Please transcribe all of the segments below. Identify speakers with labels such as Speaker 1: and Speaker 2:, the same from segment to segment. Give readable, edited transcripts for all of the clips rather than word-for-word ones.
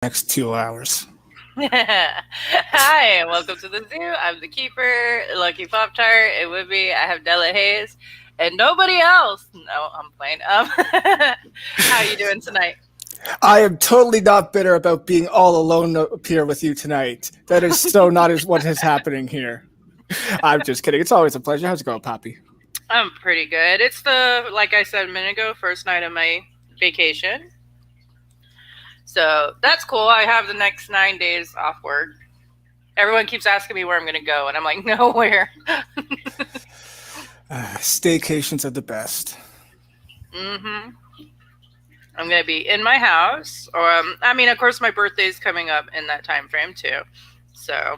Speaker 1: next 2 hours.
Speaker 2: Hi, and welcome to the zoo. I'm the keeper, Lucky Poptart, and with me I have Delahazed and nobody else. No, I'm playing. How you doing tonight?
Speaker 1: I am totally not bitter about being all alone up here with you tonight. That is so not as what is happening here. I'm just kidding. It's always a pleasure. How's it going, Poppy?
Speaker 2: I'm pretty good. It's like I said a minute ago, first night of my vacation. So that's cool. I have the next 9 days off work. Everyone keeps asking me where I'm going to go, and I'm like, nowhere.
Speaker 1: Staycations are the best.
Speaker 2: Mm-hmm. I'm going to be in my house. Or, of course, my birthday's coming up in that time frame, too. So.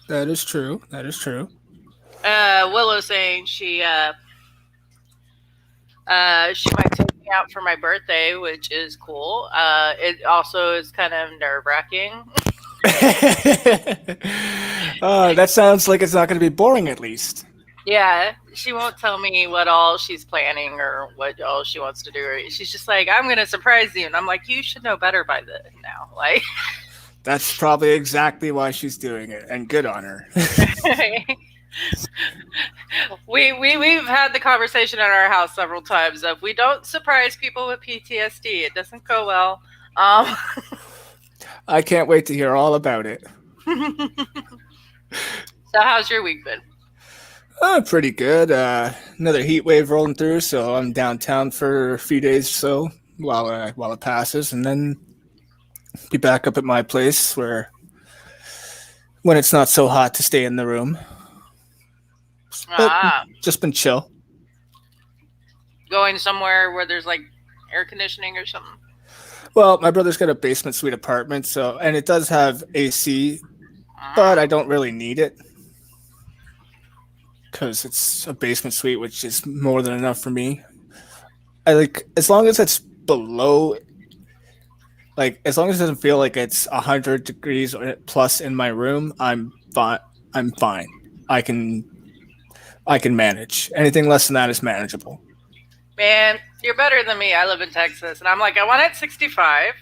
Speaker 1: That is true. That is true.
Speaker 2: Willow saying she might take me out for my birthday, which is cool. It also is kind of nerve-wracking.
Speaker 1: That sounds like it's not going to be boring, at least.
Speaker 2: Yeah, she won't tell me what all she's planning or what all she wants to do. She's just like, I'm going to surprise you. And I'm like, you should know better by now. Like,
Speaker 1: that's probably exactly why she's doing it, and good on her.
Speaker 2: We've had the conversation at our house several times of we don't surprise people with PTSD. It doesn't go well.
Speaker 1: I can't wait to hear all about it.
Speaker 2: So how's your week been?
Speaker 1: Pretty good. Another heat wave rolling through, so I'm downtown for a few days or so while it passes, and then be back up at my place where when it's not so hot to stay in the room. Just been chill.
Speaker 2: Going somewhere where there's like air conditioning or something?
Speaker 1: Well, my brother's got a basement suite apartment, and it does have AC, but I don't really need it because it's a basement suite, which is more than enough for me. I like as long as it's below, like as long as it doesn't feel like it's 100 degrees plus in my room, I'm fine. I'm fine. I can manage. Anything less than that is manageable.
Speaker 2: Man, you're better than me. I live in Texas, and I'm like, I want it 65.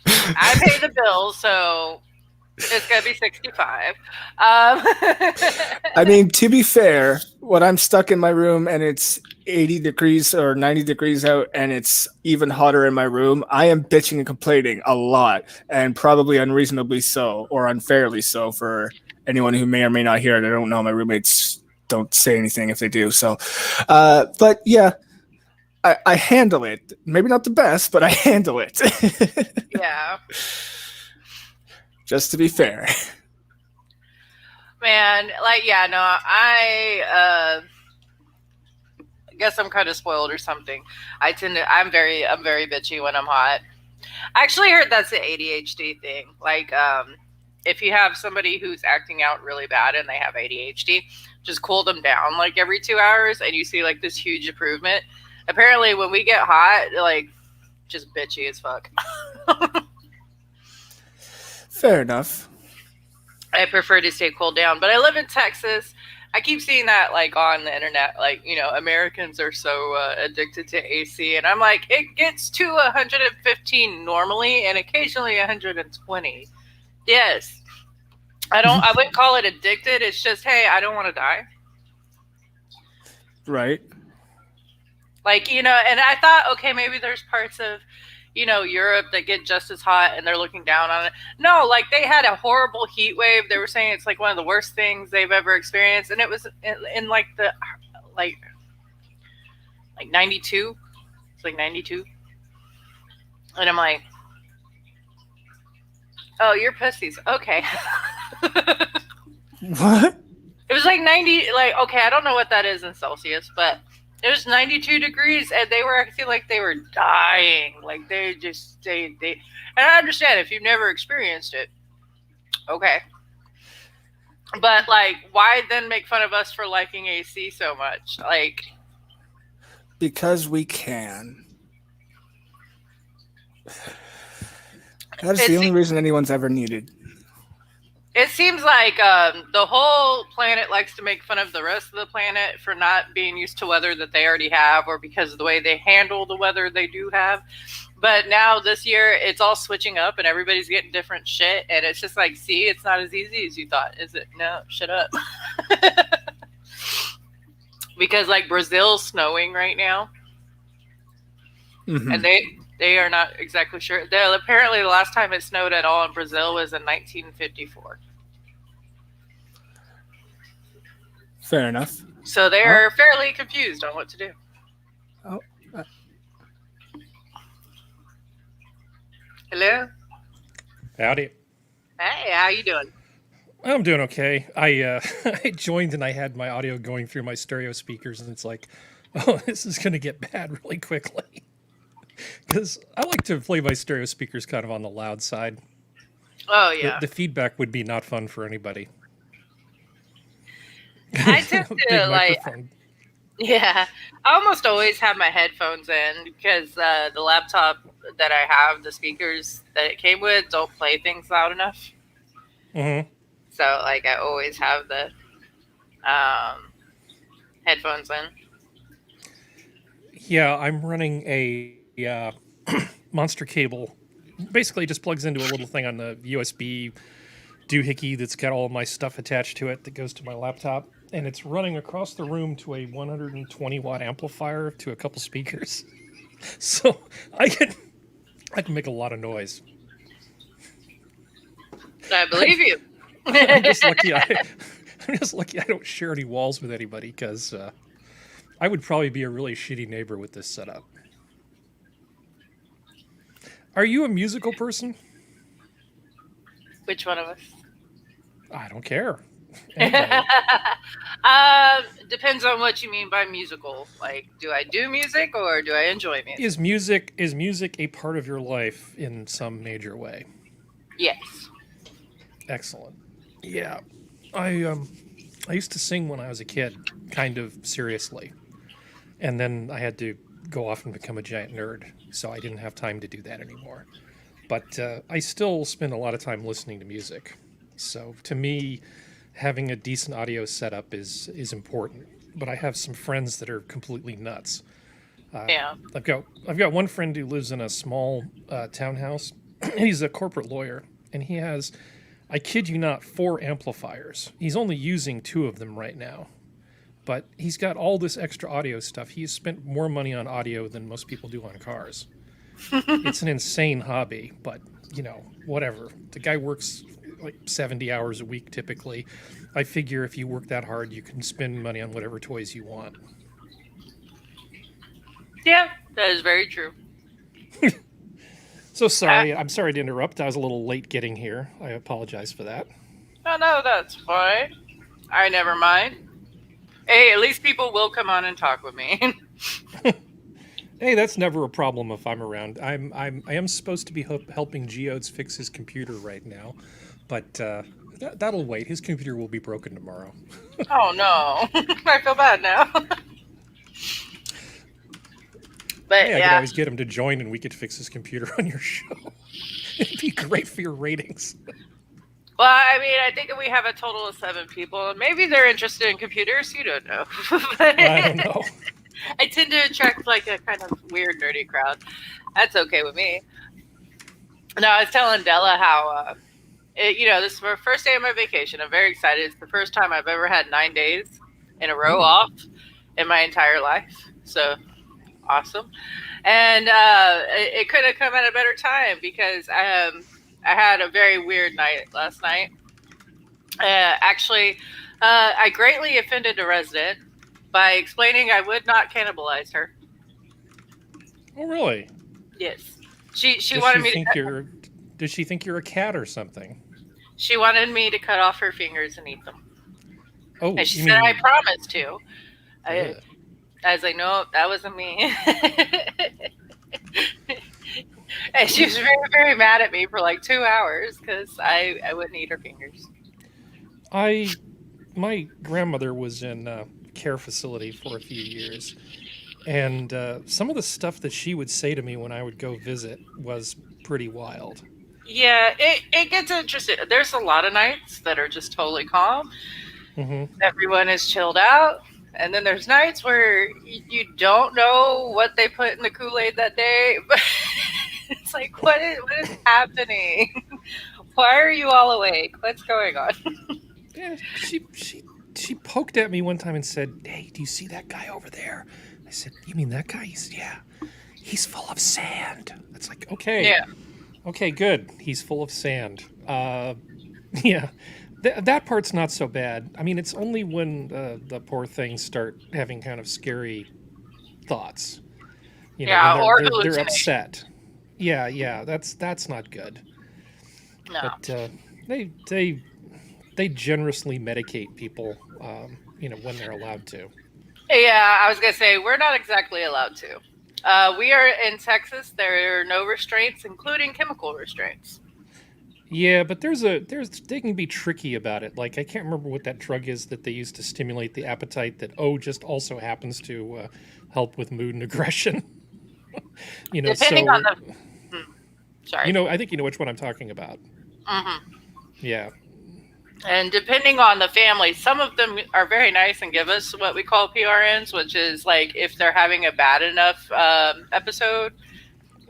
Speaker 2: I pay the bills, so it's going to be 65.
Speaker 1: I mean, to be fair, when I'm stuck in my room and it's 80 degrees or 90 degrees out and it's even hotter in my room, I am bitching and complaining a lot, and probably unreasonably so or unfairly so for anyone who may or may not hear it. I don't know. My roommates don't say anything if they do. So, but yeah, I handle it. Maybe not the best, but I handle it.
Speaker 2: Yeah.
Speaker 1: Just to be fair.
Speaker 2: Man, I guess I'm kind of spoiled or something. I'm very bitchy when I'm hot. I actually heard that's the ADHD thing. Like, if you have somebody who's acting out really bad and they have ADHD, just cool them down like every 2 hours and you see like this huge improvement. Apparently when we get hot, like just bitchy as fuck.
Speaker 1: Fair enough.
Speaker 2: I prefer to stay cooled down, but I live in Texas. I keep seeing that like on the internet, like, Americans are so addicted to AC, and I'm like, it gets to 115 normally and occasionally 120. Yes. I wouldn't call it addicted. It's just, hey, I don't want to die.
Speaker 1: Right.
Speaker 2: Like, and I thought, okay, maybe there's parts of, Europe that get just as hot and they're looking down on it. No, like they had a horrible heat wave. They were saying it's like one of the worst things they've ever experienced. And it was in like 92. It's like 92. And I'm like, oh, you're pussies. Okay.
Speaker 1: What?
Speaker 2: It was like 90, like, okay, I don't know what that is in Celsius, but it was 92 degrees and they were acting like they were dying. Like they and I understand if you've never experienced it. Okay. But like, why then make fun of us for liking AC so much? Like,
Speaker 1: because we can. That is the only reason anyone's ever needed.
Speaker 2: It seems like the whole planet likes to make fun of the rest of the planet for not being used to weather that they already have, or because of the way they handle the weather they do have. But now this year, it's all switching up, and everybody's getting different shit, and it's just like, see, it's not as easy as you thought, is it? No, shut up. Because like Brazil's snowing right now, and they are not exactly sure. Apparently, the last time it snowed at all in Brazil was in 1954.
Speaker 1: Fair enough.
Speaker 2: So they're fairly confused on what to do.
Speaker 1: Oh.
Speaker 2: Hello.
Speaker 3: Howdy.
Speaker 2: Hey, how you doing?
Speaker 3: I'm doing okay. I I joined and I had my audio going through my stereo speakers, and it's like, oh, this is going to get bad really quickly. Because I like to play my stereo speakers kind of on the loud side.
Speaker 2: Oh yeah.
Speaker 3: The feedback would be not fun for anybody.
Speaker 2: I tend
Speaker 3: Big
Speaker 2: to like.
Speaker 3: microphone.
Speaker 2: Yeah, I almost always have my headphones in because the laptop that I have, the speakers that it came with, don't play things loud enough.
Speaker 3: Mm-hmm.
Speaker 2: So, like, I always have the headphones in.
Speaker 3: Yeah, I'm running a monster cable. Basically, it just plugs into a little thing on the USB doohickey that's got all of my stuff attached to it that goes to my laptop. And it's running across the room to a 120 watt amplifier to a couple speakers. So I can make a lot of noise.
Speaker 2: I believe you.
Speaker 3: I'm just lucky I don't share any walls with anybody, because I would probably be a really shitty neighbor with this setup. Are you a musical person?
Speaker 2: Which one of us?
Speaker 3: I don't care.
Speaker 2: Depends on what you mean by musical. Like, do I do music or do I enjoy music?
Speaker 3: Is music a part of your life in some major way?
Speaker 2: Yes.
Speaker 3: Excellent. Yeah. I used to sing when I was a kid, kind of seriously. And then I had to go off and become a giant nerd, so I didn't have time to do that anymore. But I still spend a lot of time listening to music. So to me, having a decent audio setup is important. But I have some friends that are completely nuts.
Speaker 2: Yeah.
Speaker 3: I've got one friend who lives in a small townhouse. He's a corporate lawyer, and he has, I kid you not, 4 amplifiers. He's only using 2 of them right now. But he's got all this extra audio stuff. He's spent more money on audio than most people do on cars. It's an insane hobby, but, you know, whatever. The guy works like 70 hours a week typically. I figure if you work that hard, you can spend money on whatever toys you want.
Speaker 2: Yeah, that is very true.
Speaker 3: So sorry. I'm sorry to interrupt. I was a little late getting here. I apologize for that.
Speaker 2: Oh, no, that's fine. I never mind. Hey, at least people will come on and talk with me.
Speaker 3: Hey, that's never a problem if I'm around. I am supposed to be helping Geodes fix his computer right now, but that'll wait. His computer will be broken tomorrow.
Speaker 2: Oh no, I feel bad now. But
Speaker 3: Hey, I
Speaker 2: yeah,
Speaker 3: could always get him to join, and we could fix his computer on your show. It'd be great for your ratings.
Speaker 2: well, I mean, I think we have a total of 7 people, and maybe they're interested in computers. You don't know.
Speaker 3: I don't know.
Speaker 2: I tend to attract like a kind of weird, nerdy crowd. That's okay with me. No, I was telling Della how, this is my first day of my vacation. I'm very excited. It's the first time I've ever had 9 days in a row off in my entire life. So awesome. And it could have come at a better time because I had a very weird night last night. Actually, I greatly offended a resident by explaining I would not cannibalize her.
Speaker 3: Oh, really?
Speaker 2: Yes. She wanted me to.
Speaker 3: Does she think you're a cat or something?
Speaker 2: She wanted me to cut off her fingers and eat them.
Speaker 3: Oh,
Speaker 2: And she said I promised to.
Speaker 3: Yeah.
Speaker 2: I was like, no, that wasn't me. And she was very, very mad at me for like 2 hours because I wouldn't eat her fingers.
Speaker 3: My grandmother was in a care facility for a few years, and some of the stuff that she would say to me when I would go visit was pretty wild.
Speaker 2: Yeah, it gets interesting. There's a lot of nights that are just totally calm.
Speaker 3: Mm-hmm.
Speaker 2: Everyone is chilled out. And then there's nights where you don't know what they put in the Kool-Aid that day. like, what is happening? Why are you all awake? What's going on?
Speaker 3: Yeah, she poked at me one time and said, "Hey, do you see that guy over there?" I said, "You mean that guy?" He said, "Yeah, he's full of sand." It's like, okay,
Speaker 2: Yeah.
Speaker 3: okay, good. He's full of sand. Yeah, that part's not so bad. I mean, it's only when the poor things start having kind of scary thoughts.
Speaker 2: Yeah,
Speaker 3: when
Speaker 2: or
Speaker 3: they're
Speaker 2: hallucination.
Speaker 3: upset. Yeah, that's not good.
Speaker 2: No.
Speaker 3: But they generously medicate people, when they're allowed to.
Speaker 2: Yeah, I was gonna say we're not exactly allowed to. We are in Texas. There are no restraints, including chemical restraints.
Speaker 3: Yeah, but they can be tricky about it. Like I can't remember what that drug is that they use to stimulate the appetite that just also happens to help with mood and aggression.
Speaker 2: Depending on
Speaker 3: So
Speaker 2: the. Sorry.
Speaker 3: I think you know which one I'm talking about.
Speaker 2: Mm-hmm.
Speaker 3: Yeah.
Speaker 2: And depending on the family, some of them are very nice and give us what we call PRNs, which is like if they're having a bad enough episode,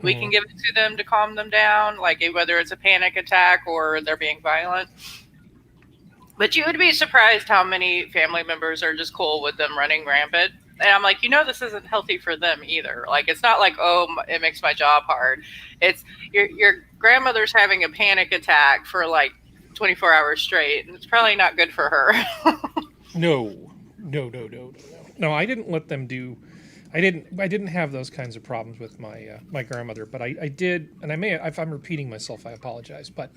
Speaker 2: we can give it to them to calm them down, like whether it's a panic attack or they're being violent. But you would be surprised how many family members are just cool with them running rampant. And I'm like, this isn't healthy for them either. Like, it's not like, it makes my job hard. It's your grandmother's having a panic attack for like 24 hours straight, and it's probably not good for her.
Speaker 3: No. No, I didn't let them do. I didn't have those kinds of problems with my grandmother, but I did, and if I'm repeating myself, I apologize. But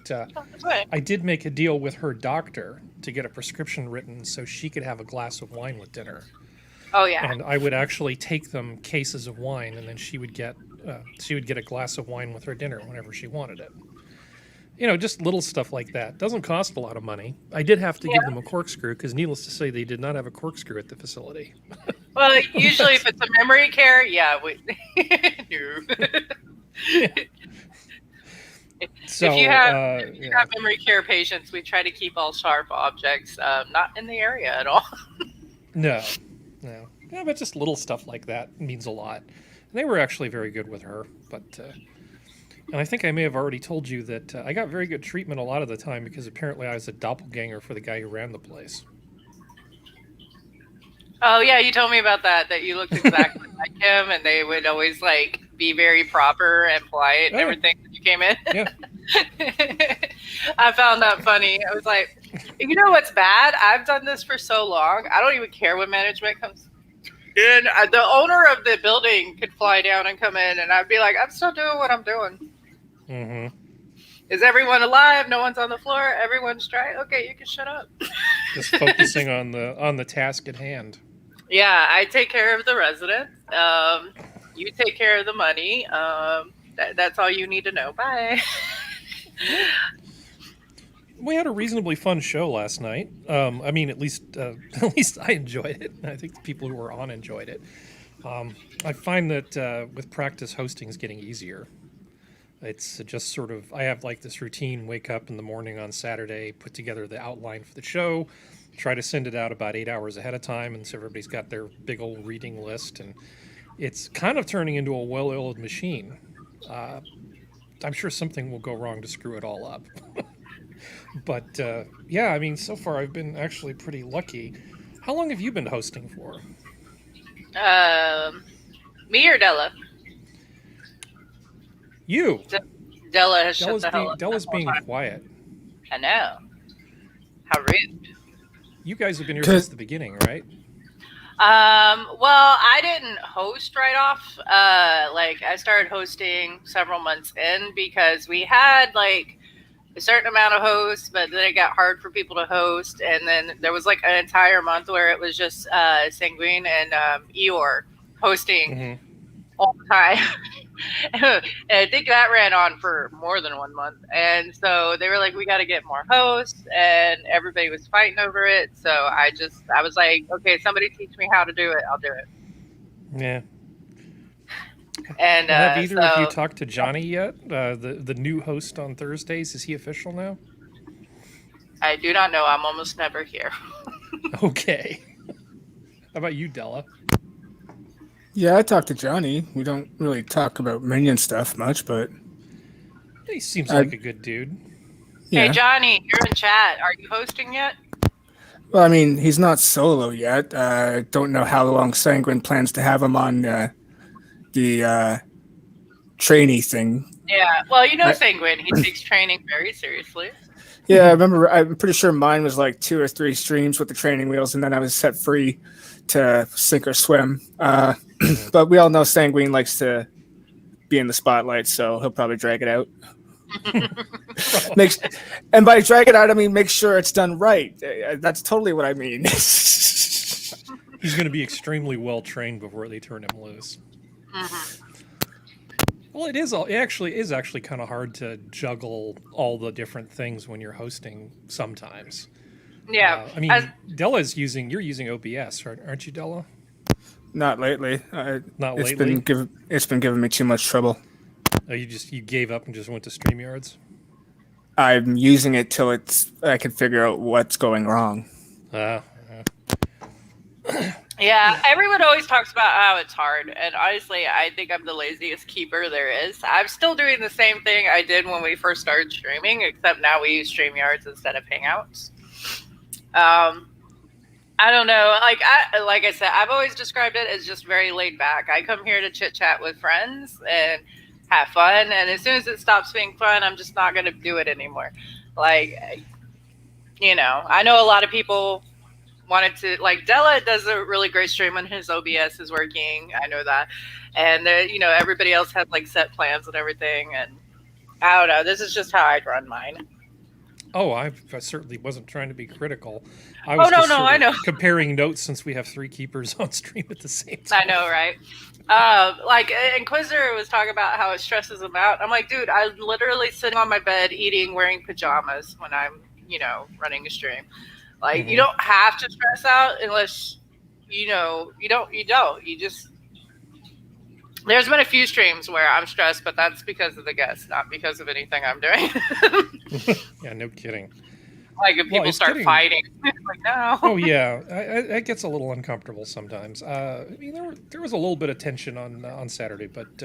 Speaker 3: I did make a deal with her doctor to get a prescription written so she could have a glass of wine with dinner.
Speaker 2: Oh yeah.
Speaker 3: And I would actually take them cases of wine, and then she would get a glass of wine with her dinner whenever she wanted it. Just little stuff like that. Doesn't cost a lot of money. I did have to give them a corkscrew because, needless to say, they did not have a corkscrew at the facility.
Speaker 2: Well, usually if it's a memory care, yeah, we.
Speaker 3: So,
Speaker 2: if you have memory care patients, we try to keep all sharp objects not in the area at all.
Speaker 3: No. Yeah, but just little stuff like that means a lot. And they were actually very good with her, but. And I think I may have already told you that I got very good treatment a lot of the time because apparently I was a doppelganger for the guy who ran the place.
Speaker 2: Oh yeah, you told me about that you looked exactly like him, and they would always like be very proper and polite and everything when you came in.
Speaker 3: Yeah.
Speaker 2: I found that funny. I was like, you know what's bad? I've done this for so long. I don't even care when management comes in. The owner of the building could fly down and come in, and I'd be like, I'm still doing what I'm doing.
Speaker 3: Mm-hmm.
Speaker 2: Is everyone alive? No one's on the floor. Everyone's dry. Okay, you can shut up.
Speaker 3: Just focusing on the task at hand.
Speaker 2: Yeah, I take care of the residents. You take care of the money. That's all you need to know. Bye.
Speaker 3: We had a reasonably fun show last night. I mean, at least I enjoyed it. I think the people who were on enjoyed it. I find that with practice, hosting is getting easier. It's just sort of, I have like this routine, wake up in the morning on Saturday, put together the outline for the show, try to send it out about 8 hours ahead of time, and so everybody's got their big old reading list, and it's kind of turning into a well-oiled machine. I'm sure something will go wrong to screw it all up. But yeah, I mean, so far I've been actually pretty lucky. How long have you been hosting for?
Speaker 2: Me or Della?
Speaker 3: You.
Speaker 2: Della has shut the hell up.
Speaker 3: Della's being quiet.
Speaker 2: I know. How rude.
Speaker 3: You guys have been here since the beginning, right?
Speaker 2: Well, I didn't host right off. I started hosting several months in because we had like a certain amount of hosts, but then it got hard for people to host, and then there was like an entire month where it was just Sanguine and Eeyore hosting all the time. And I think that ran on for more than 1 month, and so they were like, we got to get more hosts, and everybody was fighting over it. So I was like, okay, somebody teach me how to do it, I'll do it.
Speaker 3: Yeah.
Speaker 2: And
Speaker 3: have either of you talked to Johnny yet? The new host on Thursdays, is he official now?
Speaker 2: I do not know. I'm almost never here.
Speaker 3: Okay. How about you, Della?
Speaker 1: Yeah, I talked to Johnny. We don't really talk about minion stuff much, but
Speaker 3: He seems like a good dude.
Speaker 1: Yeah.
Speaker 2: Hey, Johnny, you're in chat. Are you hosting yet?
Speaker 1: Well, I mean, he's not solo yet. Don't know how long Sanguine plans to have him on the trainee thing.
Speaker 2: Yeah. Well, Sanguine, he takes training very seriously.
Speaker 1: Yeah, I remember. I'm pretty sure mine was like 2 or 3 streams with the training wheels, and then I was set free to sink or swim. But we all know Sanguine likes to be in the spotlight, so he'll probably drag it out. And by drag it out, I mean make sure it's done right. That's totally what I mean.
Speaker 3: He's going to be extremely well trained before they turn him loose.
Speaker 2: Mm-hmm.
Speaker 3: Well, it actually is kind of hard to juggle all the different things when you're hosting sometimes.
Speaker 2: Yeah.
Speaker 3: I mean, you're using OBS, aren't you, Della?
Speaker 1: Not lately.
Speaker 3: Not
Speaker 1: it's
Speaker 3: lately?
Speaker 1: It's been giving me too much trouble.
Speaker 3: Oh, you gave up and just went to StreamYards?
Speaker 1: I'm using it till I can figure out what's going wrong.
Speaker 2: Yeah, everyone always talks about how it's hard, and honestly, I think I'm the laziest keeper there is. I'm still doing the same thing I did when we first started streaming, except now we use StreamYards instead of Hangouts. I don't know. Like I said, I've always described it as just very laid back. I come here to chit chat with friends and have fun, and as soon as it stops being fun, I'm just not going to do it anymore. I know a lot of people wanted to, like, Della does a really great stream when his OBS is working. I know that. And everybody else has like set plans and everything, and I don't know. This is just how I'd run mine.
Speaker 3: Oh, I certainly wasn't trying to be critical. I was
Speaker 2: I know.
Speaker 3: Comparing notes since we have 3 keepers on stream at the same time.
Speaker 2: I know, right? Inquisitor was talking about how it stresses him out. I'm like, dude, I'm literally sitting on my bed eating, wearing pajamas when I'm, running a stream. Like, you don't have to stress out unless, you don't. You just... There's been a few streams where I'm stressed, but that's because of the guests, not because of anything I'm doing.
Speaker 3: Yeah, no kidding.
Speaker 2: Like, if people start fighting, like, no.
Speaker 3: Oh, yeah. It gets a little uncomfortable sometimes. I mean, there was a little bit of tension on Saturday, but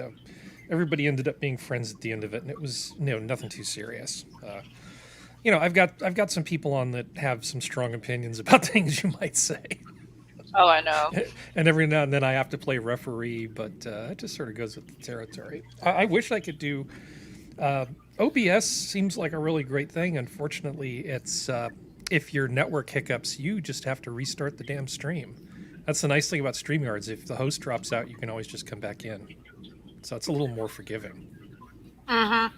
Speaker 3: everybody ended up being friends at the end of it, and it was nothing too serious. I've got some people on that have some strong opinions about things you might say.
Speaker 2: Oh, I know.
Speaker 3: And every now and then I have to play referee, but it just sort of goes with the territory. I wish I could do... OBS seems like a really great thing. Unfortunately, it's if your network hiccups, you just have to restart the damn stream. That's the nice thing about StreamYards. If the host drops out, you can always just come back in. So it's a little more forgiving.
Speaker 2: Mm-hmm.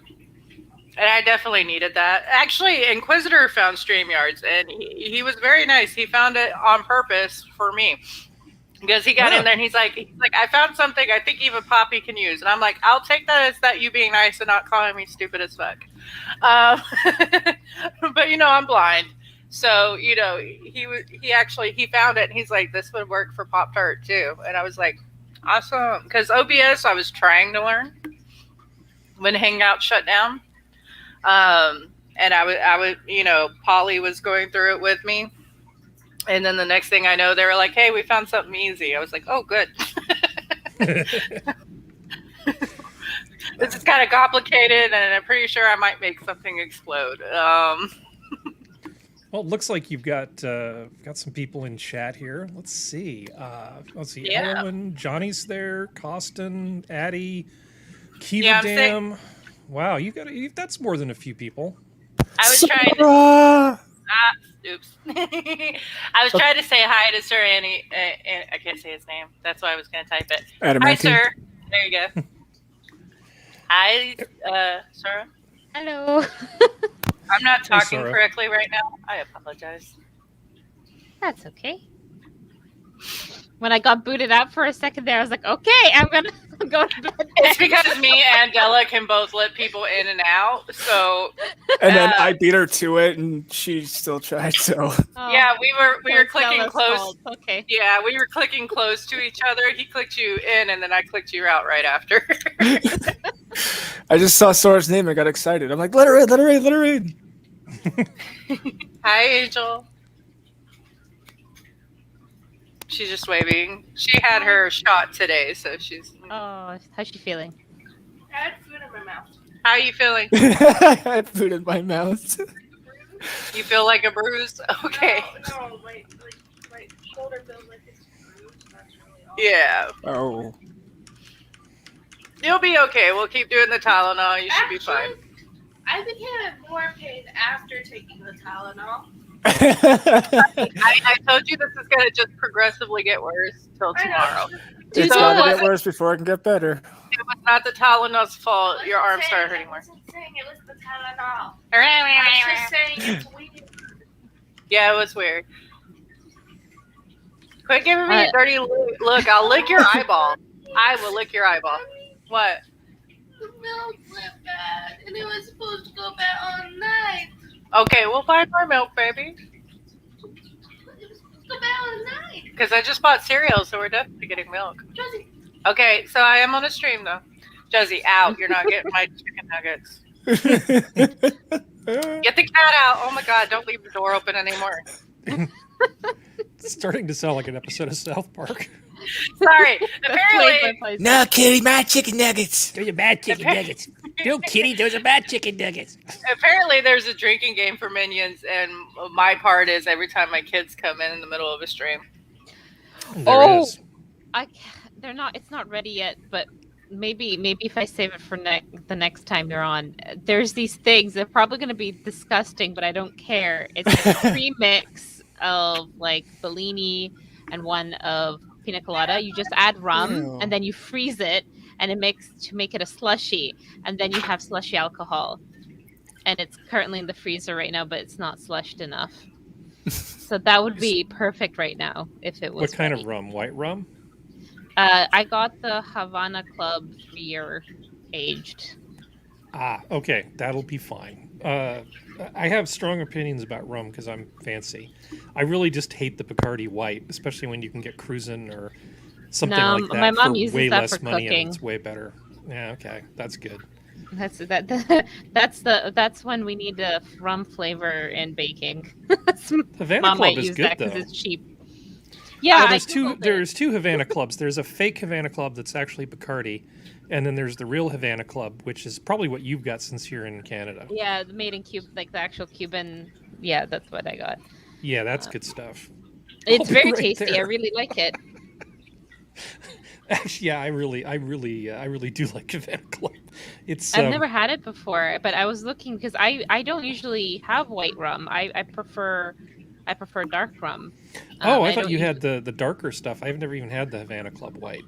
Speaker 2: And I definitely needed that. Actually, Inquisitor found StreamYards, and he was very nice. He found it on purpose for me. Because he got in there and he's like, I found something I think even Poppy can use. And I'm like, I'll take that as that you being nice and not calling me stupid as fuck. But, I'm blind. So, he found it and he's like, this would work for Pop-Tart too. And I was like, awesome. Because OBS, I was trying to learn when Hangout shut down. And I would, Polly was going through it with me. And then the next thing I know, they were like, hey, we found something easy. I was like, oh, good. This is kind of complicated, and I'm pretty sure I might make something explode.
Speaker 3: Well, it looks like you've got some people in chat here. Let's see.
Speaker 2: Yeah.
Speaker 3: Ellen, Johnny's there, Costin, Addie, Kiva Dam. Wow, that's more than a few people.
Speaker 2: I was trying to... oops. I was trying to say hi to Sir Annie. I can't say his name. That's why I was going to type it. Hi, sir. There you go. Hi, Sora.
Speaker 4: Hello.
Speaker 2: I'm not talking correctly right now. I apologize.
Speaker 4: That's okay. When I got booted out for a second there, I was like, okay, I'm going to go to bed.
Speaker 2: It's because me and Della can both let people in and out, so...
Speaker 1: And then I beat her to it, and she still tried, so...
Speaker 2: Yeah, we were clicking close.
Speaker 4: Okay.
Speaker 2: Yeah, we were clicking close to each other. He clicked you in, and then I clicked you out right after.
Speaker 1: I just saw Sora's name and got excited. I'm like, let her in, let her in, let her in.
Speaker 2: Hi, Angel. She's just waving. She had her shot today, so she's...
Speaker 4: Oh, how's she feeling?
Speaker 2: I had food in my mouth. How are you feeling?
Speaker 1: I had food in my mouth.
Speaker 2: You feel like a bruise? Okay.
Speaker 5: No, my shoulder feels like it's bruised. That's really awful.
Speaker 2: Yeah.
Speaker 1: Oh.
Speaker 2: You'll be okay. We'll keep doing the Tylenol. You should be fine.
Speaker 5: I became in more pain after taking the Tylenol.
Speaker 2: I told you this is going to just progressively get worse till tomorrow.
Speaker 1: It's
Speaker 2: So
Speaker 1: gotta
Speaker 2: it
Speaker 1: get worse before it can get better.
Speaker 2: was not the Tylenol's fault.
Speaker 5: I
Speaker 2: Your arm
Speaker 5: wasn't
Speaker 2: started
Speaker 5: saying-
Speaker 2: hurting
Speaker 5: I
Speaker 2: more.
Speaker 5: wasn't saying it was the Tylenol. I was just saying it's weird.
Speaker 2: Yeah, it was weird. Quit giving me a dirty look. I'll lick your eyeball. I will lick your eyeball. What?
Speaker 5: The milk went bad, and it was supposed to go bad all night.
Speaker 2: Okay, we'll find more milk, baby.
Speaker 5: It was supposed to go bad all night.
Speaker 2: Because I just bought cereal, so we're definitely getting milk.
Speaker 5: Josie,
Speaker 2: Okay, so I am on a stream, though. Josie, out. You're not getting my chicken nuggets. Get the cat out. Oh, my God. Don't leave the door open anymore.
Speaker 3: It's starting to sound like an episode of South Park.
Speaker 2: Sorry. Apparently,
Speaker 1: No, Kitty, my chicken nuggets.
Speaker 6: Those are bad chicken nuggets. No, kitty, those are bad chicken nuggets.
Speaker 2: apparently, there's a drinking game for minions, and my part is every time my kids come in the middle of a stream.
Speaker 3: There is.
Speaker 4: They're not. It's not ready yet, but maybe if I save it for the next time you're on, there's these things. They're probably going to be disgusting, but I don't care. It's like a pre-mix of like Bellini and one of pina colada. You just add rum
Speaker 1: Ew.
Speaker 4: and then you freeze it, and it makes to make it a slushy, and then you have slushy alcohol. And it's currently in the freezer right now, but it's not slushed enough. So that would be perfect right now if it was.
Speaker 3: What kind
Speaker 4: ready.
Speaker 3: of rum? White rum?
Speaker 4: I got the Havana Club 3-year aged.
Speaker 3: Ah, okay. That'll be fine. I have strong opinions about rum because I'm fancy. I really just hate the Bacardi White, especially when you can get Cruisin' or something
Speaker 4: No,
Speaker 3: like that
Speaker 4: my mom
Speaker 3: for
Speaker 4: uses
Speaker 3: way
Speaker 4: that
Speaker 3: less
Speaker 4: for
Speaker 3: money
Speaker 4: cooking.
Speaker 3: and it's way better. Yeah, okay. That's good.
Speaker 4: That's when we need the rum flavor in baking.
Speaker 3: Havana
Speaker 4: Mom
Speaker 3: Club
Speaker 4: might
Speaker 3: is
Speaker 4: use
Speaker 3: good
Speaker 4: that
Speaker 3: though.
Speaker 4: because it's cheap. Yeah,
Speaker 3: Well,
Speaker 4: I
Speaker 3: there's two.
Speaker 4: Googled it.
Speaker 3: There's two Havana clubs. There's a fake Havana Club that's actually Bacardi, and then there's the real Havana Club, which is probably what you've got since you're in Canada.
Speaker 4: Yeah, made in Cuba, like the actual Cuban. Yeah, that's what I got.
Speaker 3: Yeah, that's good stuff.
Speaker 4: It's
Speaker 3: I'll be
Speaker 4: very
Speaker 3: right
Speaker 4: tasty. I
Speaker 3: there.
Speaker 4: really like it.
Speaker 3: Actually, yeah, I really do like Havana Club. It's
Speaker 4: I've never had it before, but I was looking because I don't usually have white rum. I prefer dark rum.
Speaker 3: Oh, I thought
Speaker 4: don't
Speaker 3: you had the darker stuff. I've never even had the Havana Club White.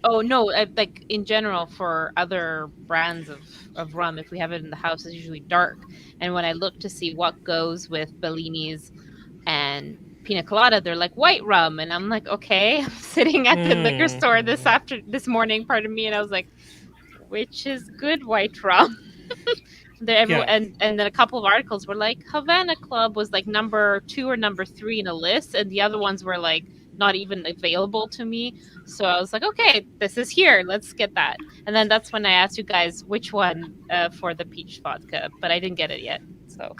Speaker 4: Oh no, like in general for other brands of rum, if we have it in the house, it's usually dark. And when I look to see what goes with Bellinis and pina colada, they're like white rum, and I'm like, okay. I'm sitting at the liquor store this morning, pardon me, and I was like, which is good white rum? And then a couple of articles were like Havana Club was like number 2 or number 3 in a list, and the other ones were like not even available to me. So I was like, okay, this is here. Let's get that. And then that's when I asked you guys which one for the peach vodka, but I didn't get it yet. So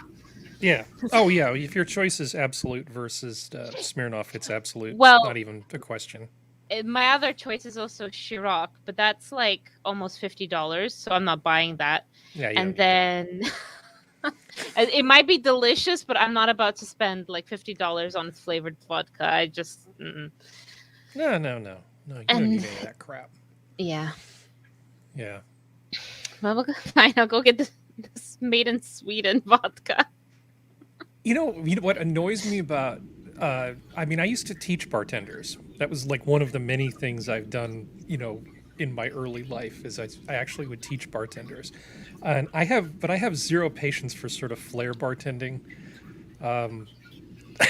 Speaker 3: Yeah. Oh, yeah. If your choice is Absolute versus Smirnoff, it's Absolute.
Speaker 4: Well-
Speaker 3: It's not even a question.
Speaker 4: my other choice is also Ciroc, but that's like almost $50, so I'm not buying that.
Speaker 3: Yeah.
Speaker 4: And then it might be delicious, but I'm not about to spend like $50 on flavored vodka. I just
Speaker 3: No. You don't need any of that crap.
Speaker 4: yeah.
Speaker 3: Yeah.
Speaker 4: Well, fine. I'll go get this made in Sweden vodka.
Speaker 3: You know what annoys me about I mean, I used to teach bartenders. That was like one of the many things I've done, in my early life is I actually would teach bartenders. And I have zero patience for sort of flair bartending.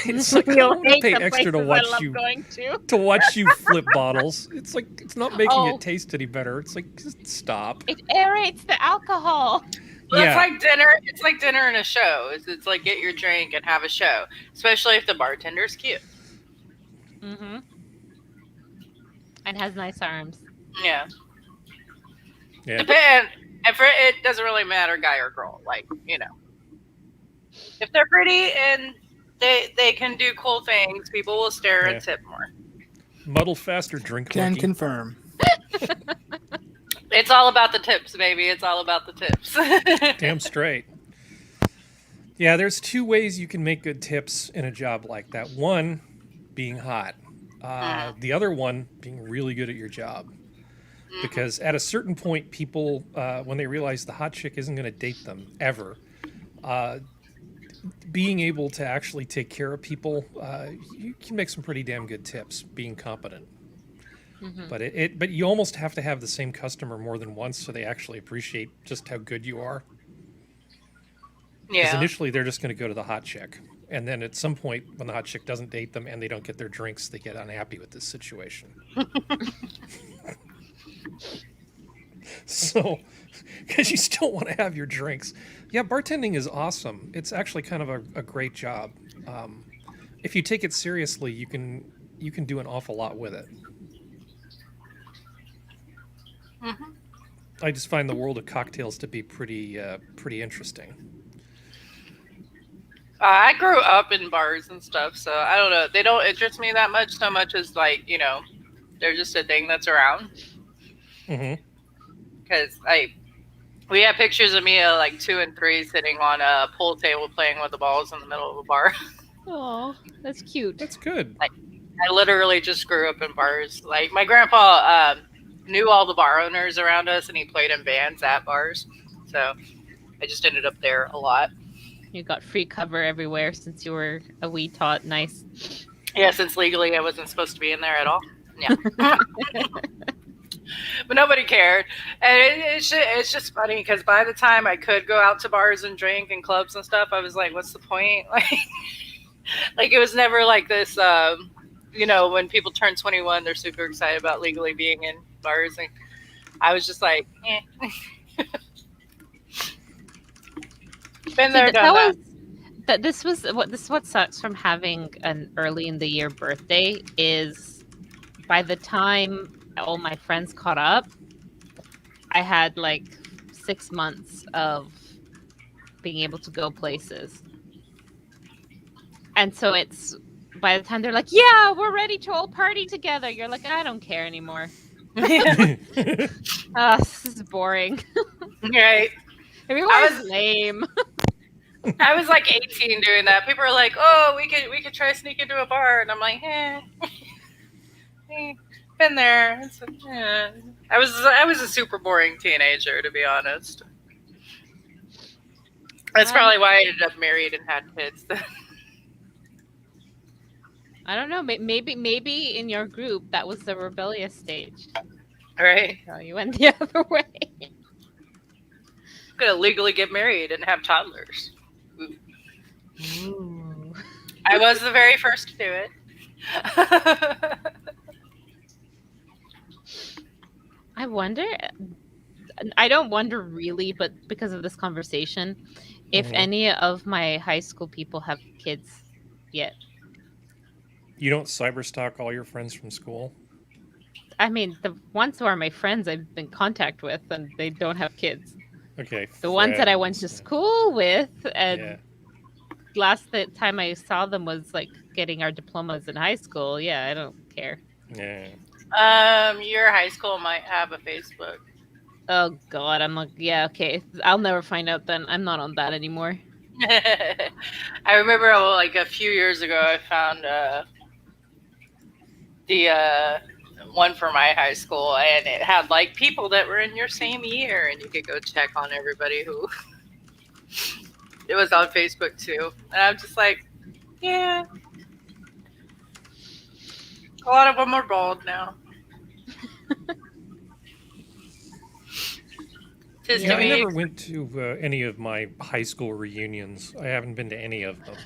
Speaker 3: It's like I don't want to pay extra to watch you flip bottles. It's like it's not making it taste any better. It's like just stop.
Speaker 4: It aerates the alcohol.
Speaker 2: Well,
Speaker 3: Yeah.
Speaker 2: it's like dinner. It's like dinner and a show. It's like get your drink and have a show, especially if the bartender's cute.
Speaker 4: Mm-hmm. And has nice arms.
Speaker 2: Yeah.
Speaker 3: Yeah.
Speaker 2: Depend. And it doesn't really matter, guy or girl. Like if they're pretty and they can do cool things, people will stare
Speaker 3: Yeah.
Speaker 2: and tip more.
Speaker 3: Muddle faster, drink
Speaker 1: Can
Speaker 3: lucky.
Speaker 1: confirm.
Speaker 2: It's all about the tips, baby. It's all about the tips.
Speaker 3: Damn straight. Yeah, there's two ways you can make good tips in a job like that. One, being hot. The other one, being really good at your job. Because at a certain point, people, when they realize the hot chick isn't going to date them ever, being able to actually take care of people, you can make some pretty damn good tips, being competent. But you almost have to have the same customer more than once so they actually appreciate just how good you are. Because
Speaker 2: Yeah.
Speaker 3: initially they're just going to go to the hot chick. And then at some point, when the hot chick doesn't date them and they don't get their drinks, they get unhappy with this situation. So, because you still want to have your drinks. Yeah, bartending is awesome. It's actually kind of a great job. If you take it seriously, you can do an awful lot with it. I just find the world of cocktails to be pretty interesting.
Speaker 2: I grew up in bars and stuff, so I don't know. They don't interest me that much, so much as like, you know, they're just a thing that's around. Because we have pictures of me at like 2 and 3 sitting on a pool table playing with the balls in the middle of a bar.
Speaker 4: Oh, that's cute.
Speaker 3: That's good.
Speaker 2: I literally just grew up in bars. Like my grandpa knew all the bar owners around us, and he played in bands at bars. So I just ended up there a lot.
Speaker 4: You got free cover everywhere since you were a wee tot. Nice.
Speaker 2: Yeah, since legally I wasn't supposed to be in there at all. Yeah. But nobody cared. And it's just funny because by the time I could go out to bars and drink and clubs and stuff, I was like, what's the point? Like it was never like this, you know, when people turn 21, they're super excited about legally being in bars. And I was just like, eh. Been there, done that.
Speaker 4: This is what sucks from having an early in the year birthday is by the time all my friends caught up, I had like 6 months of being able to go places. And so it's by the time they're like, yeah, we're ready to all party together. You're like, I don't care anymore. This is boring.
Speaker 2: Right.
Speaker 4: Everyone's lame.
Speaker 2: I was like 18 doing that. People are like, "Oh, we could try to sneak into a bar," and I'm like, been there. It's like, I was a super boring teenager, to be honest. That's probably why I ended up married and had kids.
Speaker 4: I don't know. Maybe in your group that was the rebellious stage.
Speaker 2: Right?
Speaker 4: So you went the other way.
Speaker 2: I'm gonna legally get married and have toddlers.
Speaker 4: Ooh.
Speaker 2: I was the very first to do it.
Speaker 4: I wonder. I don't wonder really, but because of this conversation, if any of my high school people have kids yet.
Speaker 3: You don't cyberstalk all your friends from school?
Speaker 4: I mean, the ones who are my friends I've been in contact with, and they don't have kids.
Speaker 3: Okay.
Speaker 4: The ones that I went to school with, and last time I saw them was like getting our diplomas in high school. Yeah, I don't care.
Speaker 3: Yeah.
Speaker 2: Your high school might have a Facebook.
Speaker 4: Oh God, I'm like, yeah, okay. I'll never find out then. I'm not on that anymore.
Speaker 2: I remember like a few years ago, I found the one for my high school, and it had like people that were in your same year, and you could go check on everybody who it was on Facebook too. And I'm just like, yeah, a lot of them are bald now.
Speaker 3: Yeah, I never went to any of my high school reunions. I haven't been to any of them.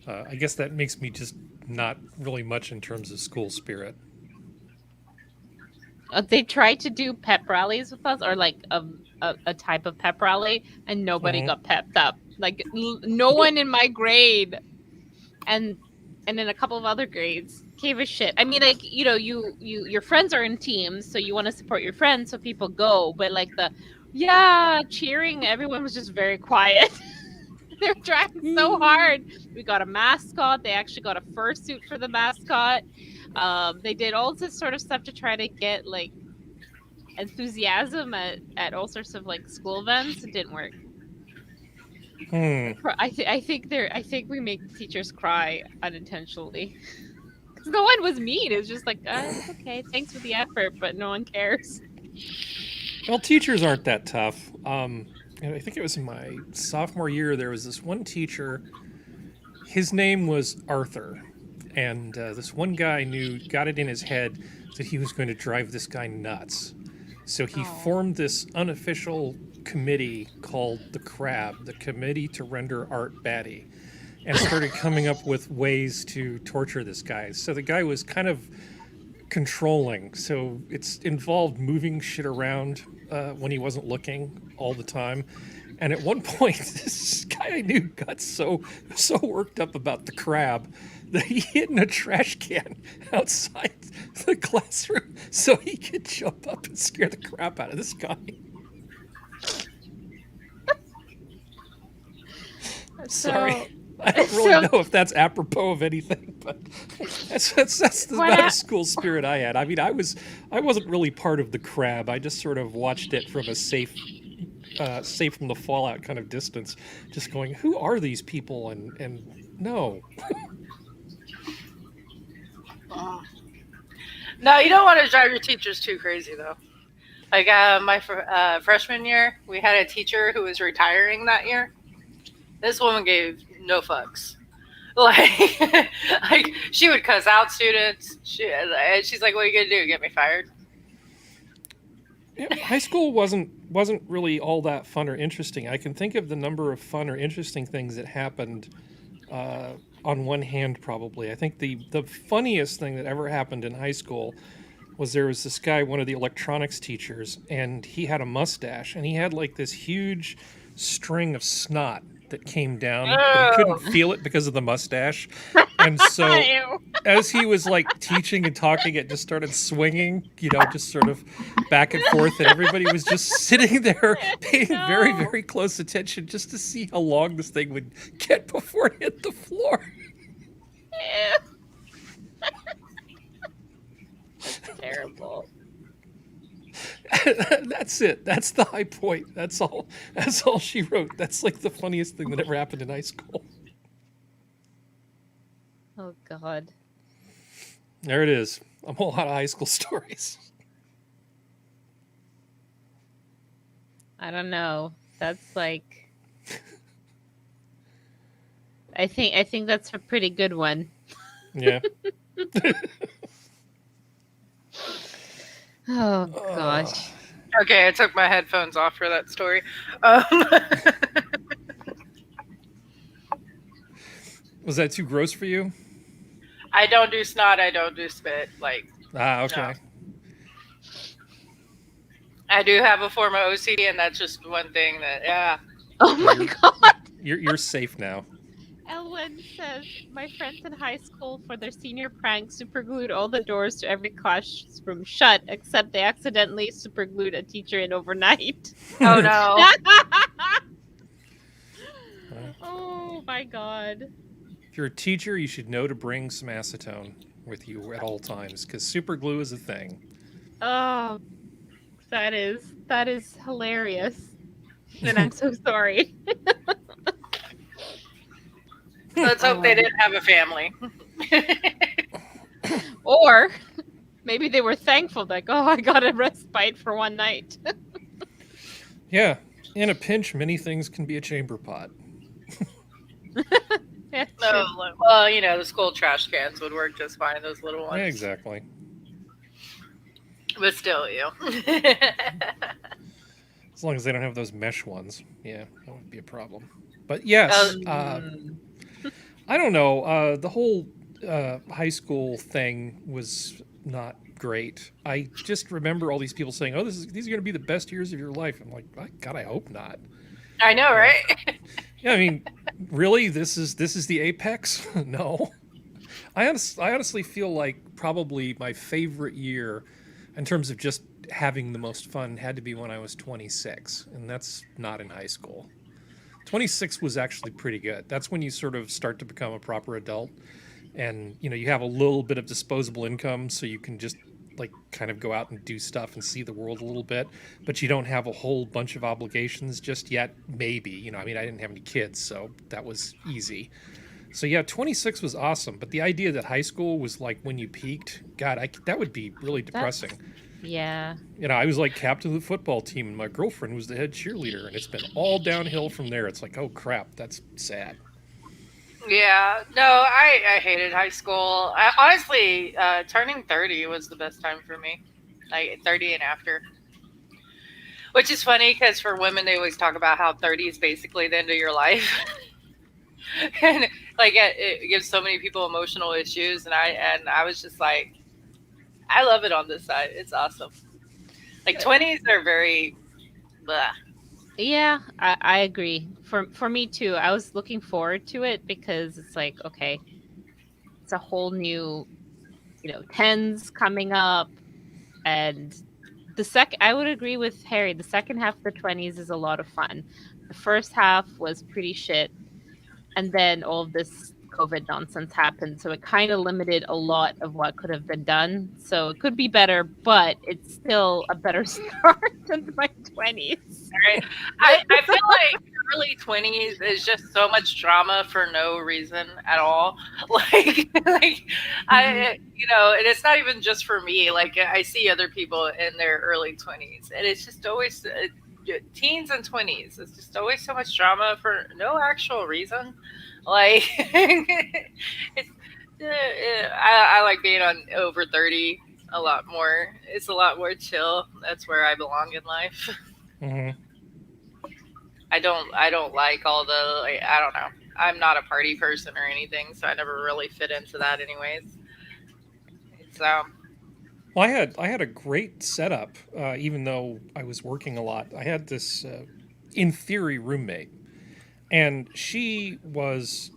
Speaker 3: I guess that makes me just not really much in terms of school spirit.
Speaker 4: They tried to do pep rallies with us, or like a type of pep rally, and nobody got pepped up. Like no one in my grade, and in a couple of other grades gave a shit. I mean, like, you know, your friends are in teams, so you want to support your friends, so people go. But like cheering, everyone was just very quiet. They're trying so hard. We got a mascot. They actually got a fursuit for the mascot. They did all this sort of stuff to try to get like enthusiasm at all sorts of like school events, it didn't work.
Speaker 3: Hmm.
Speaker 4: I think we make teachers cry unintentionally. Because no one was mean. It was just like, it's okay. Thanks for the effort, but no one cares.
Speaker 3: Well, teachers aren't that tough. And I think it was in my sophomore year. There was this one teacher. His name was Arthur, and this one guy got it in his head that he was going to drive this guy nuts. So he formed this unofficial committee called the CRAB, the Committee to Render Art Batty, and started coming up with ways to torture this guy. So the guy was kind of controlling. So it's involved moving shit around when he wasn't looking all the time. And at one point, this guy I knew got so worked up about the crab that he hid in a trash can outside the classroom so he could jump up and scare the crap out of this guy. Sorry. I don't really know if that's apropos of anything, but that's the amount of school spirit I had. I mean, I wasn't really part of the crab. I just sort of watched it from a safe from the fallout kind of distance, just going, who are these people? And no.
Speaker 2: No, you don't want to drive your teachers too crazy, though. Like my freshman year, we had a teacher who was retiring that year. This woman gave no fucks. Like she would cuss out students. She's like, "What are you gonna do? Get me fired?"
Speaker 3: Yeah, high school wasn't really all that fun or interesting. I can think of the number of fun or interesting things that happened on one hand, probably. I think the funniest thing that ever happened in high school was there was this guy, one of the electronics teachers, and he had a mustache, and he had like this huge string of snot that came down, but he couldn't feel it because of the mustache. And so as he was like teaching and talking, it just started swinging, just sort of back and forth, and everybody was just sitting there paying very, very close attention just to see how long this thing would get before it hit the floor.
Speaker 4: That's terrible.
Speaker 3: That's it. That's the high point. That's all she wrote. That's like the funniest thing that ever happened in high school.
Speaker 4: Oh, God.
Speaker 3: There it is. A whole lot of high school stories.
Speaker 4: I don't know. That's like... I think that's a pretty good one.
Speaker 3: Yeah.
Speaker 4: Oh, gosh.
Speaker 2: Okay, I took my headphones off for that story.
Speaker 3: Was that too gross for you?
Speaker 2: I don't do snot. I don't do spit. Like,
Speaker 3: okay.
Speaker 2: No. I do have a form of OCD, and that's just one thing that, yeah.
Speaker 4: Oh my God.
Speaker 3: You're safe now.
Speaker 4: Elwyn says, my friends in high school for their senior prank superglued all the doors to every classroom shut, except they accidentally superglued a teacher in overnight.
Speaker 2: Oh no.
Speaker 4: Oh my God.
Speaker 3: If you're a teacher, you should know to bring some acetone with you at all times, because super glue is a thing.
Speaker 4: Oh, that is hilarious. And I'm so sorry.
Speaker 2: Let's hope they didn't have a family.
Speaker 4: Or maybe they were thankful, like, oh, I got a respite for one night.
Speaker 3: Yeah. In a pinch, many things can be a chamber pot.
Speaker 4: Yeah,
Speaker 2: No, well, the school trash cans would work just fine, those little ones.
Speaker 3: Yeah, exactly.
Speaker 2: But still,
Speaker 3: As long as they don't have those mesh ones. Yeah, that would be a problem. But yes, I don't know. The whole high school thing was not great. I just remember all these people saying, "Oh, these are going to be the best years of your life." I'm like, God, I hope not.
Speaker 2: I know, right?
Speaker 3: Yeah, I mean, really, this is the apex? No. I honestly feel like probably my favorite year, in terms of just having the most fun, had to be when I was 26, and that's not in high school. 26 was actually pretty good. That's when you sort of start to become a proper adult, and you have a little bit of disposable income, so you can just like kind of go out and do stuff and see the world a little bit, but you don't have a whole bunch of obligations just yet. Maybe, I mean, I didn't have any kids, so that was easy. So yeah, 26 was awesome, but the idea that high school was like when you peaked, God, that would be really depressing.
Speaker 4: Yeah.
Speaker 3: I was like captain of the football team, and my girlfriend was the head cheerleader, and it's been all downhill from there. It's like, oh crap, that's sad.
Speaker 2: Yeah, no, I hated high school. Honestly, turning 30 was the best time for me, like 30 and after. Which is funny because for women, they always talk about how 30 is basically the end of your life. And like it gives so many people emotional issues, and I was just like, I love it on this side. It's awesome. Like 20s are very blah.
Speaker 4: Yeah, I agree. For me too. I was looking forward to it because it's like, okay, it's a whole new, 10s coming up, and I would agree with Harry. The second half of the 20s is a lot of fun. The first half was pretty shit, and then all of this COVID nonsense happened, so it kind of limited a lot of what could have been done. So it could be better, but it's still a better start than my 20s.
Speaker 2: Right? I feel like early 20s is just so much drama for no reason at all. Like I, and it's not even just for me. Like I see other people in their early 20s, and it's just always teens and 20s. It's just always so much drama for no actual reason. Like it's, I like being on over 30 a lot more. It's a lot more chill. That's where I belong in life.
Speaker 3: Mm-hmm.
Speaker 2: I don't like all the, like, I don't know. I'm not a party person or anything, so I never really fit into that anyways. So
Speaker 3: Well, I had a great setup, even though I was working a lot. I had this, in theory, roommate, and she was,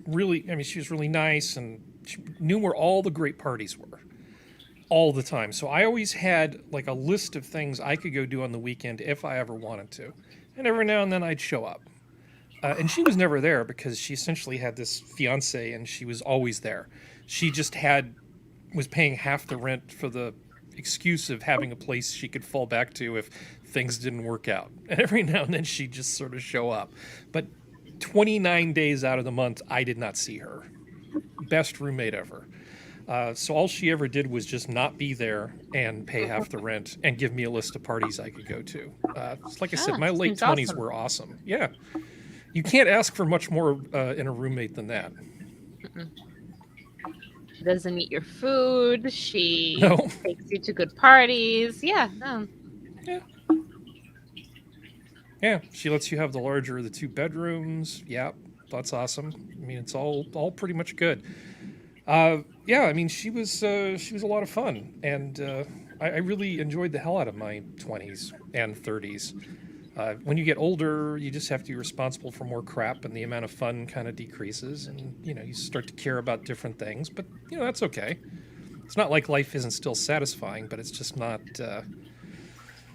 Speaker 3: really. I mean, she was really nice, and she knew where all the great parties were, all the time. So I always had like a list of things I could go do on the weekend if I ever wanted to, and every now and then I'd show up. And she was never there because she essentially had this fiance, and she was always there. She just was paying half the rent for the excuse of having a place she could fall back to if things didn't work out. And every now and then she'd just sort of show up. But 29 days out of the month, I did not see her. Best roommate ever. So all she ever did was just not be there and pay half the rent and give me a list of parties I could go to. Like I said, my late 20s
Speaker 4: awesome.
Speaker 3: were awesome. Yeah. You can't ask for much more in a roommate than that.
Speaker 4: She doesn't eat your food. She
Speaker 3: No.
Speaker 4: takes you to good parties. Yeah, no.
Speaker 3: Yeah, she lets you have the larger of the 2 bedrooms. Yeah, that's awesome. I mean, it's all pretty much good. Yeah, I mean, she was a lot of fun, and I really enjoyed the hell out of my 20s and 30s. When you get older, you just have to be responsible for more crap, and the amount of fun kind of decreases, and you start to care about different things. But that's okay. It's not like life isn't still satisfying, but it's just not.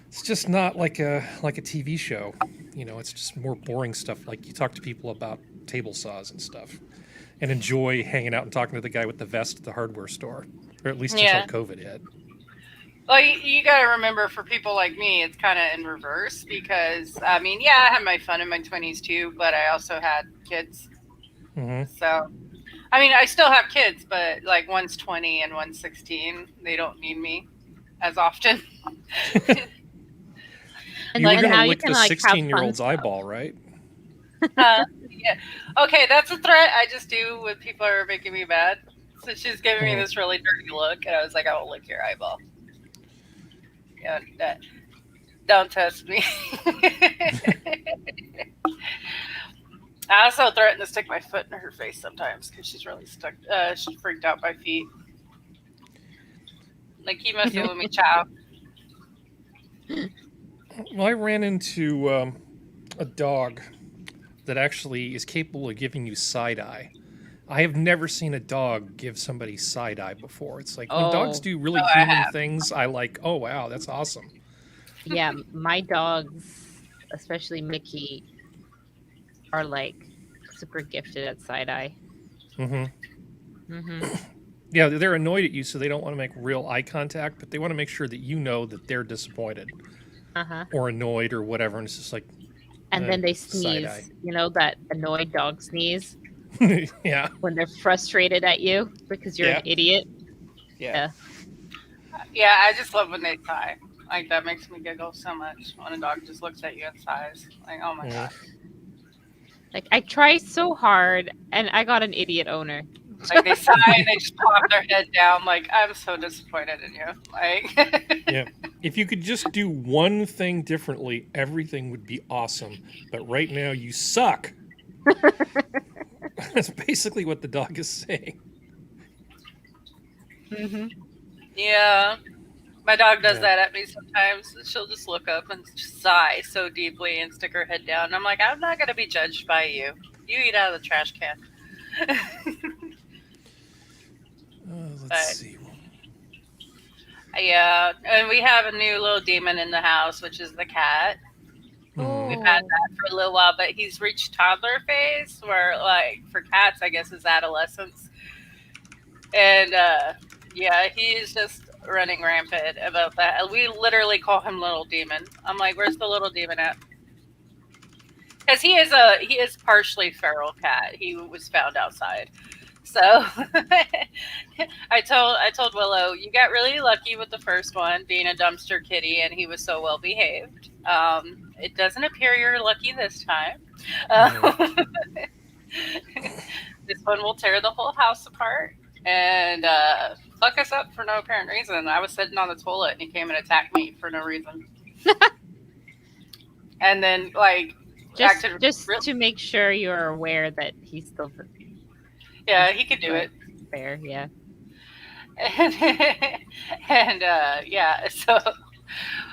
Speaker 3: It's just not like a TV show. It's just more boring stuff. Like you talk to people about table saws and stuff, and enjoy hanging out and talking to the guy with the vest at the hardware store, or at least until COVID hit.
Speaker 2: Well, you got to remember, for people like me, it's kind of in reverse because, I mean, yeah, I had my fun in my 20s too, but I also had kids.
Speaker 3: Mm-hmm.
Speaker 2: So, I mean, I still have kids, but like one's 20 and one's 16. They don't need me as often.
Speaker 4: And
Speaker 3: You were
Speaker 4: now
Speaker 3: going to
Speaker 4: you
Speaker 3: lick
Speaker 4: can,
Speaker 3: the
Speaker 4: like, have
Speaker 3: 16-year-old's
Speaker 4: fun stuff.
Speaker 3: eyeball, right?
Speaker 2: Yeah. Okay, that's a threat I just do when people are making me mad. So she's giving me this really dirty look, and I was like, I will lick your eyeball. Yeah, don't test me. I also threaten to stick my foot in her face sometimes because she's really she's freaked out by feet. Like, keep messing with me, child.
Speaker 3: Well, I ran into a dog that actually is capable of giving you side eye. I have never seen a dog give somebody side eye before. It's like when dogs do really human things, I like, oh wow, that's awesome.
Speaker 4: Yeah, my dogs, especially Mickey, are like super gifted at side eye.
Speaker 3: Mm-hmm.
Speaker 4: Mm-hmm.
Speaker 3: Yeah, they're annoyed at you, so they don't want to make real eye contact, but they want to make sure that you know that they're disappointed or annoyed or whatever. And it's just like,
Speaker 4: And then they
Speaker 3: side-eye.
Speaker 4: sneeze. You know that annoyed dog sneeze
Speaker 3: Yeah.
Speaker 4: when they're frustrated at you because you're an idiot.
Speaker 3: Yeah.
Speaker 2: Yeah, I just love when they sigh. Like, that makes me giggle so much when a dog just looks at you and sighs. Like, oh my God.
Speaker 4: Like, I try so hard, and I got an idiot owner.
Speaker 2: Like, they sigh and they just pop their head down. Like, I'm so disappointed in you. Like,
Speaker 3: Yeah. If you could just do one thing differently, everything would be awesome. But right now, you suck. That's basically what the dog is saying.
Speaker 2: yeah. My dog does that at me sometimes. She'll just look up and sigh so deeply and stick her head down. And I'm like, I'm not going to be judged by you. You eat out of the trash can.
Speaker 3: Let's see.
Speaker 2: Yeah, and we have a new little demon in the house, which is the cat. We've had that for a little while, but he's reached toddler phase where, like, for cats, I guess, is adolescence. And, yeah, he's just running rampant about that. We literally call him Little Demon. I'm like, where's the little demon at? Because he is partially feral cat. He was found outside. So I told Willow, you got really lucky with the first one being a dumpster kitty, and he was so well behaved. It doesn't appear you're lucky this time. This one will tear the whole house apart and fuck us up for no apparent reason. I was sitting on the toilet and he came and attacked me for no reason. And then, like,
Speaker 4: just to make sure you're aware that he's still.
Speaker 2: Yeah, he could do it.
Speaker 4: Fair, yeah.
Speaker 2: And yeah, so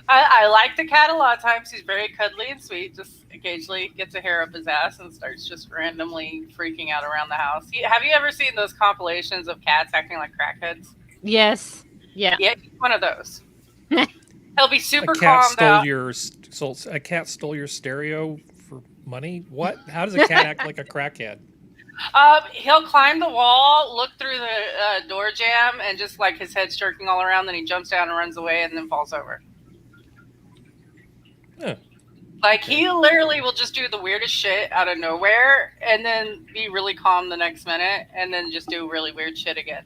Speaker 2: I like the cat a lot of times. He's very cuddly and sweet. Just occasionally gets a hair up his ass and starts just randomly freaking out around the house. Have you ever seen those compilations of cats acting like crackheads?
Speaker 4: Yes. Yeah.
Speaker 2: Yeah, he's one of those. He'll be super
Speaker 3: A cat
Speaker 2: calmed out.
Speaker 3: A cat stole your stereo for money? What? How does a cat act like a crackhead?
Speaker 2: He'll climb the wall, look through the door jamb, and just, like, his head's jerking all around. Then he jumps down and runs away, and then falls over.
Speaker 3: Huh.
Speaker 2: Like, he literally will just do the weirdest shit out of nowhere, and then be really calm the next minute, and then just do really weird shit again.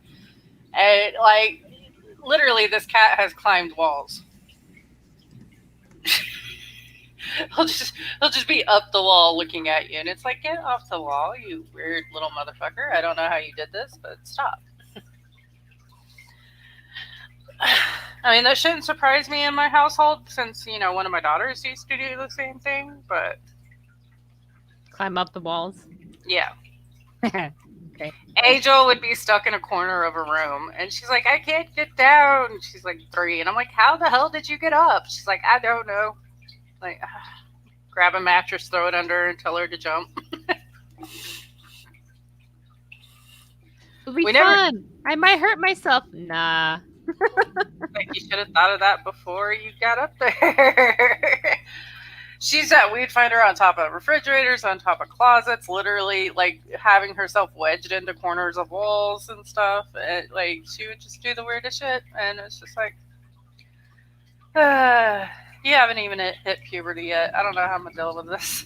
Speaker 2: And, like, literally, this cat has climbed walls. He'll just be up the wall looking at you, and it's like, get off the wall, you weird little motherfucker. I don't know how you did this, but stop. I mean, that shouldn't surprise me in my household since, you know, one of my daughters used to do the same thing, but...
Speaker 4: Climb up the walls.
Speaker 2: Yeah.
Speaker 4: Okay.
Speaker 2: Angel would be stuck in a corner of a room, and she's like, I can't get down. She's like 3, and I'm like, how the hell did you get up? She's like, I don't know. Like, grab a mattress, throw it under her, and tell her to jump.
Speaker 4: It'll be fun. I might hurt myself. Nah.
Speaker 2: Like, you should have thought of that before you got up there. We'd find her on top of refrigerators, on top of closets, literally, like, having herself wedged into corners of walls and stuff. And, like, she would just do the weirdest shit, and it's just like, you haven't even hit puberty yet. I don't know how I'm gonna deal with this.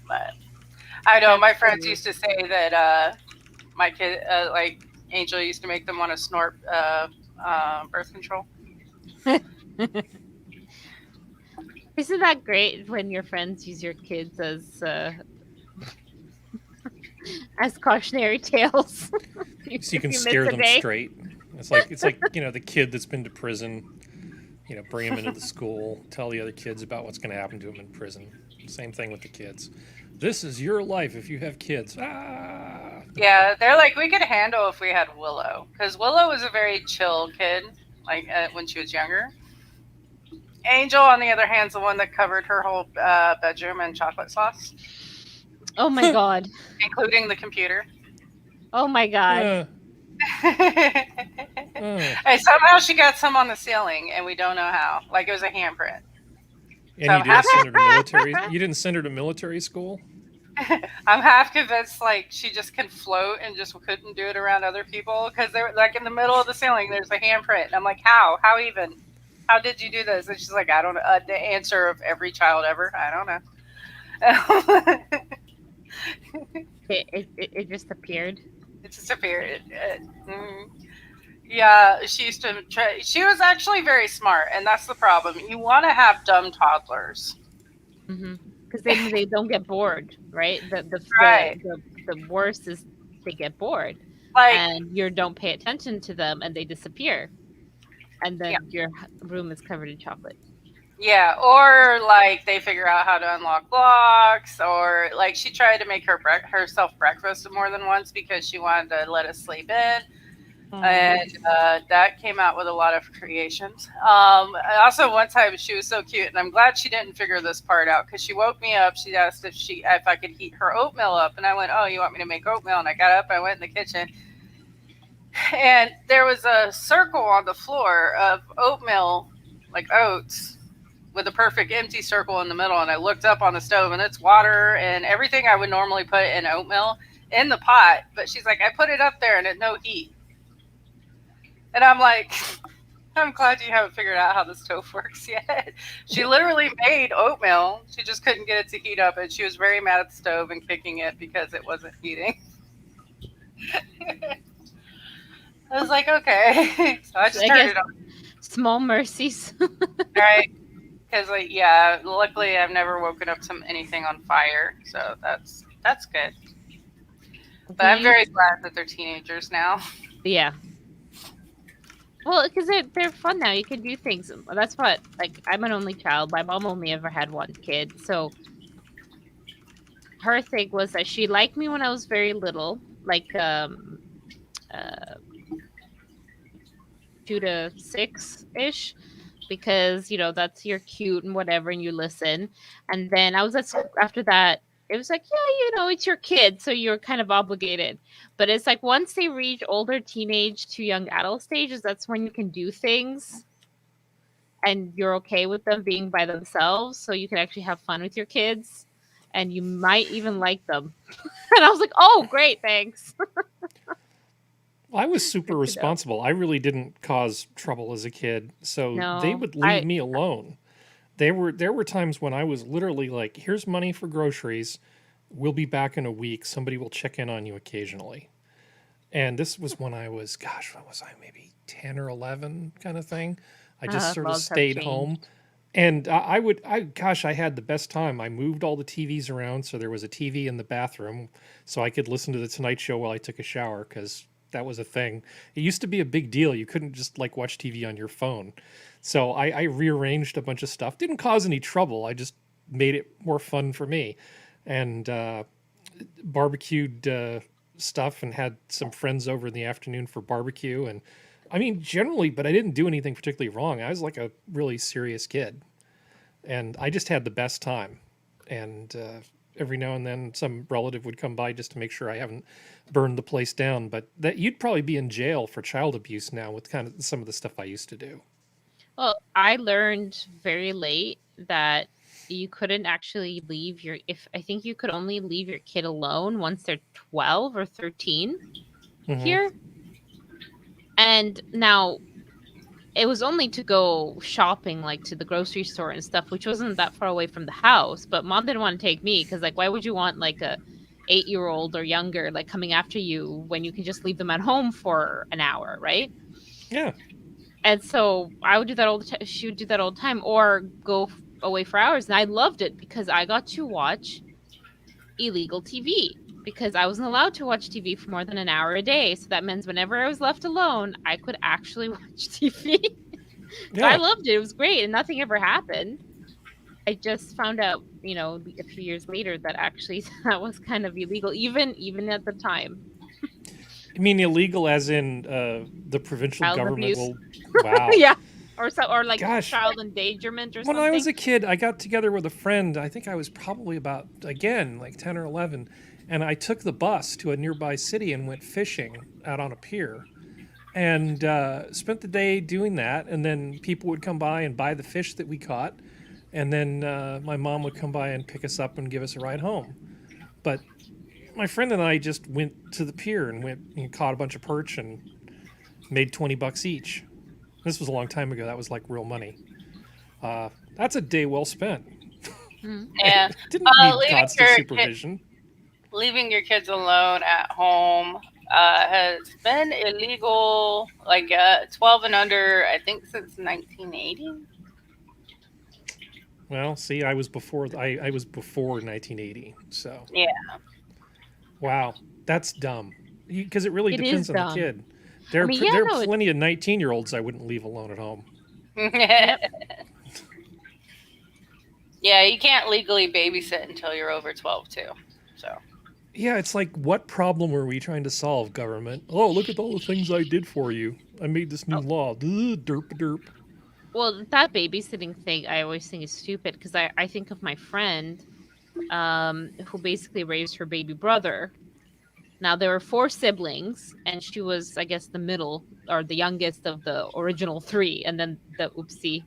Speaker 2: But I know my friends used to say that my kid, like, Angel used to make them want to snort birth control.
Speaker 4: Isn't that great when your friends use your kids as cautionary tales?
Speaker 3: So you can scare them straight. It's like you know, the kid that's been to prison. You know, bring him into the school, tell the other kids about what's going to happen to him in prison. Same thing with the kids. This is your life if you have kids. Ah.
Speaker 2: Yeah, they're like, we could handle if we had Willow. Because Willow was a very chill kid, like, when she was younger. Angel, on the other hand, is the one that covered her whole bedroom in chocolate sauce.
Speaker 4: Oh my god.
Speaker 2: Including the computer.
Speaker 4: Oh my god.
Speaker 2: And somehow she got some on the ceiling, and we don't know how. Like, it was a handprint.
Speaker 3: And you didn't send her to military. You didn't send her to military school?
Speaker 2: I'm half convinced like she just can float and just couldn't do it around other people because they're like in the middle of the ceiling. There's a handprint, and I'm like, how? How even? How did you do this? And she's like, I don't know. The answer of every child ever. I don't know.
Speaker 4: It just appeared.
Speaker 2: It just appeared. Yeah, she used to try. She was actually very smart, and that's the problem. You want to have dumb toddlers.
Speaker 4: Because then they don't get bored, right?
Speaker 2: Right.
Speaker 4: The worst is they get bored,
Speaker 2: Like,
Speaker 4: and you don't pay attention to them, and they disappear, and then
Speaker 2: Yeah.
Speaker 4: your room is covered in chocolate.
Speaker 2: yeah, or like they figure out how to unlock locks, or like she tried to make herself breakfast more than once because she wanted to let us sleep in. And that came out with a lot of creations. Also, one time she was so cute, and I'm glad she didn't figure this part out because she woke me up. She asked if I could heat her oatmeal up, and I went, "Oh, you want me to make oatmeal?" And I got up, I went in the kitchen, and there was a circle on the floor of oatmeal, like oats, with a perfect empty circle in the middle. And I looked up on the stove, and it's water and everything I would normally put in oatmeal in the pot. But she's like, "I put it up there, and it no heat." And I'm like, I'm glad you haven't figured out how the stove works yet. She literally made oatmeal. She just couldn't get it to heat up, and she was very mad at the stove and kicking it because it wasn't heating. I was like, okay. So I just
Speaker 4: I
Speaker 2: turned
Speaker 4: guess
Speaker 2: it on,
Speaker 4: small mercies.
Speaker 2: right? Because, like, yeah, luckily I've never woken up to anything on fire, so that's good. But I'm very glad that they're teenagers now.
Speaker 4: Yeah. Well, because they're fun now. You can do things. That's what, like, I'm an only child. My mom only ever had one kid. So her thing was that she liked me when I was very little, like 2 to 6-ish, because, that's you're cute and whatever, and you listen. And then I was at school after that. It was like, yeah, it's your kid, so you're kind of obligated. But it's like once they reach older teenage to young adult stages, that's when you can do things and you're okay with them being by themselves, so you can actually have fun with your kids and you might even like them. And I was like, oh, great, thanks.
Speaker 3: I was super
Speaker 4: Good to know.
Speaker 3: responsible. I really didn't cause trouble as a kid, so they
Speaker 4: No,
Speaker 3: would leave me alone. There were times when I was literally like, "Here's money for groceries. We'll be back in a week. Somebody will check in on you occasionally." And this was when I was, gosh, what was I? Maybe 10 or 11 kind of thing. I just sort of
Speaker 4: laws have
Speaker 3: stayed home.
Speaker 4: changed.
Speaker 3: And I had the best time. I moved all the TVs around, so there was a TV in the bathroom, so I could listen to the Tonight Show while I took a shower, because that was a thing. It used to be a big deal. You couldn't just like watch TV on your phone. So I rearranged a bunch of stuff. Didn't cause any trouble. I just made it more fun for me, and barbecued stuff, and had some friends over in the afternoon for barbecue. And I mean, generally, but I didn't do anything particularly wrong. I was like a really serious kid, and I just had the best time. And every now and then, some relative would come by just to make sure I haven't burned the place down. But that you'd probably be in jail for child abuse now with kind of some of the stuff I used to do.
Speaker 4: Well, I learned very late that you couldn't actually leave I think you could only leave your kid alone once they're 12 or 13 here. And now it was only to go shopping, like to the grocery store and stuff, which wasn't that far away from the house. But mom didn't want to take me because, like, why would you want like a 8-year-old or younger like coming after you when you can just leave them at home for an hour, right?
Speaker 3: Yeah.
Speaker 4: And so I would do that all the time. She would do that all the time, or go away for hours. And I loved it because I got to watch illegal TV, because I wasn't allowed to watch TV for more than an hour a day. So that means whenever I was left alone, I could actually watch TV. So I loved it. It was great. And nothing ever happened. I just found out, a few years later that actually that was kind of illegal, even at the time.
Speaker 3: You mean illegal as in the provincial
Speaker 4: Child
Speaker 3: government
Speaker 4: abuse.
Speaker 3: will... Wow.
Speaker 4: Yeah. Or like
Speaker 3: Gosh.
Speaker 4: child endangerment or
Speaker 3: When
Speaker 4: something.
Speaker 3: I was a kid, I got together with a friend. I think I was probably about, again, like 10 or 11. And I took the bus to a nearby city and went fishing out on a pier. And spent the day doing that. And then people would come by and buy the fish that we caught. And then my mom would come by and pick us up and give us a ride home. But my friend and I just went to the pier and caught a bunch of perch and made $20 each. This was a long time ago. That was like real money. That's a day well spent.
Speaker 2: Yeah.
Speaker 3: Didn't need
Speaker 2: leaving
Speaker 3: constant
Speaker 2: your
Speaker 3: supervision.
Speaker 2: Leaving your kids alone at home has been illegal, like 12 and under, I think, since 1980.
Speaker 3: Well, see, I was before 1980. So
Speaker 2: Yeah.
Speaker 3: wow, that's dumb. Because it really
Speaker 4: It
Speaker 3: depends
Speaker 4: is
Speaker 3: on the
Speaker 4: dumb.
Speaker 3: kid. There
Speaker 4: I mean, yeah,
Speaker 3: are
Speaker 4: no, it-
Speaker 3: plenty of 19-year-olds I wouldn't leave alone at home.
Speaker 2: Yeah, you can't legally babysit until you're over 12 too. So
Speaker 3: Yeah, it's like, what problem were we trying to solve, government? Oh, look at all the things I did for you. I made this new law. Ugh, derp derp.
Speaker 4: Well, that babysitting thing I always think is stupid because I think of my friend who basically raised her baby brother. Now, there were 4 siblings, and she was, I guess, the middle or the youngest of the original 3. And then the oopsie.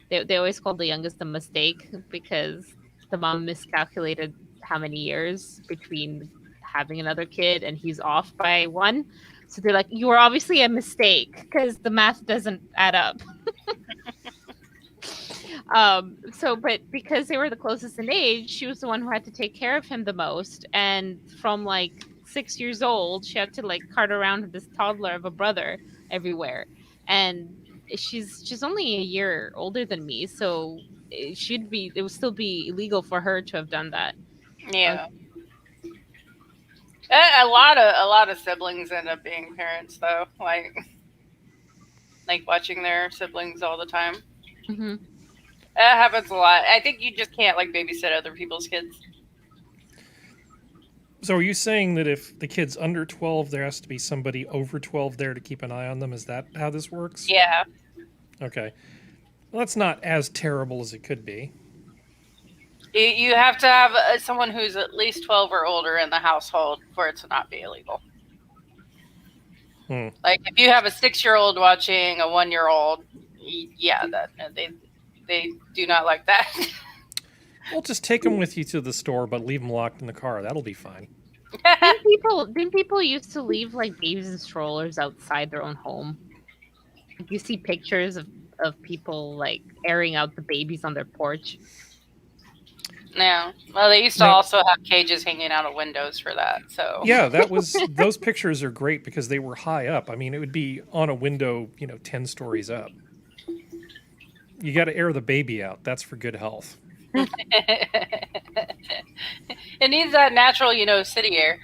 Speaker 4: They always called the youngest a mistake because the mom miscalculated how many years between having another kid and he's off by 1. So they're like, you were obviously a mistake because the math doesn't add up. But because they were the closest in age, she was the one who had to take care of him the most. And from like 6 years old, she had to like cart around with this toddler of a brother everywhere. And she's only a year older than me, so it would still be illegal for her to have done that.
Speaker 2: yeah. A lot of siblings end up being parents though, like watching their siblings all the time.
Speaker 4: Mm-hmm.
Speaker 2: That happens a lot. I think you just can't like babysit other people's kids.
Speaker 3: So are you saying that if the kid's under 12, there has to be somebody over 12 there to keep an eye on them? Is that how this works?
Speaker 2: Yeah.
Speaker 3: Okay. Well, that's not as terrible as it could be.
Speaker 2: You have to have someone who's at least 12 or older in the household for it to not be illegal. Like if you have a 6-year-old watching a 1-year-old, yeah, that they do not like that.
Speaker 3: Well, just take them with you to the store, but leave them locked in the car. That'll be fine.
Speaker 4: Didn't people used to leave like babies and strollers outside their own home? Like, you see pictures of people like airing out the babies on their porch.
Speaker 2: Yeah. Well, they used to
Speaker 3: No.
Speaker 2: also have cages hanging out of windows for that. So
Speaker 3: Yeah, those pictures are great because they were high up. I mean, it would be on a window, 10 stories up. You got to air the baby out. That's for good health.
Speaker 2: it needs that natural, city air.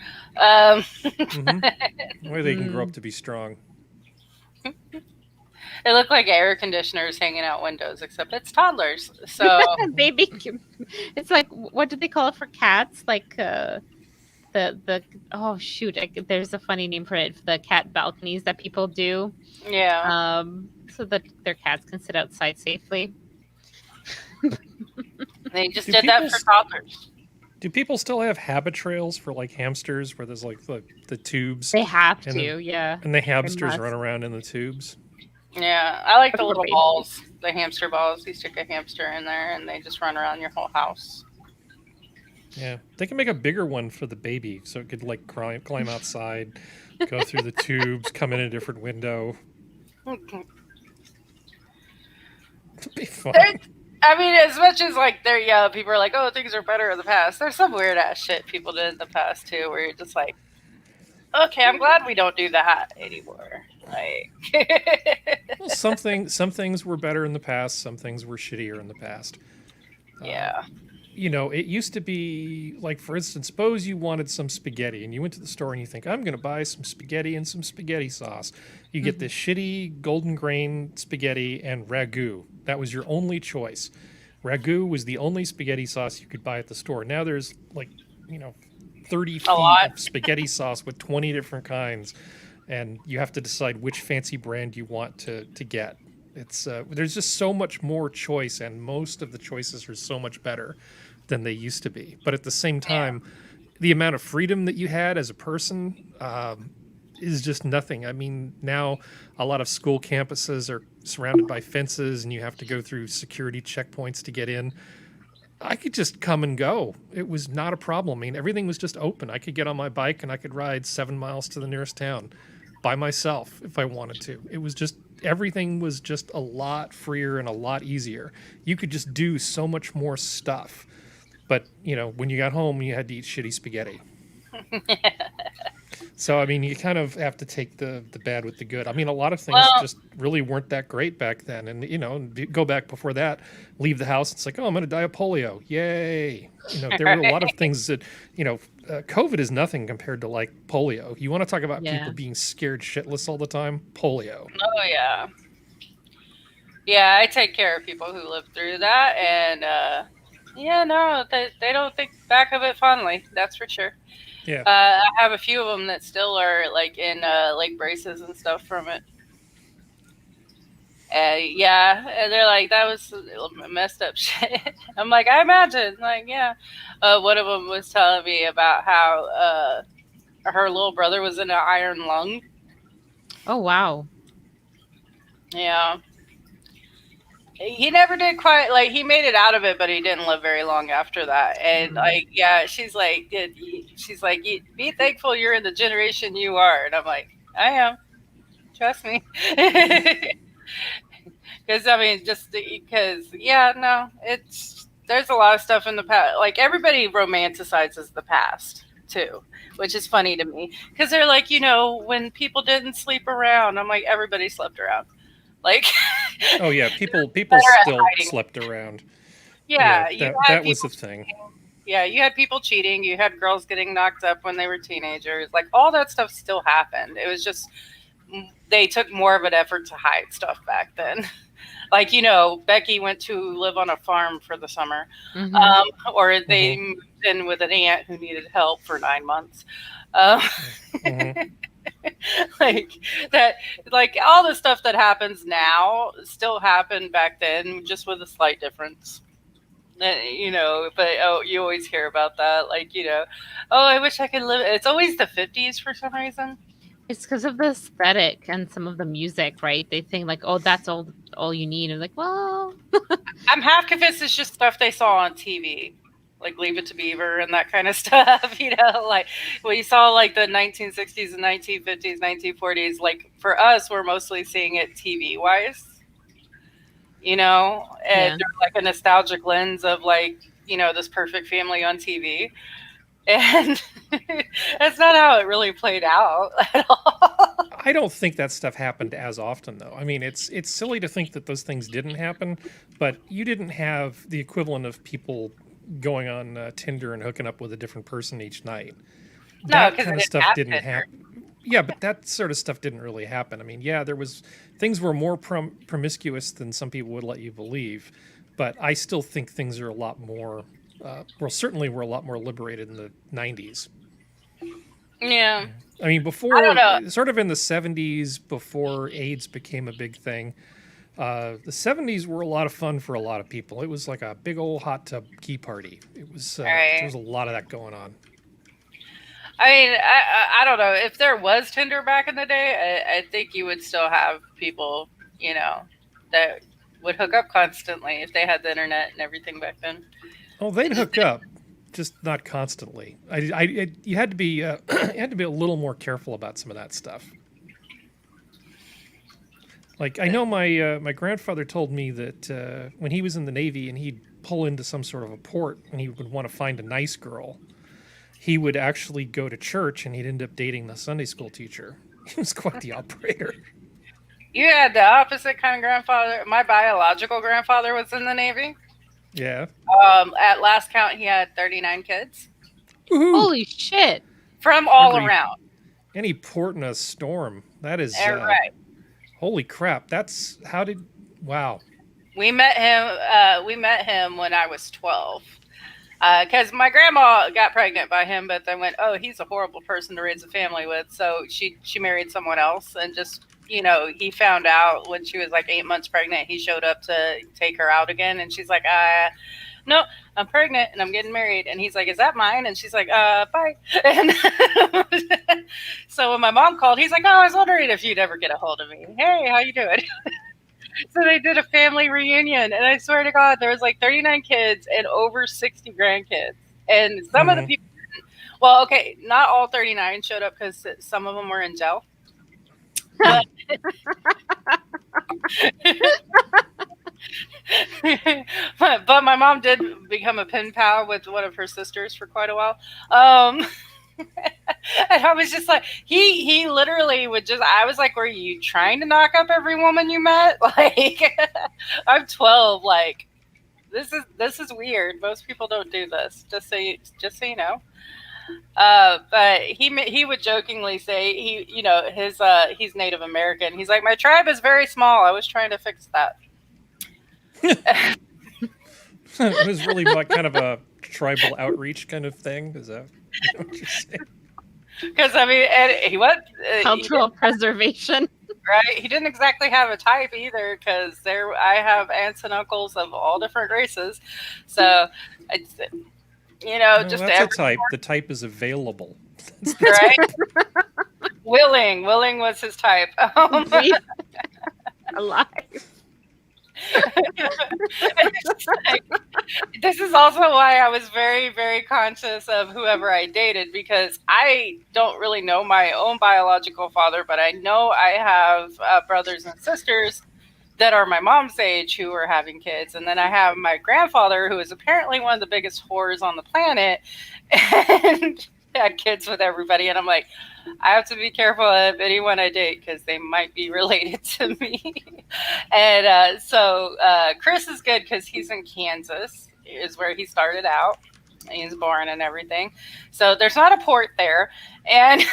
Speaker 3: Where they can grow up to be strong.
Speaker 2: They look like air conditioners hanging out windows, except it's toddlers. So
Speaker 4: Baby, it's like, what do they call it for cats? Like oh shoot, there's a funny name for it. The cat balconies that people do.
Speaker 2: yeah.
Speaker 4: So that their cats can sit outside safely.
Speaker 2: They just
Speaker 3: Do
Speaker 2: did that
Speaker 3: people
Speaker 2: for toddlers.
Speaker 3: Do people still have habit trails for like hamsters where there's like the tubes
Speaker 4: They have
Speaker 3: And
Speaker 4: to, yeah.
Speaker 3: and the hamsters
Speaker 4: must.
Speaker 3: run around in the tubes?
Speaker 2: Yeah, I like the
Speaker 4: For
Speaker 2: little
Speaker 4: babies.
Speaker 2: balls, the hamster balls. You stick a hamster in there, and they just run around your whole house.
Speaker 3: Yeah, they can make a bigger one for the baby so it could like climb outside, go through the tubes, come in a different window. It'd be fun.
Speaker 2: I mean, as much as like people are like, oh, things are better in the past. There's some weird ass shit people did in the past too, where you're just like, okay, I'm glad we don't do that anymore. Like,
Speaker 3: Well, some things were better in the past. Some things were shittier in the past.
Speaker 2: yeah,
Speaker 3: It used to be like, for instance, suppose you wanted some spaghetti and you went to the store and you think, I'm going to buy some spaghetti and some spaghetti sauce. You get this shitty golden grain spaghetti and ragu. That was your only choice. Ragu was the only spaghetti sauce you could buy at the store. Now there's like, 30 feet
Speaker 2: lot.
Speaker 3: of spaghetti sauce with 20 different kinds. And you have to decide which fancy brand you want to get. It's there's just so much more choice, and most of the choices are so much better than they used to be. But at the same time, the amount of freedom that you had as a person is just nothing. I mean, now a lot of school campuses are surrounded by fences, and you have to go through security checkpoints to get in. I could just come and go. It was not a problem. I mean, everything was just open. I could get on my bike and I could ride 7 miles to the nearest town by myself if I wanted to. It was just, everything was just a lot freer and a lot easier. You could just do so much more stuff. But, you know, when you got home, you had to eat shitty spaghetti. So, I mean, you kind of have to take the bad with the good. I mean, a lot of things just really weren't that great back then. And, you know, go back before that, leave the house. It's like, oh, I'm going to die of polio. Yay. You know, there were a lot of things that, you know, COVID is nothing compared to like polio. You want to talk about people being scared shitless all the time? Polio.
Speaker 2: Oh, yeah. Yeah, I take care of people who live through that. And, yeah, no, they don't think back of it fondly. That's for sure.
Speaker 3: Yeah.
Speaker 2: I have a few of them that still are like in like braces and stuff from it. Yeah, and they're like, that was messed up shit. I'm like, I imagine. Like, yeah. One of them was telling me about how her little brother was in an iron lung.
Speaker 4: Oh, wow.
Speaker 2: Yeah. He never did quite, like, he made it out of it, but he didn't live very long after that. And, like, yeah, she's like, be thankful you're in the generation you are. And I'm like, I am. Trust me. Because, I mean, just because, yeah, no, there's a lot of stuff in the past. Like, everybody romanticizes the past, too, which is funny to me. Because they're like, you know, when people didn't sleep around, I'm like, everybody slept around. Like,
Speaker 3: oh yeah, people still slept around.
Speaker 2: Yeah,
Speaker 3: that was the thing.
Speaker 2: Yeah, you had people cheating. You had girls getting knocked up when they were teenagers. Like, all that stuff still happened. It was just they took more of an effort to hide stuff back then. Like, you know, Becky went to live on a farm for the summer, or they moved in with an aunt who needed help for 9 months. Like that, like all the stuff that happens now still happened back then, just with a slight difference. You know, but you always hear about that, like, you know, oh, I wish I could live. It's always the 50s for some reason.
Speaker 4: It's because of the aesthetic and some of the music, right? They think like, oh, that's all you need. And like, well,
Speaker 2: I'm half convinced it's just stuff they saw on TV. Like Leave It to Beaver and that kind of stuff, you know, like we saw like the 1960s and 1950s, 1940s. Like for us, we're mostly seeing it TV wise, you know, and there's like a nostalgic lens of like, you know, this perfect family on TV. And that's not how it really played out at all.
Speaker 3: I don't think that stuff happened as often, though. I mean, it's silly to think that those things didn't happen, but you didn't have the equivalent of people going on Tinder and hooking up with a different person each night. That kind of stuff didn't happen. Yeah, but that sort of stuff didn't really happen. I mean, yeah, things were more promiscuous than some people would let you believe, but I still think things are a lot more, certainly were a lot more liberated in the 90s.
Speaker 2: Yeah.
Speaker 3: I mean, before, sort of in the 70s, before AIDS became a big thing, the 70s were a lot of fun for a lot of people. It was like a big old hot tub key party. It was there was a lot of that going on.
Speaker 2: I mean, I don't know. If there was Tinder back in the day, I think you would still have people, you know, that would hook up constantly if they had the internet and everything back then.
Speaker 3: Oh, they'd hook up, just not constantly. You had to be you had to be a little more careful about some of that stuff. Like, I know my grandfather told me that when he was in the Navy and he'd pull into some sort of a port and he would want to find a nice girl, he would actually go to church and he'd end up dating the Sunday school teacher. He was quite the operator.
Speaker 2: You had the opposite kind of grandfather. My biological grandfather was in the Navy.
Speaker 3: Yeah.
Speaker 2: At last count, he had 39 kids.
Speaker 3: Woo-hoo.
Speaker 4: Holy shit.
Speaker 2: From all around.
Speaker 3: Any port in a storm. That is...
Speaker 2: right.
Speaker 3: Holy crap. Wow.
Speaker 2: We met him when I was 12. Because my grandma got pregnant by him, but then went, oh, he's a horrible person to raise a family with. So she married someone else, and just, you know, he found out when she was like 8 months pregnant. He showed up to take her out again, and she's like, no, I'm pregnant and I'm getting married. And he's like, is that mine? And she's like, bye. And so when my mom called, he's like, oh, I was wondering if you'd ever get a hold of me. Hey, how you doing? So they did a family reunion, and I swear to God, there was like 39 kids and over 60 grandkids. And some of the people, well, okay, not all 39 showed up because some of them were in jail. But, but my mom did become a pen pal with one of her sisters for quite a while. And I was just like, he literally would just, I was like, were you trying to knock up every woman you met? Like, I'm 12. Like, this is weird. Most people don't do this. Just so you know. But he would jokingly say he's Native American. He's like, my tribe is very small. I was trying to fix that.
Speaker 3: It was really like kind of a tribal outreach kind of thing. Is that what you're saying?
Speaker 2: Because I mean, and he what
Speaker 4: Cultural preservation.
Speaker 2: right? He didn't exactly have a type either, because I have aunts and uncles of all different races, so it's just
Speaker 3: that's a type. The type is available.
Speaker 2: Right? Willing was his type.
Speaker 4: Alive.
Speaker 2: Like, this is also why I was very, very conscious of whoever I dated, because I don't really know my own biological father, but I know I have brothers and sisters that are my mom's age who are having kids. And then I have my grandfather, who is apparently one of the biggest whores on the planet, and had kids with everybody. And I'm like, I have to be careful of anyone I date because they might be related to me. And so Chris is good because he's in Kansas, is where he started out. He was born and everything. So there's not a port there. And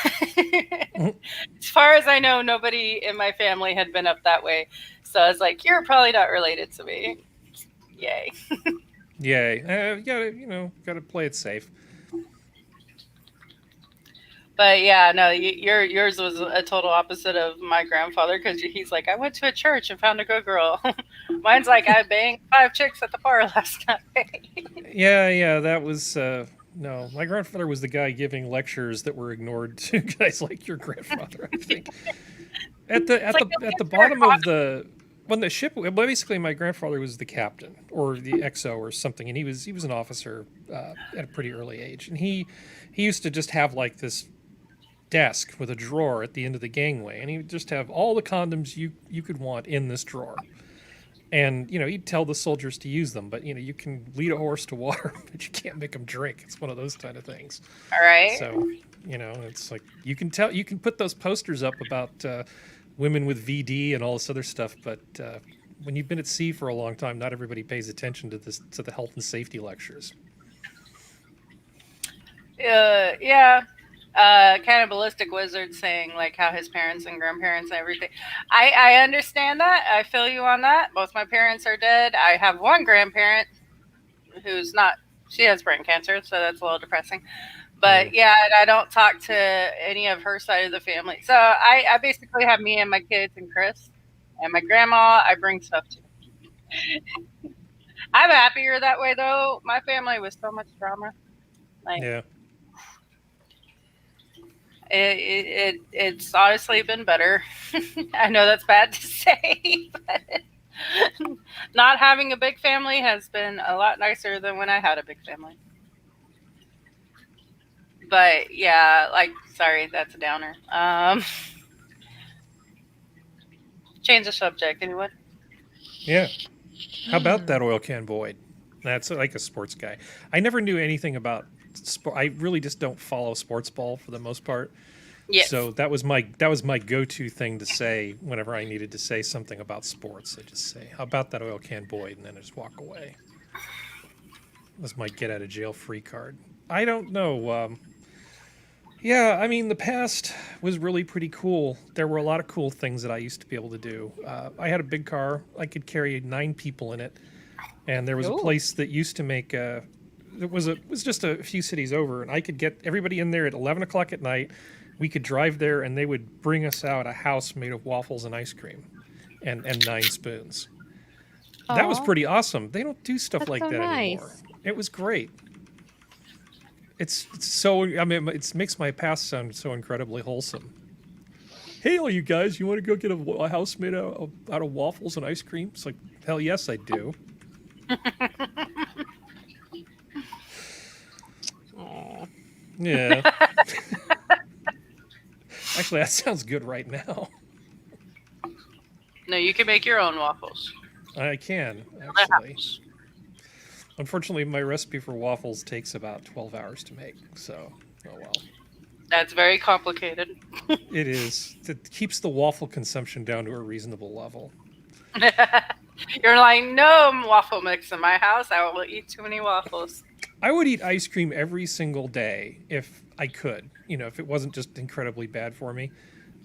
Speaker 2: as far as I know, nobody in my family had been up that way. So I was like, you're probably not related to me. Yay.
Speaker 3: Yay. Gotta play it safe.
Speaker 2: But yeah, no, yours was a total opposite of my grandfather, because he's like, I went to a church and found a good girl. Mine's like, I banged 5 chicks at the bar last night.
Speaker 3: Yeah, that was no. My grandfather was the guy giving lectures that were ignored to guys like your grandfather, I think. At the bottom of when the ship, basically my grandfather was the captain or the XO or something, and he was an officer at a pretty early age, and he used to just have like this desk with a drawer at the end of the gangway, and he would just have all the condoms you could want in this drawer. And he'd tell the soldiers to use them, but you can lead a horse to water, but you can't make them drink. It's one of those kind of things.
Speaker 2: All right.
Speaker 3: So it's like you can put those posters up about women with VD and all this other stuff, but when you've been at sea for a long time, not everybody pays attention to the health and safety lectures.
Speaker 2: Yeah. Cannibalistic Wizard saying like how his parents and grandparents and everything. I understand that. I feel you on that. Both my parents are dead. I have one grandparent who's not. She has brain cancer, so that's a little depressing. But yeah, and I don't talk to any of her side of the family. So I basically have me and my kids and Chris and my grandma. I bring stuff to. I'm happier that way though. My family was so much drama. Like,
Speaker 3: yeah.
Speaker 2: It's honestly been better. I know that's bad to say, but not having a big family has been a lot nicer than when I had a big family. But yeah, sorry, that's a downer. Change the subject, anyone?
Speaker 3: Yeah. How about that oil can Boyd? That's like a sports guy. I never knew anything about sport. I really just don't follow sports ball for the most part.
Speaker 2: Yes.
Speaker 3: So that was my go-to thing to say whenever I needed to say something about sports. I just say, "How about that oil can Boyd?" and then I just walk away. That's my get out of jail free card. I don't know. Yeah, I mean, the past was really pretty cool. There were a lot of cool things that I used to be able to do. I had a big car. I could carry 9 people in it. And there was a place that used to make it was just a few cities over, and I could get everybody in there at 11 o'clock at night. We could drive there, and they would bring us out a house made of waffles and ice cream and 9 spoons. Aww. That was pretty awesome. They don't do stuff like that anymore. It was great. It's so, I mean, it makes my past sound so incredibly wholesome. hey, all you guys, you want to go get a house made out of waffles and ice cream? It's like, hell yes, I do.
Speaker 4: Aw.
Speaker 3: Yeah. Actually, that sounds good right now.
Speaker 2: No, you can make your own waffles.
Speaker 3: I can,
Speaker 2: That
Speaker 3: actually.
Speaker 2: happens.
Speaker 3: Unfortunately, my recipe for waffles takes about 12 hours to make, so, oh well.
Speaker 2: That's very complicated.
Speaker 3: It is. It keeps the waffle consumption down to a reasonable level.
Speaker 2: You're like, no waffle mix in my house. I will eat too many waffles.
Speaker 3: I would eat ice cream every single day if I could. You know, if it wasn't just incredibly bad for me.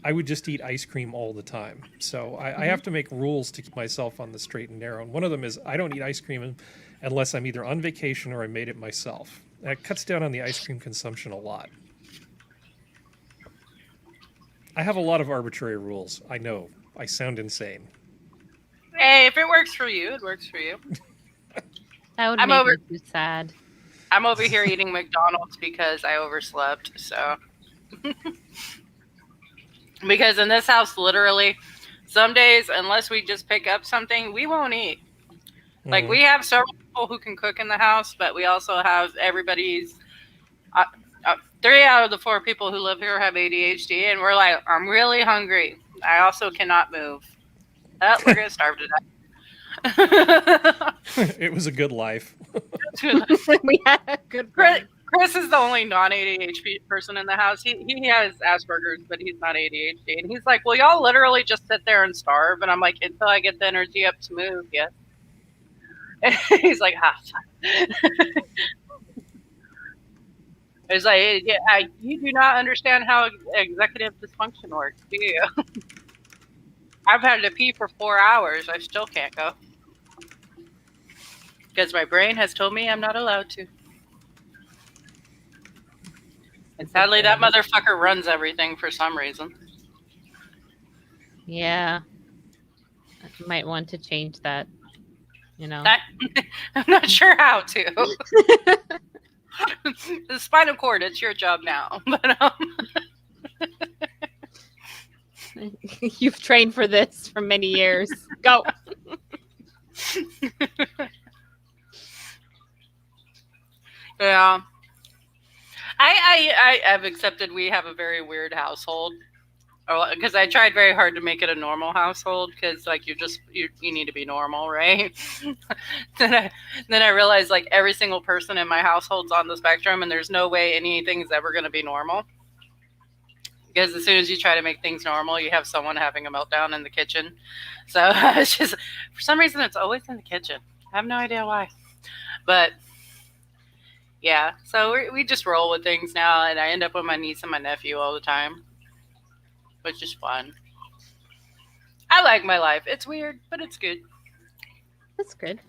Speaker 3: I would just eat ice cream all the time. So I have to make rules to keep myself on the straight and narrow. And one of them is I don't eat ice cream unless I'm either on vacation or I made it myself. That cuts down on the ice cream consumption a lot. I have a lot of arbitrary rules. I know. I sound insane.
Speaker 2: Hey, if it works for you, it works for you.
Speaker 4: That would
Speaker 2: I'm
Speaker 4: make
Speaker 2: over-
Speaker 4: me too sad.
Speaker 2: I'm over here eating McDonald's because I overslept, so. Because in this house, literally, some days, unless we just pick up something, we won't eat. Like, we have several people who can cook in the house, but we also have everybody's... 3 out of the 4 people who live here have ADHD, and we're like, I'm really hungry. I also cannot move. Oh, we're going to starve to death.
Speaker 3: It was a good life.
Speaker 4: We had a good
Speaker 2: Chris is the only non-ADHD person in the house. He has Asperger's, but he's not ADHD. And he's like, well, y'all literally just sit there and starve. And I'm like, until I get the energy up to move, yes. And he's like, It's like, yeah, you do not understand how executive dysfunction works, do you? I've had to pee for 4 hours. I still can't go. Because my brain has told me I'm not allowed to. And sadly, that motherfucker runs everything for some reason.
Speaker 4: Yeah. I might want to change that. You know.
Speaker 2: I'm not sure how to. The spinal cord, it's your job now. But
Speaker 4: You've trained for this for many years. Go.
Speaker 2: yeah. I have accepted we have a very weird household. Because I tried very hard to make it a normal household, because like you need to be normal, right? then I realized like every single person in my household's on the spectrum, and there's no way anything's ever going to be normal. Because as soon as you try to make things normal, you have someone having a meltdown in the kitchen. So it's just, for some reason, it's always in the kitchen. I have no idea why. But yeah, so we just roll with things now, and I end up with my niece and my nephew all the time, which is fun. I like my life. It's weird, but it's good.
Speaker 4: That's good.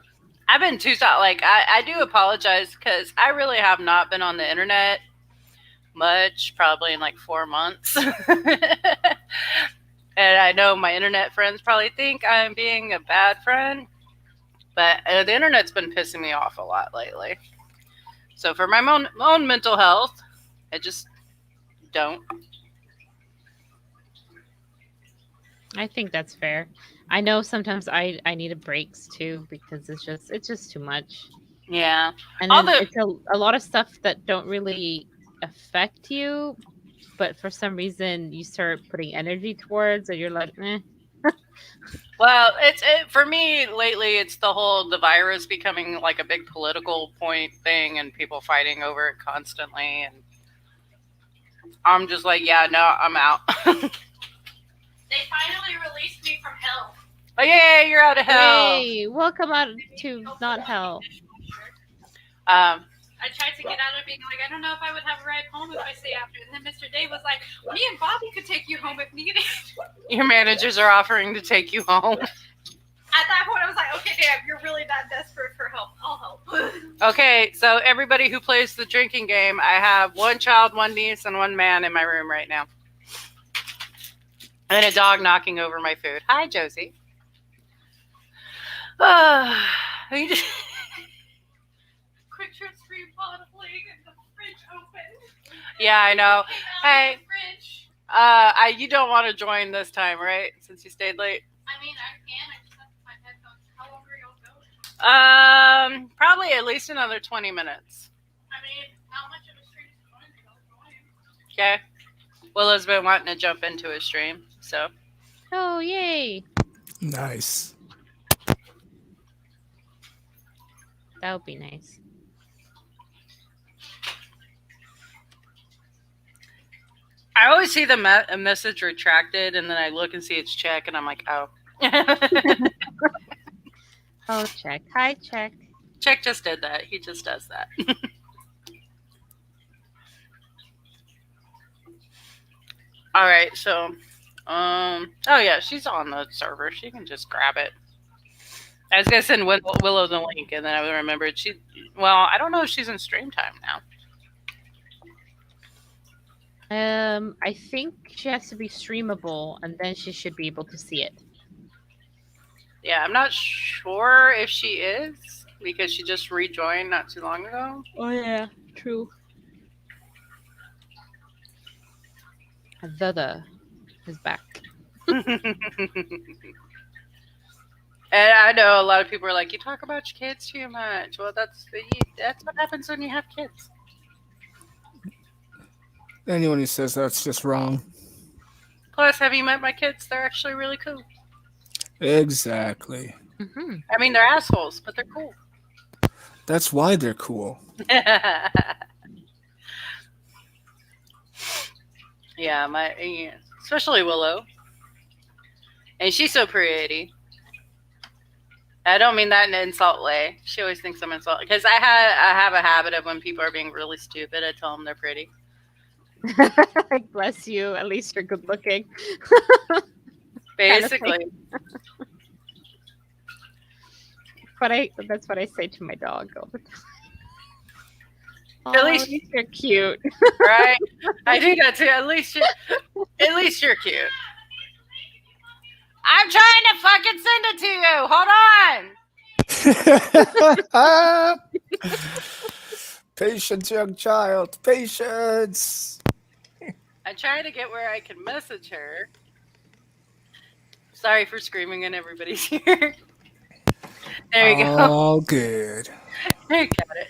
Speaker 2: I've been too like I do apologize because I really have not been on the internet much, probably in like 4 months. And I know my internet friends probably think I'm being a bad friend, but the internet's been pissing me off a lot lately. So for my own mental health, I just don't.
Speaker 4: I think that's fair. I know sometimes I need a breaks too, because it's just too much.
Speaker 2: Yeah.
Speaker 4: And
Speaker 2: All
Speaker 4: then it's a lot of stuff that don't really affect you, but for some reason you start putting energy towards, and you're like, eh.
Speaker 2: Well, for me lately, it's the virus becoming like a big political point thing, and people fighting over it constantly, and I'm just like, yeah, no, I'm out.
Speaker 5: They finally released me from hell.
Speaker 2: Oh yeah, you're out of hell.
Speaker 4: Hey, welcome out to not hell.
Speaker 5: I tried to get out of being like, I don't know if I would have a ride home if I stay after. And then Mr. Dave was like, me and Bobby could take you home if needed.
Speaker 2: Your managers are offering to take you home.
Speaker 5: At that point, I was like, okay, Dave, you're really that desperate for help. I'll help.
Speaker 2: Okay, so everybody who plays the drinking game, I have 1 child, 1 niece, and 1 man in my room right now. And a dog knocking over my food. Hi, Josie.
Speaker 5: Quick trip screen bottling and the fridge open.
Speaker 2: Yeah, I know. Hey. You don't want to join this time, right? Since you stayed late.
Speaker 5: I mean, I can. I just have to find headphones. How long are y'all going?
Speaker 2: Probably at least another 20 minutes.
Speaker 5: I mean, how much of a stream is going to go?
Speaker 2: Okay. Willow's been wanting to jump into a stream, so.
Speaker 4: Oh, yay.
Speaker 1: Nice.
Speaker 4: That would be nice.
Speaker 2: I always see the message retracted, and then I look and see it's check, and I'm like, oh.
Speaker 4: Oh, check. Hi, check.
Speaker 2: Check just did that. He just does that. All right, so, oh yeah, she's on the server. She can just grab it. I was gonna send Willow the link, and then I remembered well, I don't know if she's in stream time now.
Speaker 4: I think she has to be streamable, and then she should be able to see it.
Speaker 2: Yeah, I'm not sure if she is, because she just rejoined not too long ago.
Speaker 4: Oh, yeah. True. THUR is back.
Speaker 2: And I know a lot of people are like, you talk about your kids too much. Well, that's what happens when you have kids.
Speaker 1: Anyone who says that's just wrong.
Speaker 2: Plus, have you met my kids? They're actually really cool.
Speaker 1: Exactly.
Speaker 4: Mm-hmm.
Speaker 2: I mean, they're assholes, but they're cool.
Speaker 1: That's why they're cool.
Speaker 2: Yeah, especially Willow. And she's so pretty. I don't mean that in an insult way. She always thinks I'm insulting. Because I have a habit of when people are being really stupid, I tell them they're pretty.
Speaker 4: Bless you. At least you're good looking.
Speaker 2: Basically.
Speaker 4: That's what I say to my dog all the time.
Speaker 2: At least
Speaker 4: you're cute.
Speaker 2: Right? I do that too. At least you're cute. I'm trying to fucking send it to you. Hold on.
Speaker 1: Patience, young child. Patience.
Speaker 2: I'm trying to get where I can message her. Sorry for screaming in everybody's ear. There you go.
Speaker 1: All good.
Speaker 2: I got it.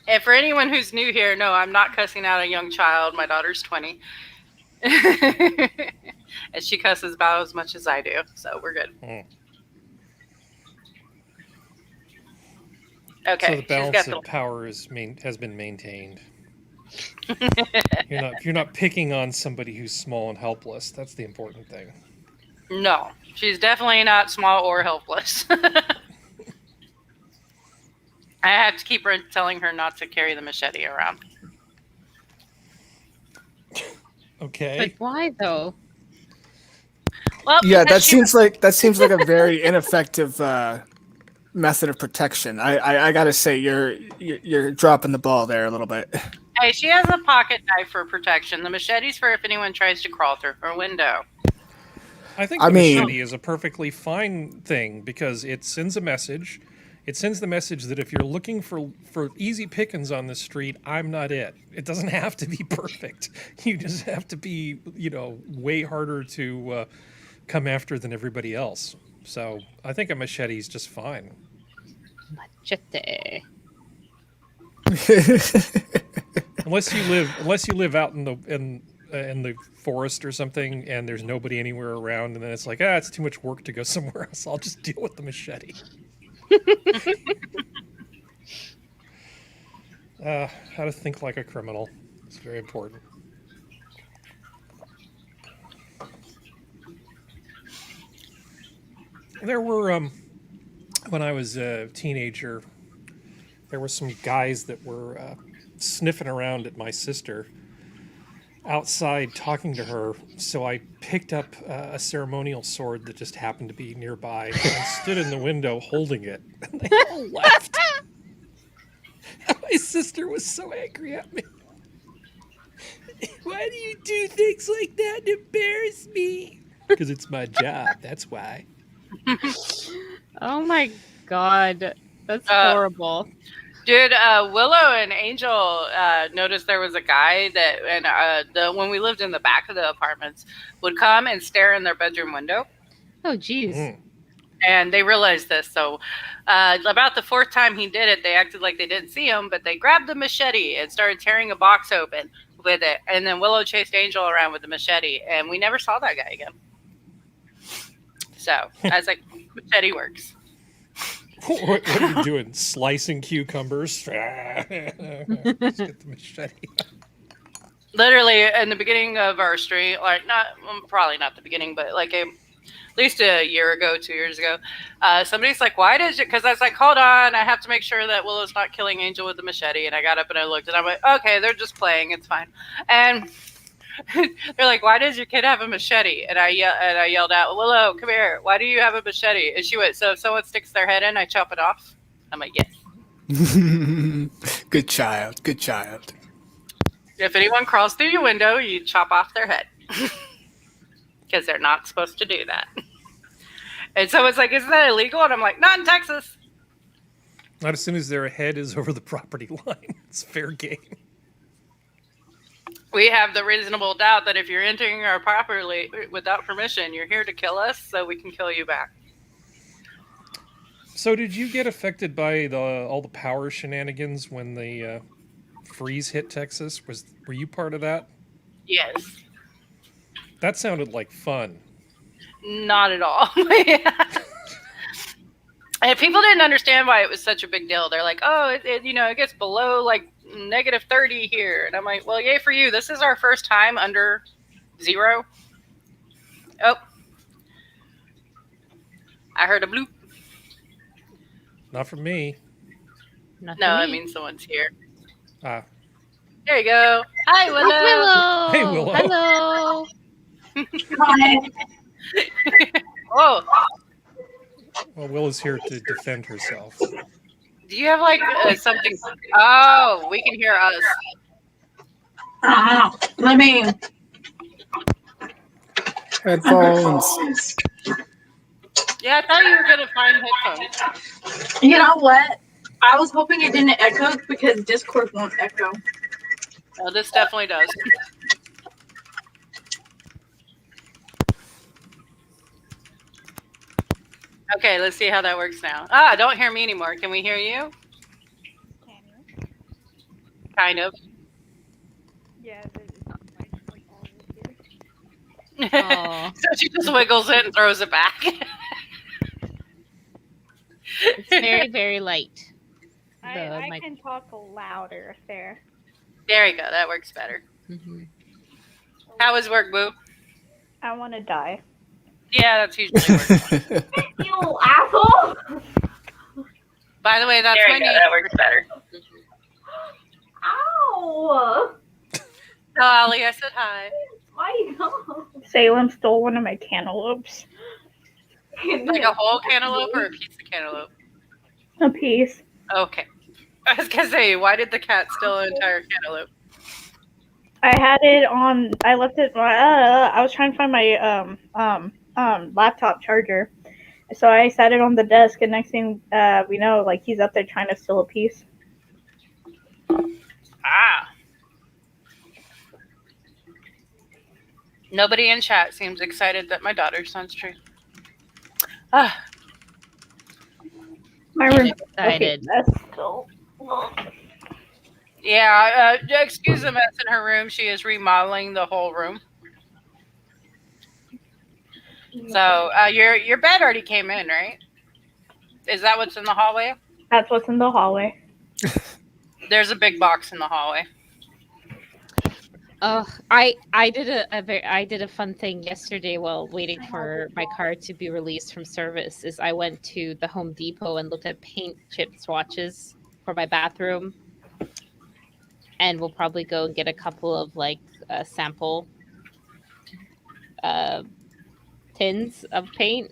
Speaker 2: And for anyone who's new here, no, I'm not cussing out a young child. My daughter's 20. And she cusses about as much as I do, so we're good. Okay.
Speaker 3: So the balance of power has been maintained. You're not picking on somebody who's small and helpless. That's the important thing.
Speaker 2: No, she's definitely not small or helpless. I have to keep telling her not to carry the machete around.
Speaker 3: Okay.
Speaker 4: But why though?
Speaker 2: Well,
Speaker 1: Yeah, that seems like a very ineffective method of protection. I gotta say, you're dropping the ball there a little bit.
Speaker 2: Hey, she has a pocket knife for protection. The machete's for if anyone tries to crawl through her window.
Speaker 3: I think the machete is a perfectly fine thing because it sends a message. It sends the message that if you're looking for easy pickings on the street, I'm not it. It doesn't have to be perfect. You just have to be, way harder to come after than everybody else. So I think a machete is just fine.
Speaker 4: Machete.
Speaker 3: Unless you live out in the forest or something, and there's nobody anywhere around, and then it's like, it's too much work to go somewhere else. I'll just deal with the machete. How to think like a criminal. It's very important. There were, when I was a teenager, there were some guys that were sniffing around at my sister outside talking to her, so I picked up a ceremonial sword that just happened to be nearby and stood in the window holding it, and they all left. My sister was so angry at me. Why do you do things like that to embarrass me? Because it's my job, that's why.
Speaker 4: Oh my god, that's horrible.
Speaker 2: Dude, Willow and Angel noticed there was a guy that, and when we lived in the back of the apartments, would come and stare in their bedroom window.
Speaker 4: Oh, geez.
Speaker 3: Mm.
Speaker 2: And they realized this. So about the fourth time he did it, they acted like they didn't see him, but they grabbed the machete and started tearing a box open with it. And then Willow chased Angel around with the machete, and we never saw that guy again. So I was like, machete works.
Speaker 3: What are you doing? Slicing cucumbers? Just get the machete.
Speaker 2: Literally, in the beginning of our street, like probably not the beginning, but like at least a year ago, 2 years ago, somebody's like, why did you? Because I was like, hold on, I have to make sure that Willow's not killing Angel with the machete. And I got up and I looked, and I'm like, okay, they're just playing, it's fine. And they're like, why does your kid have a machete? And I yelled out, Willow, come here. Why do you have a machete? And she went, so if someone sticks their head in, I chop it off. I'm like, yes.
Speaker 1: Good child. Good child.
Speaker 2: If anyone crawls through your window, you chop off their head. Because they're not supposed to do that. And someone's like, isn't that illegal? And I'm like, not in Texas.
Speaker 3: Not as soon as their head is over the property line. It's fair game.
Speaker 2: We have the reasonable doubt that if you're entering our property without permission, you're here to kill us, so we can kill you back.
Speaker 3: So did you get affected by all the power shenanigans when the freeze hit Texas? Were you part of that?
Speaker 2: Yes.
Speaker 3: That sounded like fun.
Speaker 2: Not at all. And people didn't understand why it was such a big deal. They're like, oh, it gets below like -30 here. And I'm like, well, yay for you. This is our first time under 0. Oh. I heard a bloop.
Speaker 3: Not for me.
Speaker 4: Not
Speaker 2: No,
Speaker 4: for
Speaker 2: that
Speaker 4: me.
Speaker 2: means someone's here.
Speaker 3: Ah.
Speaker 2: There you go. Hi, Willow.
Speaker 3: Hey, Willow.
Speaker 4: Hello.
Speaker 2: Oh,
Speaker 7: Well, Willow's here to defend herself.
Speaker 2: do you have like something? Oh, we can hear us.
Speaker 8: Let me.
Speaker 1: Headphones.
Speaker 2: Yeah, I thought you were gonna find headphones.
Speaker 8: You know what? I was hoping it didn't echo because Discord won't echo.
Speaker 2: Oh, this definitely does. Okay, let's see how that works now. Ah, don't hear me anymore. Can we hear you?
Speaker 5: Can you?
Speaker 2: Kind of.
Speaker 5: Yeah, it's not like all of it.
Speaker 4: Aw.
Speaker 2: So she just wiggles it and throws it back.
Speaker 4: It's very, very light.
Speaker 5: I
Speaker 4: mic-
Speaker 5: can talk louder there.
Speaker 2: There you go. That works better.
Speaker 4: Mhm.
Speaker 2: How was work, Boo?
Speaker 5: I want to die.
Speaker 2: Yeah, that's usually work.
Speaker 8: You asshole!
Speaker 2: By the way, that's
Speaker 8: There
Speaker 2: my
Speaker 8: you go,
Speaker 2: niece.
Speaker 8: that works better. Ow!
Speaker 2: Oh, Ollie, I said hi.
Speaker 8: My God.
Speaker 5: Salem stole one of my cantaloupes.
Speaker 2: Like a whole cantaloupe or a piece of cantaloupe?
Speaker 5: A piece.
Speaker 2: Okay. I was gonna say, why did the cat steal an entire cantaloupe?
Speaker 5: I had it on. I left it. I was trying to find my laptop charger, so I set it on the desk. And next thing we know, like he's up there trying to steal a piece.
Speaker 2: Ah. Nobody in chat seems excited that my daughter's son's true. Ah.
Speaker 5: My room.
Speaker 4: Excited.
Speaker 5: That's still.
Speaker 2: Yeah, excuse the mess in her room. She is remodeling the whole room. So your bed already came in, right? Is that what's in the hallway?
Speaker 5: That's what's in the hallway.
Speaker 2: There's a big box in the hallway.
Speaker 4: Oh, I did a fun thing yesterday while waiting for my car to be released from service. Is I went to the Home Depot and looked at paint chip swatches for my bathroom, and we'll probably go and get a couple of like sample tins of paint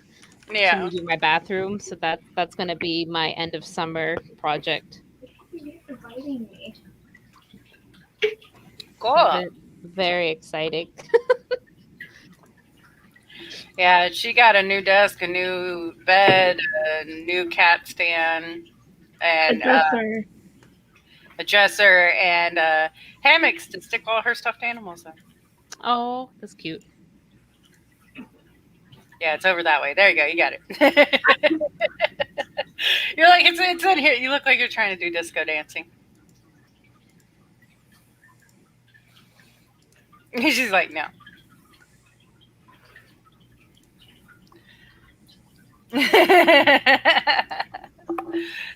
Speaker 2: Yeah.
Speaker 4: to do my bathroom. So that's going to be my end of summer project.
Speaker 8: You're inviting me.
Speaker 2: Cool.
Speaker 4: Very exciting.
Speaker 2: Yeah, she got a new desk, a new bed, a new cat stand, and
Speaker 5: Dresser.
Speaker 2: a dresser, and hammocks to stick all her stuffed animals in.
Speaker 4: Oh, that's cute.
Speaker 2: Yeah, it's over that way. There you go. You got it. You're like, it's in here. You look like you're trying to do disco dancing. She's like, no.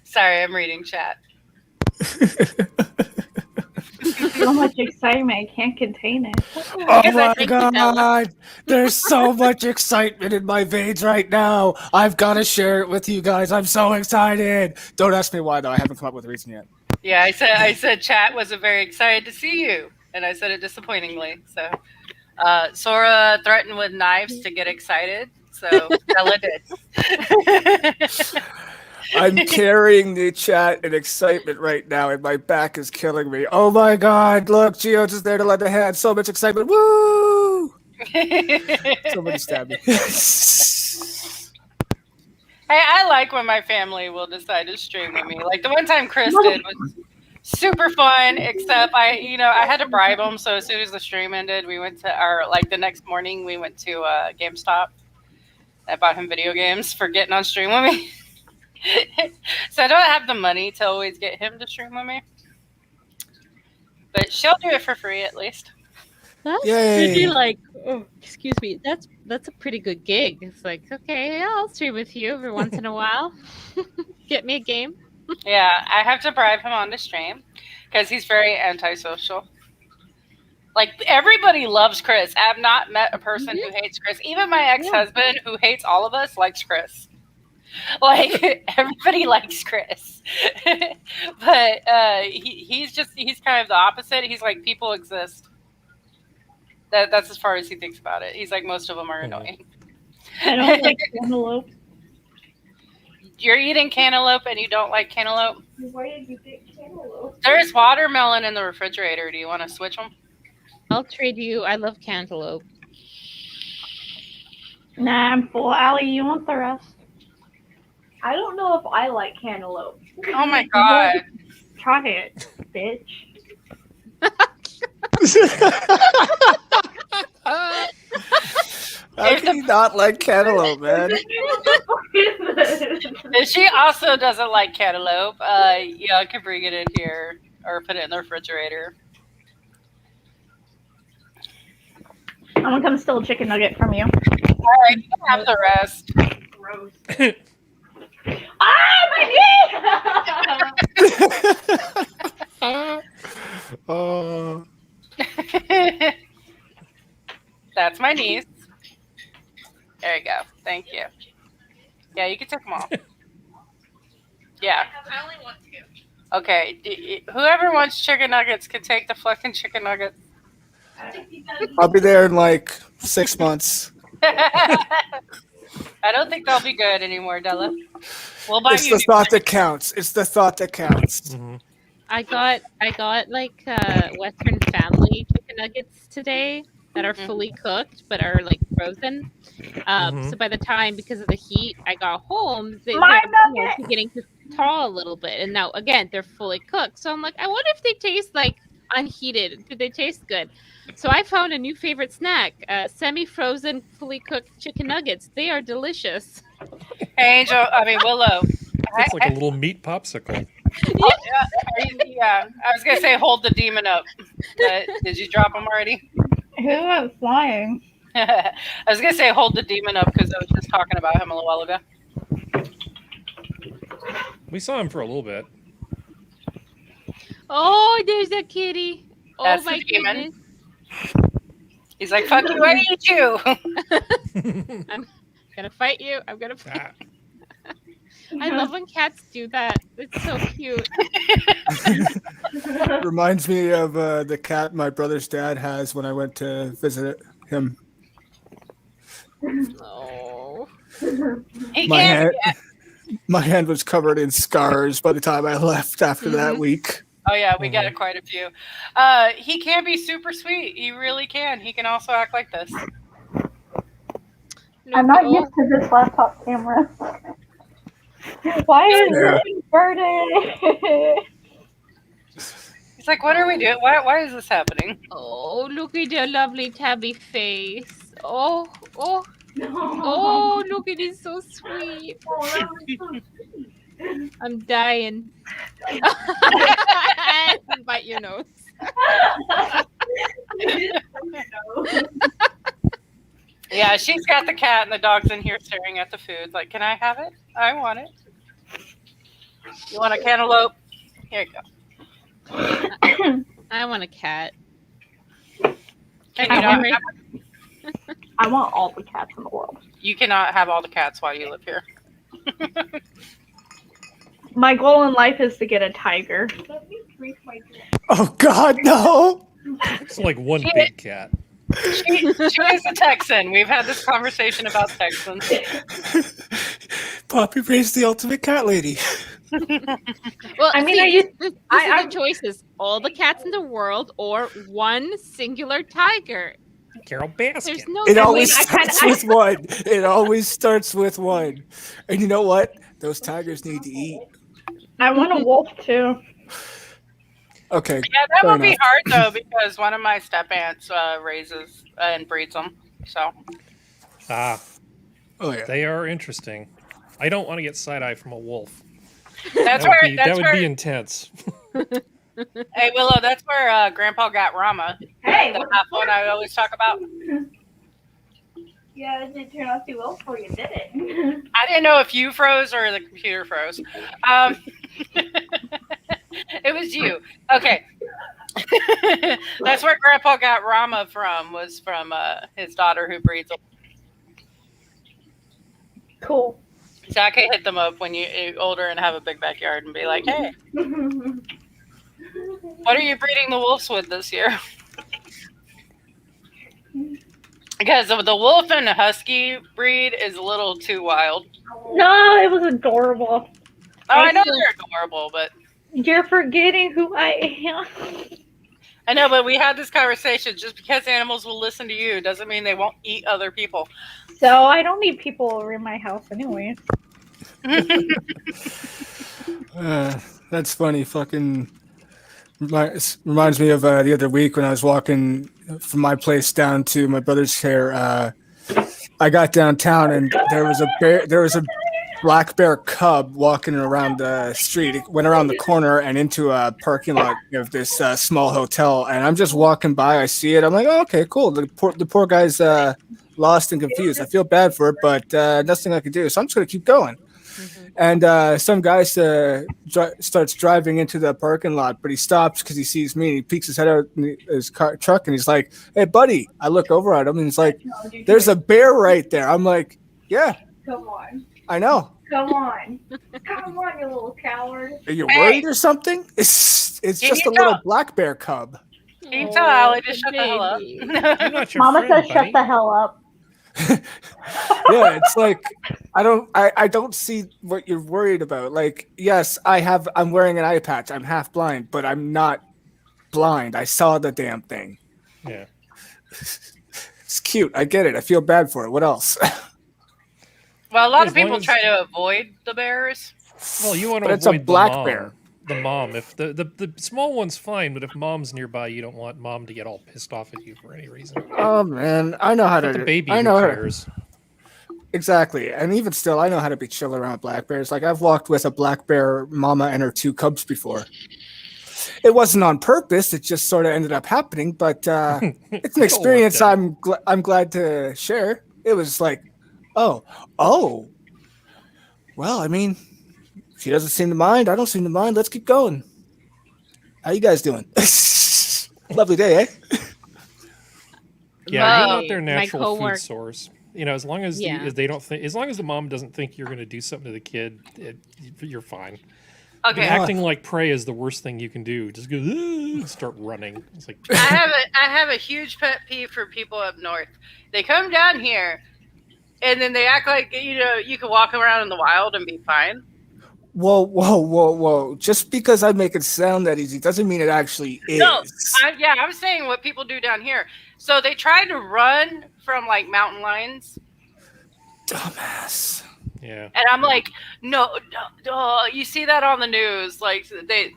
Speaker 2: Sorry, I'm reading chat.
Speaker 5: So much excitement, I can't contain it.
Speaker 1: Oh
Speaker 4: Because I
Speaker 1: my
Speaker 4: think you know-
Speaker 1: god! There's so much excitement in my veins right now. I've got to share it with you guys. I'm so excited. Don't ask me why though. I haven't come up with a reason yet.
Speaker 2: Yeah, I said chat wasn't very excited to see you, and I said it disappointingly. So, Sora threatened with knives to get excited, so Bella did.
Speaker 1: I'm carrying the chat in excitement right now, and my back is killing me. Oh my god! Look, Geo's is there to lend a hand. So much excitement! Woo! Somebody stab me.
Speaker 2: Hey, I like when my family will decide to stream with me. Like the one time Chris did was super fun, except I had to bribe him. So as soon as the stream ended, we went to the next morning, we went to GameStop. I bought him video games for getting on stream with me. So I don't have the money to always get him to stream with me. But she'll do it for free at least.
Speaker 4: That's
Speaker 1: Yay.
Speaker 4: pretty like, oh, excuse me. That's a pretty good gig. It's like, okay, yeah, I'll stream with you every once in a while. Get me a game.
Speaker 2: Yeah, I have to bribe him on the stream because he's very antisocial. Like everybody loves Chris. I have not met a person who hates Chris. Even my ex-husband, who hates all of us, likes Chris. Like everybody likes Chris, but he's kind of the opposite. He's like, people exist. That's as far as he thinks about it. He's like, most of them are annoying.
Speaker 5: I don't like cantaloupe.
Speaker 2: You're eating cantaloupe and you don't like cantaloupe?
Speaker 5: Why did you get cantaloupe?
Speaker 2: There's watermelon in the refrigerator. Do you want to switch them?
Speaker 4: I'll trade you. I love cantaloupe.
Speaker 5: Nah, I'm full. Allie, you want the rest?
Speaker 9: I don't know if I like cantaloupe.
Speaker 2: Oh my god.
Speaker 5: Try it, bitch.
Speaker 1: How can you not like cantaloupe, man?
Speaker 2: If she also doesn't like cantaloupe, yeah, I could bring it in here or put it in the refrigerator.
Speaker 5: I'm gonna come steal a chicken nugget from you.
Speaker 2: Alright, you can have the rest.
Speaker 5: Gross. Ah, my knee!
Speaker 1: Oh.
Speaker 2: That's my niece. There you go. Thank you. Yeah, you can take them all. Yeah.
Speaker 5: I only want two.
Speaker 2: Okay. Whoever wants chicken nuggets can take the fucking chicken nuggets.
Speaker 1: I'll be there in like 6 months.
Speaker 2: I don't think they'll be good anymore, Della. We'll buy
Speaker 1: It's
Speaker 2: you.
Speaker 1: the thought that counts. It's the thought that counts.
Speaker 3: Mhm.
Speaker 4: I got like Western family chicken nuggets today that are fully cooked but are like frozen. So by the time, because of the heat, I got home, they're beginning to thaw a little bit. And now again, they're fully cooked. So I'm like, I wonder if they taste like unheated. Do they taste good? So I found a new favorite snack: semi-frozen, fully cooked chicken nuggets. They are delicious.
Speaker 2: Willow.
Speaker 3: It's like a little meat popsicle.
Speaker 2: Yeah, I was gonna say hold the demon up. Did you drop him already?
Speaker 5: Who went flying?
Speaker 2: I was gonna say hold the demon up because I was just talking about him a little while ago.
Speaker 3: We saw him for a little bit.
Speaker 4: Oh, there's a kitty.
Speaker 2: That's
Speaker 4: oh my
Speaker 2: the demon.
Speaker 4: goodness.
Speaker 2: He's like, fuck you, I eat you.
Speaker 4: I'm gonna fight you. I'm gonna fight.
Speaker 3: Ah.
Speaker 4: I love when cats do that. It's so cute.
Speaker 1: Reminds me of the cat my brother's dad has when I went to visit him.
Speaker 4: Oh.
Speaker 2: He
Speaker 1: My
Speaker 2: can't.
Speaker 1: my hand was covered in scars by the time I left after that week.
Speaker 2: Oh yeah, we got quite a few. He can be super sweet. He really can. He can also act like this.
Speaker 5: I'm not used to this laptop camera. Why is it inverted?
Speaker 2: It's like, what are we doing? Why is this happening?
Speaker 4: Oh, look at your lovely tabby face. Oh,
Speaker 9: No.
Speaker 4: oh, look at it, so sweet.
Speaker 9: Oh, that was so sweet.
Speaker 4: I'm dying. Bite your nose.
Speaker 2: Yeah, she's got the cat and the dog's in here staring at the food. Like, can I have it? I want it. You want a cantaloupe? Here you go.
Speaker 4: I want a cat.
Speaker 2: Can
Speaker 5: I
Speaker 2: you not
Speaker 5: want-
Speaker 2: have,
Speaker 5: I want all the cats in the world.
Speaker 2: you cannot have all the cats while you live here.
Speaker 5: My goal in life is to get a tiger.
Speaker 9: Let me drink my drink.
Speaker 1: Oh God, no!
Speaker 3: It's like one
Speaker 2: Yeah.
Speaker 3: big cat.
Speaker 2: She is a Texan. We've had this conversation about Texans.
Speaker 1: Poppy raised the ultimate cat lady.
Speaker 4: Well,
Speaker 5: I mean,
Speaker 4: see,
Speaker 5: I used-
Speaker 4: this
Speaker 5: I-
Speaker 4: is the choices: all the cats in the world, or one singular tiger.
Speaker 3: Carol Baskin.
Speaker 4: There's no.
Speaker 1: It
Speaker 5: I
Speaker 1: always
Speaker 5: mean, I kinda-
Speaker 1: starts with one. It always starts with one. And you know what? Those tigers need to eat.
Speaker 5: I want a wolf too.
Speaker 1: Okay.
Speaker 2: Yeah, that
Speaker 1: fair
Speaker 2: would be
Speaker 1: enough.
Speaker 2: hard though because one of my step aunts raises and breeds them. So
Speaker 3: Ah,
Speaker 1: Oh yeah.
Speaker 3: they are interesting. I don't want to get side eye from a wolf.
Speaker 2: that's
Speaker 3: That
Speaker 2: where
Speaker 3: would be,
Speaker 2: that's
Speaker 3: that would
Speaker 2: where
Speaker 3: be intense.
Speaker 2: hey Willow, that's where Grandpa got Rama.
Speaker 9: Hey,
Speaker 2: The
Speaker 9: what
Speaker 2: half
Speaker 9: the
Speaker 2: one
Speaker 9: fuck?
Speaker 2: I always talk about.
Speaker 9: Yeah, it didn't turn out too well for you, did it?
Speaker 2: I didn't know if you froze or the computer froze. It was you. Okay. That's where Grandpa got Rama from. Was from his daughter who breeds them.
Speaker 5: Cool.
Speaker 2: So I can hit them up when you're older and have a big backyard and be like, hey, what are you breeding the wolves with this year? Because the wolf and the husky breed is a little too wild.
Speaker 5: No, it was adorable.
Speaker 2: Oh, I know they're adorable, but
Speaker 5: You're forgetting who I am.
Speaker 2: I know, but we had this conversation. Just because animals will listen to you doesn't mean they won't eat other people.
Speaker 5: So I don't need people over in my house anyway.
Speaker 1: That's funny. Fucking reminds me of the other week when I was walking from my place down to my brother's here. I got downtown and there was a bear. There was a black bear cub walking around the street. It went around the corner and into a parking lot of this small hotel. And I'm just walking by. I see it. I'm like, oh, okay, cool. The poor guy's lost and confused. I feel bad for it, but nothing I can do. So I'm just gonna keep going. And some guy starts driving into the parking lot, but he stops because he sees me. And he peeks his head out in his truck and he's like, "Hey, buddy!" I look over at him and he's like, "There's a bear right there." I'm like, "Yeah,
Speaker 9: Come on.
Speaker 1: I know.
Speaker 9: Come on. Come on, you little coward.
Speaker 1: Are you
Speaker 2: Hey.
Speaker 1: worried or something?" It's
Speaker 2: Can
Speaker 1: just
Speaker 2: you
Speaker 1: a little
Speaker 2: tell-
Speaker 1: black bear cub.
Speaker 2: Can you tell Allie to shut the hell up?
Speaker 4: baby.
Speaker 3: I'm not your
Speaker 5: Mama
Speaker 3: friend,
Speaker 5: says
Speaker 3: buddy.
Speaker 5: shut the hell up.
Speaker 1: Yeah, it's like I don't see what you're worried about. Like, yes, I'm wearing an eye patch. I'm half blind, but I'm not blind. I saw the damn thing.
Speaker 3: Yeah.
Speaker 1: It's cute. I get it. I feel bad for it. What else?
Speaker 2: Well, a lot
Speaker 3: As
Speaker 2: of people
Speaker 3: long as-
Speaker 2: try to avoid the bears.
Speaker 3: Well, you want
Speaker 1: But
Speaker 3: to
Speaker 1: it's a
Speaker 3: avoid
Speaker 1: black
Speaker 3: the mom.
Speaker 1: bear.
Speaker 3: The mom. If the small one's fine, but if mom's nearby, you don't want mom to get all pissed off at you for any reason.
Speaker 1: Oh man, I know how
Speaker 3: But
Speaker 1: to.
Speaker 3: the baby,
Speaker 1: I
Speaker 3: who
Speaker 1: know how to,
Speaker 3: cares?
Speaker 1: exactly, and even still, I know how to be chill around black bears. Like I've walked with a black bear mama and her 2 cubs before. It wasn't on purpose. It just sort of ended up happening. But it's an
Speaker 3: It all
Speaker 1: experience
Speaker 3: worked out.
Speaker 1: I'm glad to share. It was like, oh. Well, I mean, she doesn't seem to mind. I don't seem to mind. Let's keep going. How you guys doing? Lovely day, eh?
Speaker 3: Yeah, you're
Speaker 2: My-
Speaker 3: not their
Speaker 4: my
Speaker 3: natural
Speaker 4: cowork-
Speaker 3: food source. You know, as long as
Speaker 4: Yeah.
Speaker 3: as they don't think, as long as the mom doesn't think you're going to do something to the kid, you're fine. But
Speaker 2: Okay,
Speaker 3: acting like prey is the worst thing you can do. Just go "Ah," start running. It's like
Speaker 2: I have a huge pet peeve for people up north. They come down here, and then they act like you can walk around in the wild and be fine.
Speaker 1: Whoa. Just because I make it sound that easy doesn't mean it actually is.
Speaker 2: No, I'm saying what people do down here. So they try to run from like mountain lions.
Speaker 1: Dumbass.
Speaker 3: Yeah.
Speaker 2: And I'm like, no, you see that on the news? Like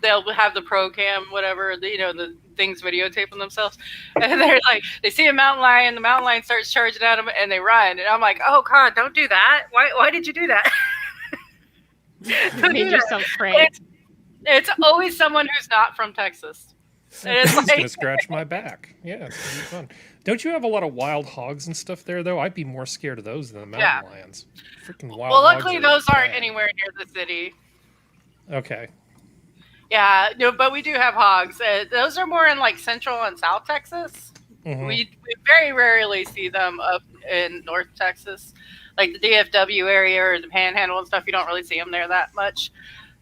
Speaker 2: they'll have the pro cam, whatever, the things videotaping themselves, and they're like, they see a mountain lion, the mountain lion starts charging at them, and they run. And I'm like, oh God, don't do that. Why did you do that?
Speaker 4: You made yourself afraid.
Speaker 2: It's always someone who's not from Texas. And it's
Speaker 3: It's gonna
Speaker 2: like,
Speaker 3: scratch my back. Yeah, it's gonna be fun. Don't you have a lot of wild hogs and stuff there, though? I'd be more scared of those than the mountain lions. Freaking wild
Speaker 2: well,
Speaker 3: hogs
Speaker 2: luckily
Speaker 3: are
Speaker 2: those aren't
Speaker 3: bad.
Speaker 2: anywhere near the city.
Speaker 3: Okay.
Speaker 2: Yeah, no, but we do have hogs. Those are more in like Central and South Texas.
Speaker 3: Mhm.
Speaker 2: We very rarely see them up in North Texas, like the DFW area or the Panhandle and stuff. You don't really see them there that much.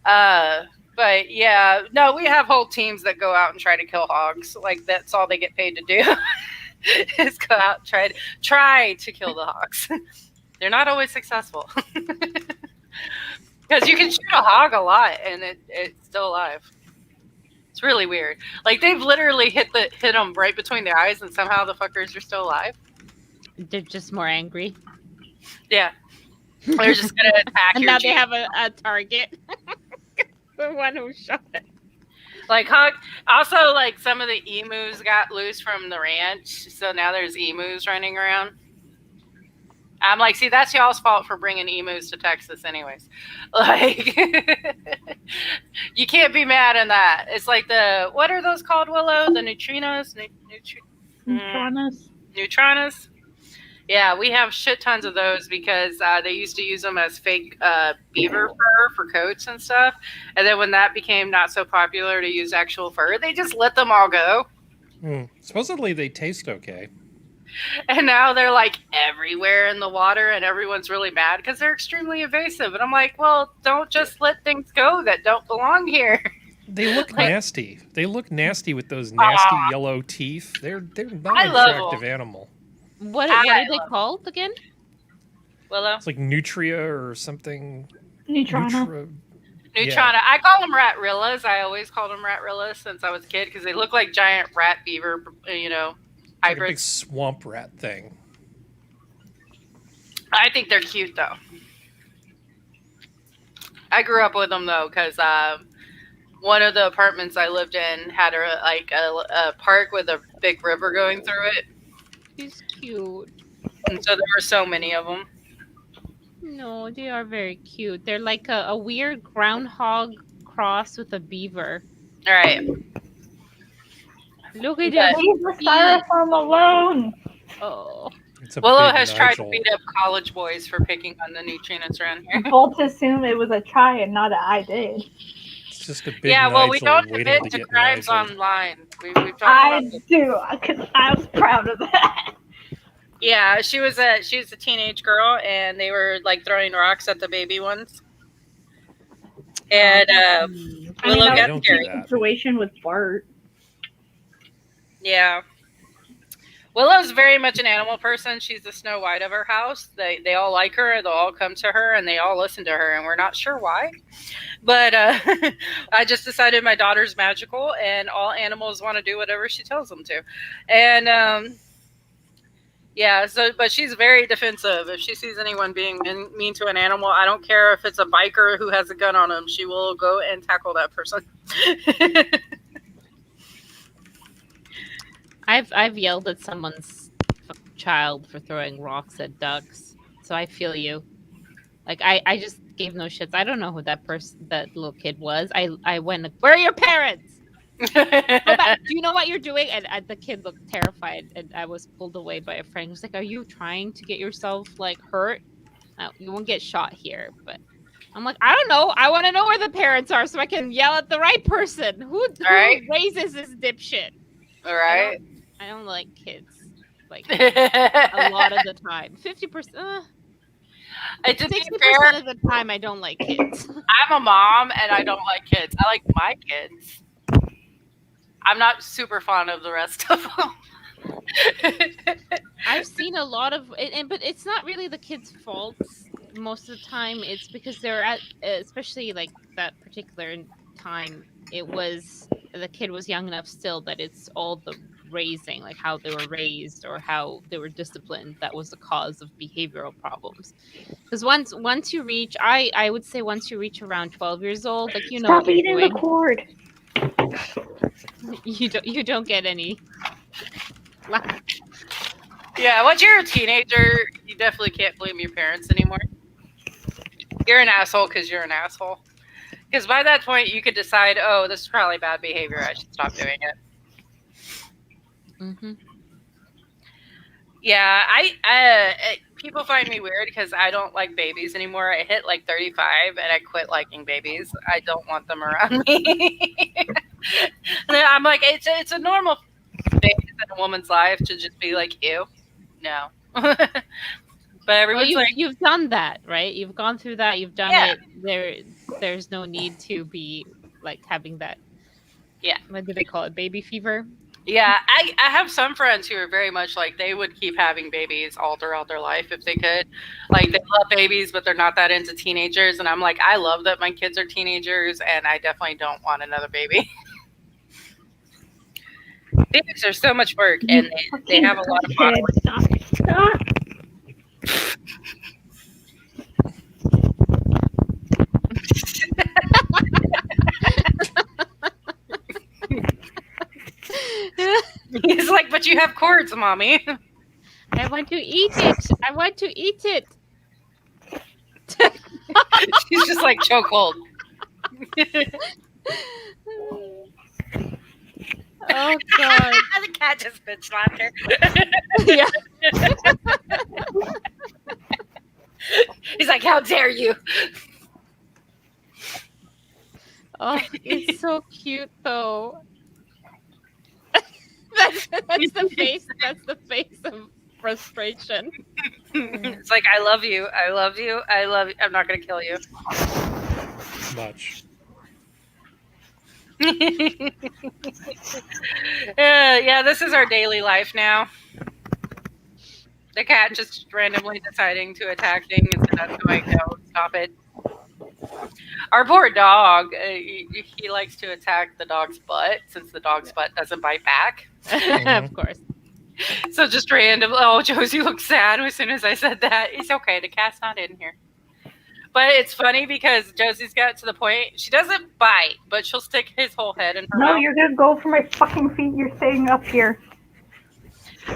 Speaker 2: But yeah, no, we have whole teams that go out and try to kill hogs. Like that's all they get paid to do is go out and try to kill the hogs. They're not always successful because you can shoot a hog a lot and it's still alive. It's really weird. Like they've literally hit them right between their eyes, and somehow the fuckers are still alive.
Speaker 4: They're just more angry.
Speaker 2: Yeah, they're just gonna attack.
Speaker 4: And
Speaker 2: your
Speaker 4: now they
Speaker 2: Jeep.
Speaker 4: have a target. The one who shot it.
Speaker 2: Like hog. Also, like some of the emus got loose from the ranch, so now there's emus running around. I'm like, see, that's y'all's fault for bringing emus to Texas, anyways. Like, you can't be mad at that. It's like what are those called, Willow? The neutrinos? Neutrinos? Yeah, we have shit tons of those because they used to use them as fake beaver fur for coats and stuff. And then when that became not so popular to use actual fur, they just let them all go.
Speaker 3: Supposedly they taste okay.
Speaker 2: And now they're like everywhere in the water, and everyone's really mad because they're extremely invasive. And I'm like, well, don't just let things go that don't belong here.
Speaker 3: They look nasty. They look nasty with those nasty yellow teeth. They're not an attractive animal.
Speaker 4: What are they called again?
Speaker 2: Willow?
Speaker 3: It's like nutria or something.
Speaker 5: Neutrona.
Speaker 2: Neutrona. I call them rat-rillas. I always called them rat-rillas since I was a kid because they look like giant rat beaver,
Speaker 3: Like a big
Speaker 2: hybrids.
Speaker 3: swamp rat thing.
Speaker 2: I think they're cute though. I grew up with them though because one of the apartments I lived in had a park with a big river going through it.
Speaker 4: He's cute.
Speaker 2: And so there were so many of them.
Speaker 4: No, they are very cute. They're like a weird groundhog cross with a beaver.
Speaker 2: All right.
Speaker 4: Look at
Speaker 2: Yeah.
Speaker 4: that.
Speaker 5: Leave the styrofoam alone.
Speaker 4: Oh.
Speaker 2: Willow has tried to beat up college boys for picking on the neutrinos around here.
Speaker 5: Both assume it was a try and not an I did.
Speaker 3: It's just a big
Speaker 2: Yeah, well, we
Speaker 3: Nigel
Speaker 2: don't
Speaker 3: waiting
Speaker 2: admit
Speaker 3: to
Speaker 2: to
Speaker 3: get
Speaker 2: crimes
Speaker 3: Nigeled.
Speaker 2: online. We've talked
Speaker 5: I
Speaker 2: about this.
Speaker 5: do, because I was proud of that.
Speaker 2: Yeah, she was a teenage girl, and they were like throwing rocks at the baby ones. And
Speaker 5: I mean,
Speaker 2: Willow
Speaker 5: that
Speaker 2: got
Speaker 5: was
Speaker 2: scared.
Speaker 5: the situation with Bart.
Speaker 2: Yeah. Willow's very much an animal person. She's the Snow White of her house. They all like her. They'll all come to her, and they all listen to her, and we're not sure why. But I just decided my daughter's magical, and all animals want to do whatever she tells them to. And yeah, but she's very defensive. If she sees anyone being mean to an animal, I don't care if it's a biker who has a gun on him. She will go and tackle that person.
Speaker 4: I've yelled at someone's child for throwing rocks at ducks, so I feel you. Like I just gave no shits. I don't know who that little kid was. I went, where are your parents? Go back. Do you know what you're doing? And the kid looked terrified, and I was pulled away by a friend. He was like, "Are you trying to get yourself like hurt? You won't get shot here." But I'm like, I don't know. I want to know where the parents are so I can yell at the right person. Who raises this dipshit?
Speaker 2: All right.
Speaker 4: I don't like kids. Like a lot of the time, 50%. 60% of the time, I don't like kids.
Speaker 2: I'm a mom, and I don't like kids. I like my kids. I'm not super fond of the rest of them.
Speaker 4: I've seen a lot of, but it's not really the kids' fault. Most of the time, it's because they're at, especially like that particular time. It was the kid was young enough still that it's all the raising, like how they were raised or how they were disciplined, that was the cause of behavioral problems. Because once you reach, I would say once you reach around 12 years old, like you know
Speaker 5: Stop
Speaker 4: what you're
Speaker 5: eating the
Speaker 4: doing.
Speaker 5: cord.
Speaker 4: You don't get any.
Speaker 2: Yeah, once you're a teenager, you definitely can't blame your parents anymore. You're an asshole because you're an asshole. Because by that point, you could decide, oh, this is probably bad behavior. I should stop doing it.
Speaker 4: Mm-hmm.
Speaker 2: Yeah, people find me weird because I don't like babies anymore. I hit like 35 and I quit liking babies. I don't want them around me. And I'm like, it's a normal phase in a woman's life to just be like, ew, no. But everyone's like,
Speaker 4: you've done that, right? You've gone through that. You've done
Speaker 2: Yeah.
Speaker 4: it. There's no need to be like having that.
Speaker 2: Yeah.
Speaker 4: What do they call it? Baby fever.
Speaker 2: yeah, I have some friends who are very much like they would keep having babies all throughout their life if they could. Like they love babies, but they're not that into teenagers. And I'm like, I love that my kids are teenagers, and I definitely don't want another baby. Babies are so much work, and they have a lot of body work.
Speaker 5: Stop.
Speaker 2: He's like, but you have cords, mommy.
Speaker 4: I want to eat it. I want to eat it.
Speaker 2: She's just like chokehold.
Speaker 4: Oh god.
Speaker 2: The cat just bitch slapped her.
Speaker 4: Yeah.
Speaker 2: He's like, how dare you?
Speaker 4: Oh, it's so cute though. That's the face. That's the face of frustration.
Speaker 2: It's like, I love you. I love you. I love you. I'm not going to kill you.
Speaker 3: Much.
Speaker 2: Yeah, this is our daily life now. The cat just randomly deciding to attack things, and that's like, no, stop it. Our poor dog, he likes to attack the dog's butt since the dog's butt doesn't bite back.
Speaker 4: Of course.
Speaker 2: So just random. Oh, Josie looks sad as soon as I said that. It's okay. The cat's not in here. But it's funny because Josie's got to the point, she doesn't bite, but she'll stick his whole head in her
Speaker 5: No,
Speaker 2: mouth.
Speaker 5: you're gonna go for my fucking feet. You're staying up here.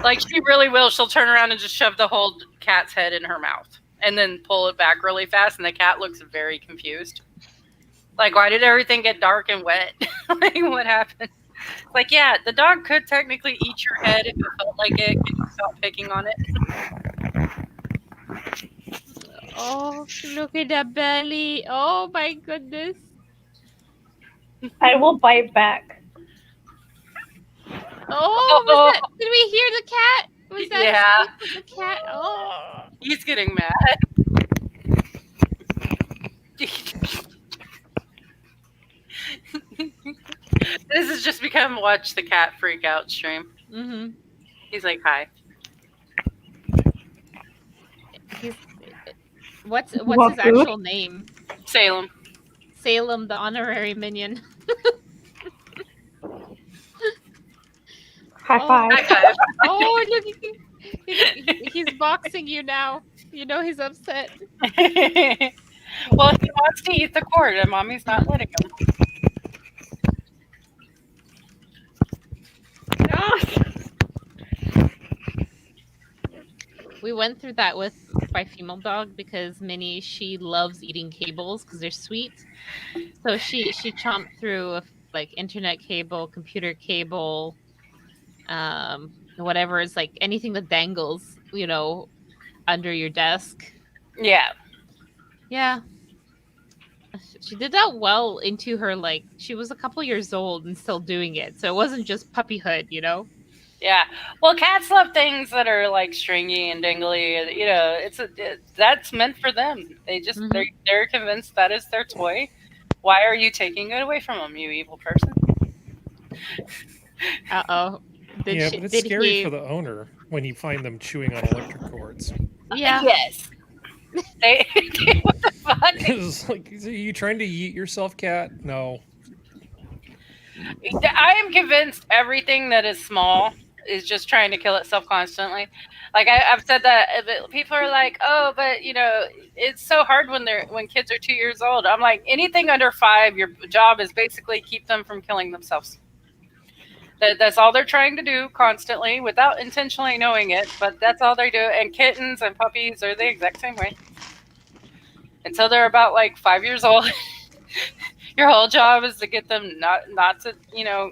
Speaker 2: Like, she really will. She'll turn around and just shove the whole cat's head in her mouth and then pull it back really fast, and the cat looks very confused. Like, why did everything get dark and wet? Like, what happened? Like, yeah, the dog could technically eat your head if it felt like it. Can you stop picking on it?
Speaker 4: Oh, look at that belly. Oh my goodness.
Speaker 5: I will bite back.
Speaker 4: Oh, was that, did we hear the cat? Was that
Speaker 2: Yeah.
Speaker 4: the cat? Oh.
Speaker 2: He's getting mad. This has just become watch the cat freak out stream.
Speaker 4: Mm-hmm.
Speaker 2: He's like, hi.
Speaker 4: What's his actual name?
Speaker 2: Salem.
Speaker 4: Salem, the honorary minion.
Speaker 5: High five.
Speaker 2: High five.
Speaker 4: Oh, look, he's boxing you now. You know he's upset.
Speaker 2: Well, he wants to eat the cord, and mommy's not letting him.
Speaker 4: We went through that with my female dog because Minnie, she loves eating cables because they're sweet. So she chomped through like internet cable, computer cable, whatever. It's like anything that dangles, you know, under your desk.
Speaker 2: Yeah.
Speaker 4: Yeah. She did that well into her, like, she was a couple years old and still doing it. So it wasn't just puppyhood, you know?
Speaker 2: Yeah. Well, cats love things that are like stringy and dingly. You know, that's meant for them. They just they're convinced that is their toy. Why are you taking it away from them, you evil person?
Speaker 4: Uh-oh.
Speaker 3: But it's scary for the owner when you find them chewing on electric cords.
Speaker 4: Yeah.
Speaker 2: Yes. They what the fuck?
Speaker 3: It's like, are you trying to eat yourself, cat? No.
Speaker 2: I am convinced everything that is small is just trying to kill itself constantly. Like I've said that, but people are like, "Oh, but it's so hard when kids are 2 years old." I'm like, anything under 5, your job is basically keep them from killing themselves. That's all they're trying to do constantly without intentionally knowing it, but that's all they do. And kittens and puppies are the exact same way. Until they're about like 5 years old, your whole job is to get them not to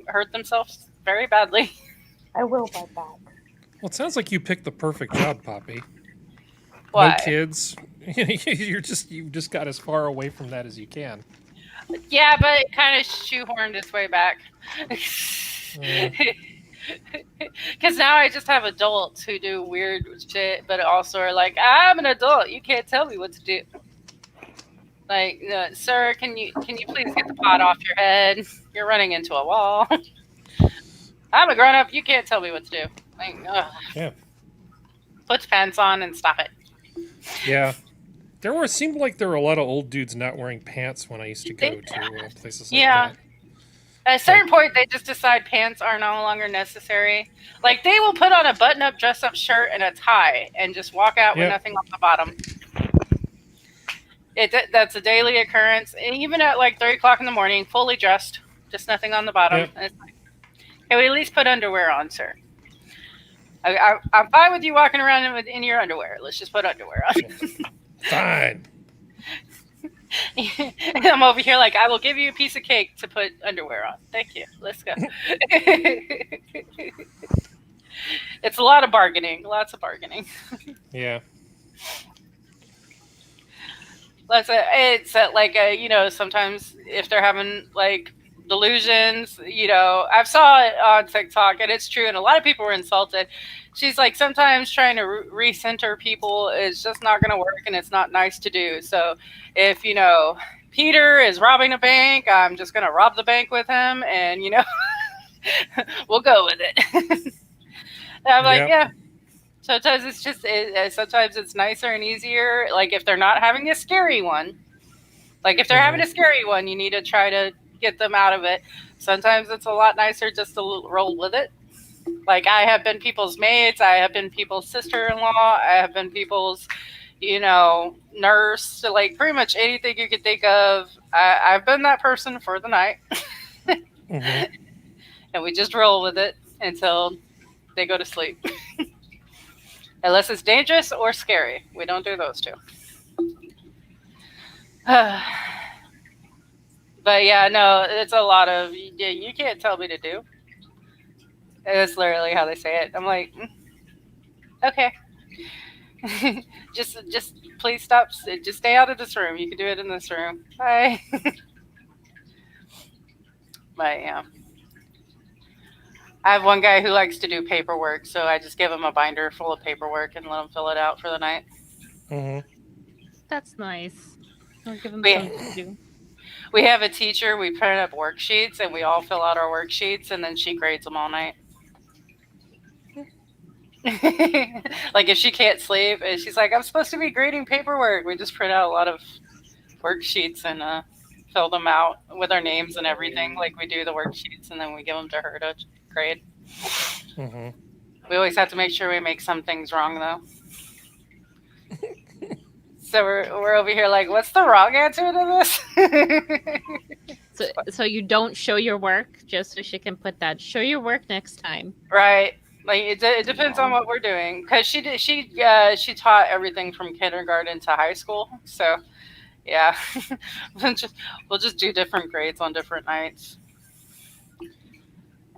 Speaker 2: hurt themselves very badly.
Speaker 5: I will bite back.
Speaker 3: Well, it sounds like you picked the perfect job, Poppy.
Speaker 2: Why?
Speaker 3: No kids. You've just got as far away from that as you can.
Speaker 2: Yeah, but it kind of shoehorned its way back. Because now I just have adults who do weird shit, but also are like, I'm an adult. You can't tell me what to do. Like, sir, can you please get the pot off your head? You're running into a wall. I'm a grown up. You can't tell me what to do. Like, ugh.
Speaker 3: Yeah.
Speaker 2: Put pants on and stop it.
Speaker 3: Yeah. Seemed like there were a lot of old dudes not wearing pants when I used to go to places like that.
Speaker 2: At a certain point, they just decide pants are no longer necessary. Like, they will put on a button-up, dress-up shirt and a tie and just walk out with nothing on the bottom. That's a daily occurrence. And even at like 3 o'clock in the morning, fully dressed, just nothing on the bottom.
Speaker 3: Yep.
Speaker 2: And it's like, can we at least put underwear on, sir? I'm fine with you walking around in your underwear. Let's just put underwear on.
Speaker 3: Fine.
Speaker 2: And I'm over here like, I will give you a piece of cake to put underwear on. Thank you. Let's go. It's a lot of bargaining. Lots of bargaining.
Speaker 3: Yeah.
Speaker 2: It's like, sometimes if they're having like delusions, I've saw it on TikTok and it's true. And a lot of people were insulted. She's like, sometimes trying to recenter people is just not going to work and it's not nice to do. So if, Peter is robbing a bank, I'm just going to rob the bank with him and, we'll go with it. And I'm like, yeah. Sometimes it's just, sometimes it's nicer and easier. Like if they're not having a scary one, you need to try to get them out of it. Sometimes it's a lot nicer just to roll with it. Like I have been people's maids, I have been people's sister-in-law, I have been people's, nurse, like pretty much anything you could think of. I've been that person for the night.
Speaker 3: Mm-hmm.
Speaker 2: And we just roll with it until they go to sleep. Unless it's dangerous or scary. We don't do those two. But yeah, no, it's a lot of, you can't tell me to do. That's literally how they say it. I'm like, okay. just please stop. Just stay out of this room. You can do it in this room. Bye. But yeah. I have one guy who likes to do paperwork, so I just give him a binder full of paperwork and let him fill it out for the night.
Speaker 3: Mm-hmm.
Speaker 4: That's nice. I'll give him something to do.
Speaker 2: We have a teacher. We print up worksheets, and we all fill out our worksheets, and then she grades them all night. Like if she can't sleep, and she's like, I'm supposed to be grading paperwork. We just print out a lot of worksheets and fill them out with our names and everything. Like we do the worksheets, and then we give them to her to grade.
Speaker 3: Mm-hmm.
Speaker 2: We always have to make sure we make some things wrong, though. So we're over here like, what's the wrong answer to this?
Speaker 4: So you don't show your work just so she can put that. Show your work next time.
Speaker 2: Right. Like it depends on what we're doing, because she taught everything from kindergarten to high school. So yeah, we'll just do different grades on different nights.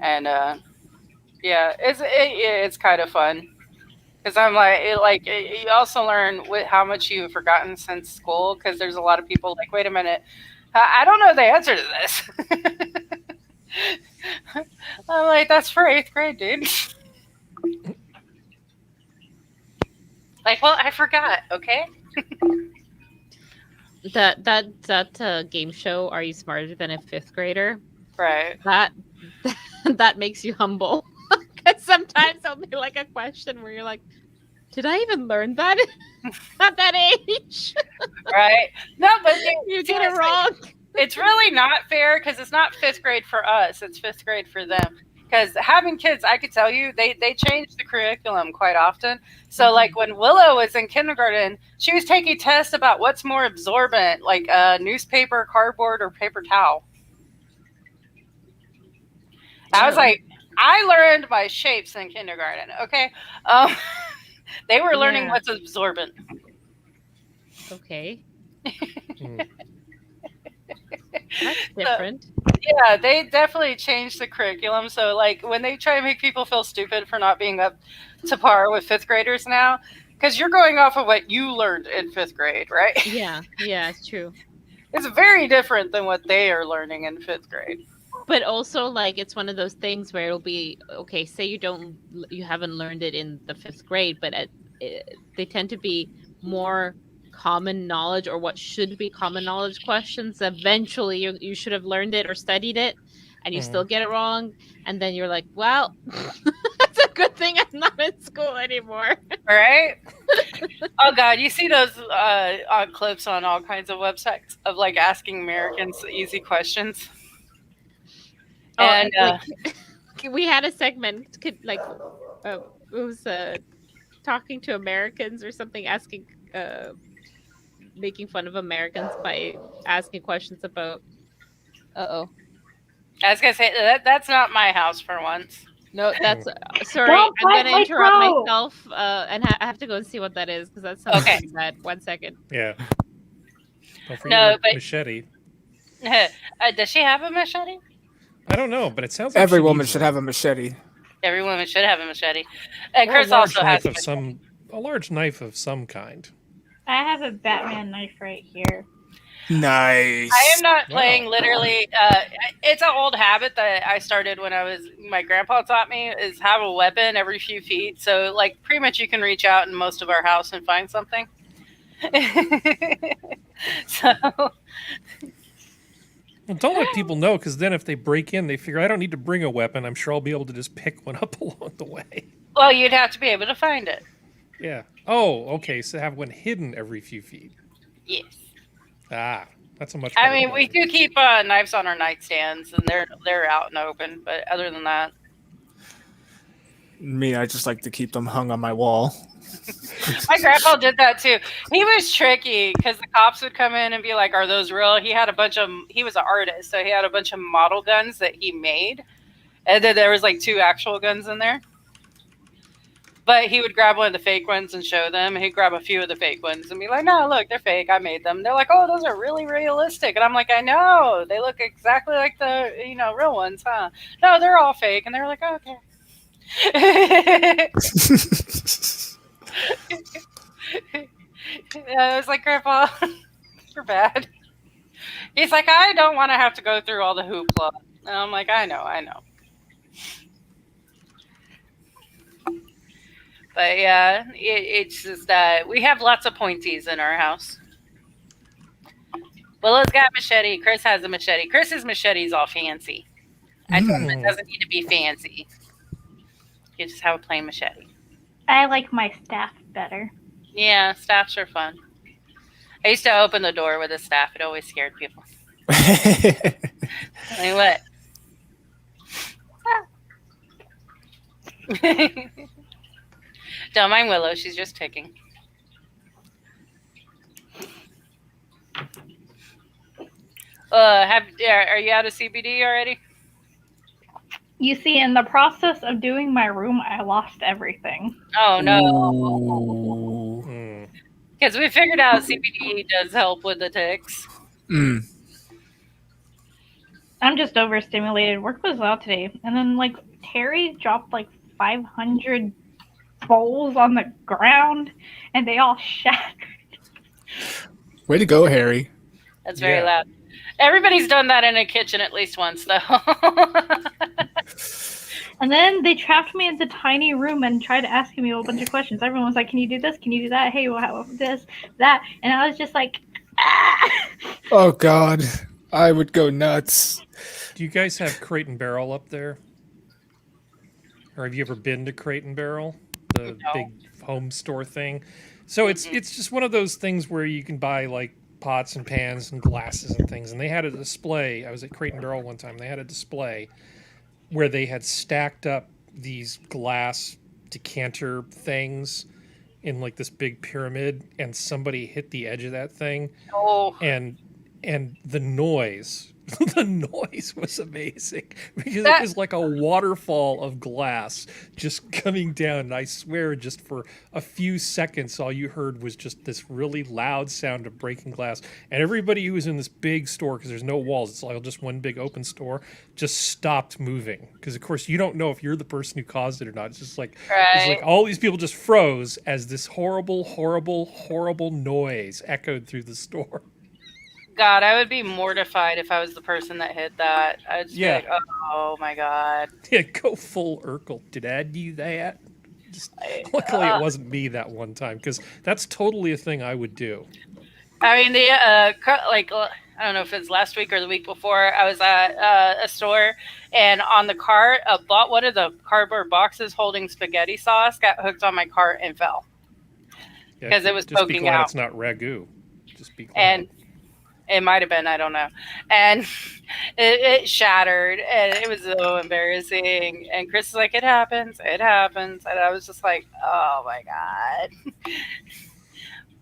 Speaker 2: And yeah, it's kind of fun. Because I'm like, you also learn how much you've forgotten since school. Because there's a lot of people like, wait a minute, I don't know the answer to this. I'm like, that's for 8th grade, dude. Like, well, I forgot. Okay.
Speaker 4: That game show, Are You Smarter Than a 5th Grader?
Speaker 2: Right.
Speaker 4: That makes you humble. Because sometimes there'll be like a question where you're like, did I even learn that at that age?
Speaker 2: Right. No, but
Speaker 4: you get it wrong.
Speaker 2: It's really not fair, because it's not 5th grade for us. It's 5th grade for them. because having kids, I could tell you, they change the curriculum quite often. So like when Willow was in kindergarten, she was taking tests about what's more absorbent, like newspaper, cardboard, or paper towel. I was like, I learned my shapes in kindergarten. Okay, they were learning what's absorbent.
Speaker 4: Okay. That's different.
Speaker 2: Yeah, they definitely changed the curriculum. So, like, when they try to make people feel stupid for not being up to par with fifth graders now, because you're going off of what you learned in fifth grade, right?
Speaker 4: Yeah, it's true.
Speaker 2: It's very different than what they are learning in fifth grade.
Speaker 4: But also, like, it's one of those things where it'll be, okay, say you haven't learned it in the fifth grade, but they tend to be more common knowledge, or what should be common knowledge questions. Eventually you should have learned it or studied it, and you still get it wrong, and then you're like, well, it's a good thing I'm not in school anymore.
Speaker 2: Right? Oh god, you see those clips on all kinds of websites of like asking Americans easy questions. And
Speaker 4: we had a segment like it was talking to Americans or something, asking making fun of Americans by asking questions about. I
Speaker 2: was gonna say that's not my house for once.
Speaker 4: No, that's sorry. I'm gonna interrupt myself, and I have to go and see what that is, because that sounds pretty bad. 1 second.
Speaker 3: Yeah. Don't forget machete.
Speaker 2: Does she have a machete?
Speaker 3: I don't know, but it sounds like
Speaker 1: every woman should have a machete.
Speaker 2: Every woman should have a machete. And Chris also has
Speaker 3: a large knife of some kind.
Speaker 5: I have a Batman knife right here.
Speaker 1: Nice.
Speaker 2: I am not playing literally. It's an old habit that I started when my grandpa taught me, is have a weapon every few feet. So like pretty much you can reach out in most of our house and find something. So.
Speaker 3: Well, don't let people know, because then if they break in, they figure, I don't need to bring a weapon. I'm sure I'll be able to just pick one up along the way.
Speaker 2: Well, you'd have to be able to find it.
Speaker 3: Yeah. Oh, okay. So have one hidden every few feet.
Speaker 2: Yes.
Speaker 3: Ah, that's a much.
Speaker 2: I mean, we do keep knives on our nightstands, and they're out and open. But other than that,
Speaker 1: me, I just like to keep them hung on my wall.
Speaker 2: My grandpa did that too. He was tricky because the cops would come in and be like, "Are those real?" He was an artist, so he had a bunch of model guns that he made, and then there was like 2 actual guns in there. But he would grab one of the fake ones and show them. He'd grab a few of the fake ones and be like, "No, look, they're fake. I made them." They're like, "Oh, those are really realistic." And I'm like, "I know. They look exactly like the real ones, huh?" "No, they're all fake." And they're like, oh, "Okay." I was like, "Grandpa, you're bad." He's like, "I don't want to have to go through all the hoopla." And I'm like, I know. But yeah, it's just that we have lots of pointies in our house. Willow's got a machete. Chris has a machete. Chris's machete's all fancy. I told him it doesn't need to be fancy. You just have a plain machete.
Speaker 5: I like my staff better.
Speaker 2: Yeah, staffs are fun. I used to open the door with a staff. It always scared people. I mean, what? Don't mind Willow. She's just ticking. Are you out of CBD already?
Speaker 5: You see, in the process of doing my room, I lost everything.
Speaker 2: Oh, no. Because we figured out CBD does help with the ticks.
Speaker 5: I'm just overstimulated. Work was out today. And then, like, Terry dropped, like, 500 bowls on the ground, and they all shattered.
Speaker 1: Way to go, Harry.
Speaker 2: That's very loud. Everybody's done that in a kitchen at least once, though.
Speaker 5: And then they trapped me in the tiny room and tried asking me a whole bunch of questions. Everyone was like, "Can you do this? Can you do that? Hey, well, this, that?" And I was just like, ah!
Speaker 1: Oh, God. I would go nuts.
Speaker 3: Do you guys have Crate and Barrel up there? Or have you ever been to Crate and Barrel? The big home store thing? So it's just one of those things where you can buy, like, pots and pans and glasses and things. And they had a display. I was at Crate and Barrel one time. They had a display. where they had stacked up these glass decanter things in like this big pyramid, and somebody hit the edge of that thing,
Speaker 2: Oh,
Speaker 3: and the noise. The noise was amazing because
Speaker 2: That-
Speaker 3: it was like a waterfall of glass just coming down. And I swear, just for a few seconds, all you heard was just this really loud sound of breaking glass. And everybody who was in this big store, because there's no walls, it's like just one big open store, just stopped moving. Because, of course, you don't know if you're the person who caused it or not. It's just like, it's like
Speaker 2: right.
Speaker 3: all these people just froze as this horrible, horrible, horrible noise echoed through the store.
Speaker 2: God, I would be mortified if I was the person that hit that. I'd just
Speaker 3: Yeah.
Speaker 2: be like, oh my God.
Speaker 3: Yeah, go full Urkel. Did I do that? Just,
Speaker 2: I-
Speaker 3: luckily, it wasn't me that one time, because that's totally a thing I would do.
Speaker 2: I mean, I don't know if it's last week or the week before, I was at a store, and on the cart, one of the cardboard boxes holding spaghetti sauce got hooked on my cart and fell.
Speaker 3: Yeah,
Speaker 2: 'Cause it was
Speaker 3: just be
Speaker 2: poking
Speaker 3: glad
Speaker 2: out.
Speaker 3: it's not ragu. Just be glad.
Speaker 2: And it might have been, I don't know. And it shattered, and it was so embarrassing. And Chris is like, it happens. And I was just like, oh my God.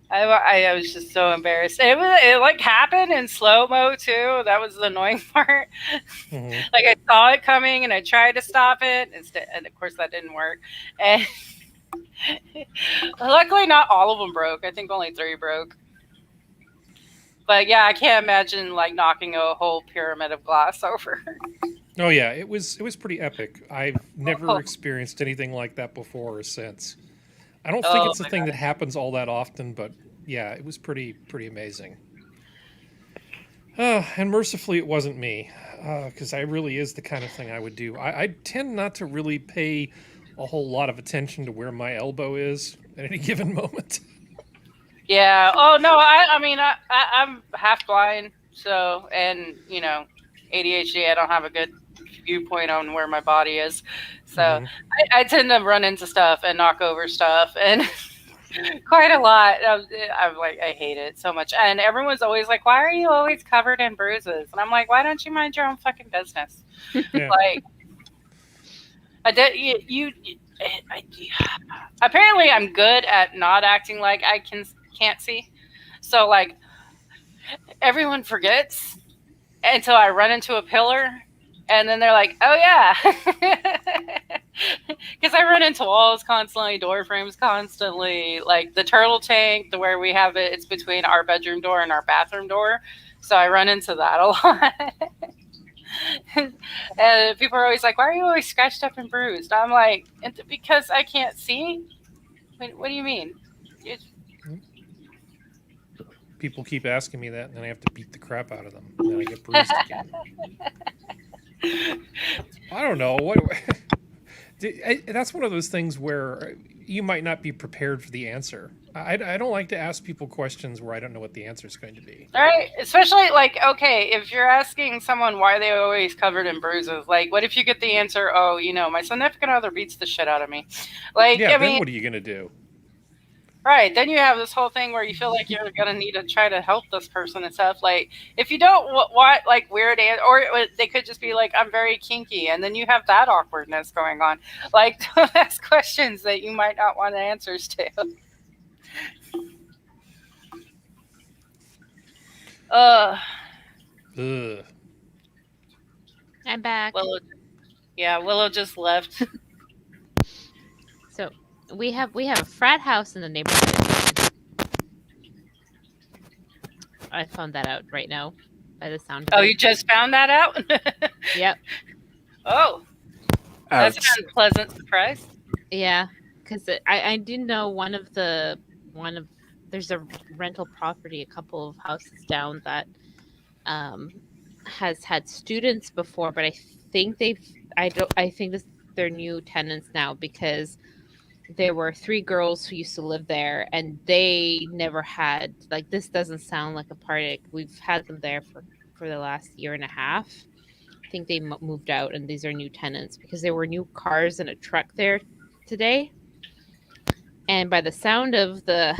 Speaker 2: I was just so embarrassed. It like happened in slow-mo too. That was the annoying part.
Speaker 3: Mhm.
Speaker 2: Like I saw it coming and I tried to stop it, and of course that didn't work. And luckily not all of them broke. I think only 3 broke. But yeah, I can't imagine like knocking a whole pyramid of glass over.
Speaker 3: Oh yeah, it was pretty epic. I've never
Speaker 2: Oh.
Speaker 3: experienced anything like that before or since. I don't think
Speaker 2: Oh
Speaker 3: it's a
Speaker 2: my
Speaker 3: thing
Speaker 2: God.
Speaker 3: that happens all that often, but yeah, it was pretty amazing. And mercifully, it wasn't me, because I really is the kind of thing I would do. I tend not to really pay a whole lot of attention to where my elbow is at any given moment.
Speaker 2: Yeah. Oh no. I mean, I'm half blind, so and ADHD. I don't have a good viewpoint on where my body is, so
Speaker 3: Mhm.
Speaker 2: I tend to run into stuff and knock over stuff and quite a lot. I'm like, I hate it so much. And everyone's always like, "Why are you always covered in bruises?" And I'm like, "Why don't you mind your own fucking business?"
Speaker 3: Yeah.
Speaker 2: Like, I did apparently I'm good at not acting like I can't see. So like everyone forgets until I run into a pillar, and then they're like, "Oh yeah," because I run into walls constantly, door frames constantly, like the turtle tank, the where we have it, it's between our bedroom door and our bathroom door, so I run into that a lot. And people are always like, "Why are you always scratched up and bruised?" I'm like, "Because I can't see." What do you mean?
Speaker 3: People keep asking me that, and then I have to beat the crap out of them, and then I get bruised again. I don't know what. That's one of those things where you might not be prepared for the answer. I don't like to ask people questions where I don't know what the answer is going to be.
Speaker 2: All right, especially like, okay, if you're asking someone why they always covered in bruises, like, what if you get the answer, "Oh, my significant other beats the shit out of me," like,
Speaker 3: Yeah,
Speaker 2: I
Speaker 3: then
Speaker 2: mean,
Speaker 3: what are you going to do?
Speaker 2: right? Then you have this whole thing where you feel like you're gonna need to try to help this person and stuff. Like, if you don't want like weird or they could just be like, "I'm very kinky," and then you have that awkwardness going on. Like, don't ask questions that you might not want answers to.
Speaker 3: Ugh.
Speaker 4: I'm back.
Speaker 2: Willow just left.
Speaker 4: So we have a frat house in the neighborhood. I found that out right now by the sound of
Speaker 2: Oh,
Speaker 4: it.
Speaker 2: you just found that out?
Speaker 4: Yep.
Speaker 2: Oh, that's
Speaker 1: Ouch.
Speaker 2: an unpleasant surprise.
Speaker 4: Yeah, because I didn't know there's a rental property a couple of houses down that has had students before, but I think they're new tenants now, because there were 3 girls who used to live there, and they never had, like, this doesn't sound like a party. We've had them there for the last year and a half. I think they moved out, and these are new tenants because there were new cars and a truck there today. And by the sound of the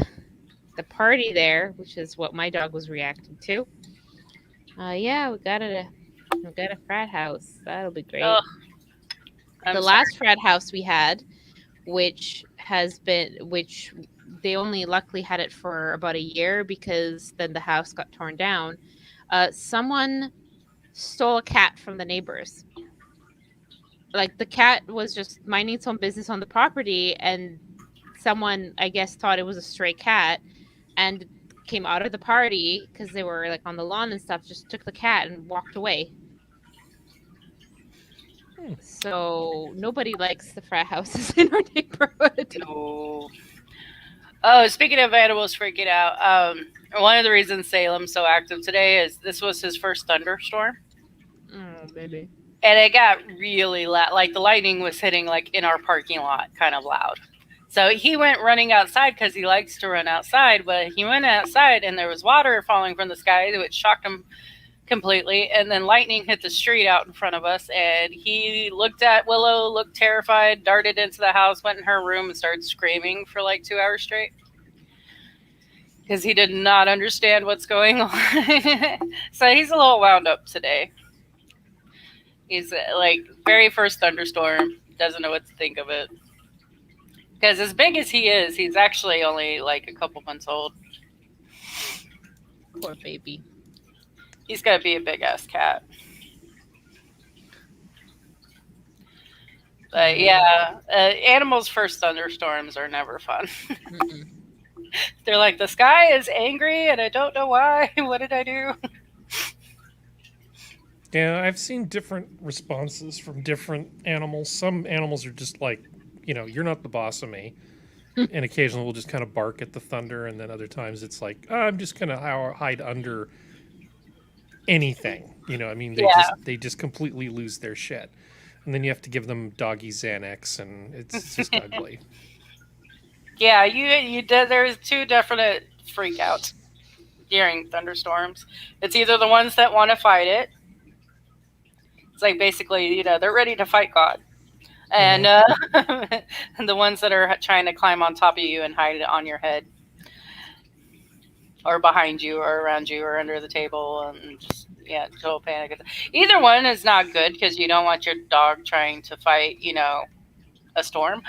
Speaker 4: party there, which is what my dog was reacting to, yeah, we got a frat house. That'll be great.
Speaker 2: Ugh. I'm
Speaker 4: the
Speaker 2: sorry.
Speaker 4: last frat house we had, which they only luckily had it for about a year because then the house got torn down. Someone stole a cat from the neighbors. Like the cat was just minding its own business on the property, and someone, I guess, thought it was a stray cat and came out of the party because they were like on the lawn and stuff, just took the cat and walked away. So nobody likes the frat houses in our neighborhood.
Speaker 2: No. Oh, speaking of animals freaking out, one of the reasons Salem's so active today is this was his first thunderstorm.
Speaker 4: Oh, baby.
Speaker 2: And it got really loud. Like the lightning was hitting like in our parking lot, kind of loud. So he went running outside because he likes to run outside. But he went outside and there was water falling from the sky, which shocked him completely. And then lightning hit the street out in front of us. And he looked at Willow, looked terrified, darted into the house, went in her room and started screaming for like 2 hours straight. Because he did not understand what's going on. So he's a little wound up today. He's like very first thunderstorm, doesn't know what to think of it. Because as big as he is, he's actually only like a couple months old.
Speaker 4: Poor baby.
Speaker 2: He's got to be a big ass cat. But yeah, animals' first thunderstorms are never fun. They're like, the sky is angry and I don't know why. What did I do?
Speaker 3: Yeah, I've seen different responses from different animals. Some animals are just like, you're not the boss of me. And occasionally we'll just kind of bark at the thunder. And then other times it's like, I'm just going to hide under anything. They just completely lose their shit. And then you have to give them doggy Xanax and it's just ugly.
Speaker 2: Yeah, you did. There's two definite freakouts during thunderstorms. It's either the ones that want to fight it. It's like basically, they're ready to fight God. And and the ones that are trying to climb on top of you and hide it on your head. Or behind you or around you or under the table and just, total panic. Either one is not good because you don't want your dog trying to fight, a storm.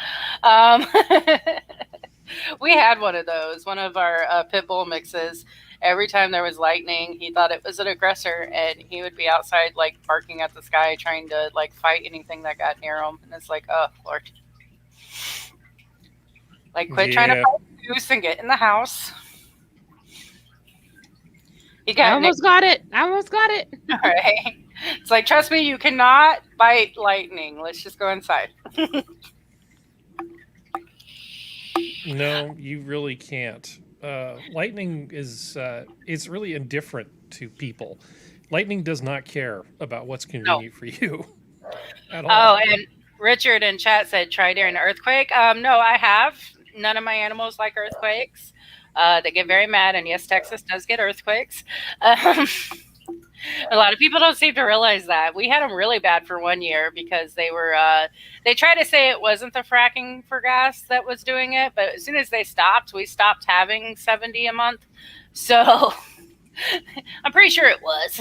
Speaker 2: We had one of those. One of our pit bull mixes. Every time there was lightning, he thought it was an aggressor, and he would be outside, like, barking at the sky, trying to, like, fight anything that got near him. And it's like, oh, Lord. Like, quit trying to fight the goose and get in the house.
Speaker 4: I almost got it. All
Speaker 2: right. It's like, trust me, you cannot bite lightning. Let's just go inside.
Speaker 3: No, you really can't. Lightning is really indifferent to people. Lightning does not care about what's convenient for you at all.
Speaker 2: Oh, and Richard in chat said try during an earthquake. No, I have. None of my animals like earthquakes. They get very mad, and yes, Texas does get earthquakes. A lot of people don't seem to realize that. We had them really bad for 1 year because they were, they tried to say it wasn't the fracking for gas that was doing it, but as soon as they stopped, we stopped having 70 a month. So I'm pretty sure it was.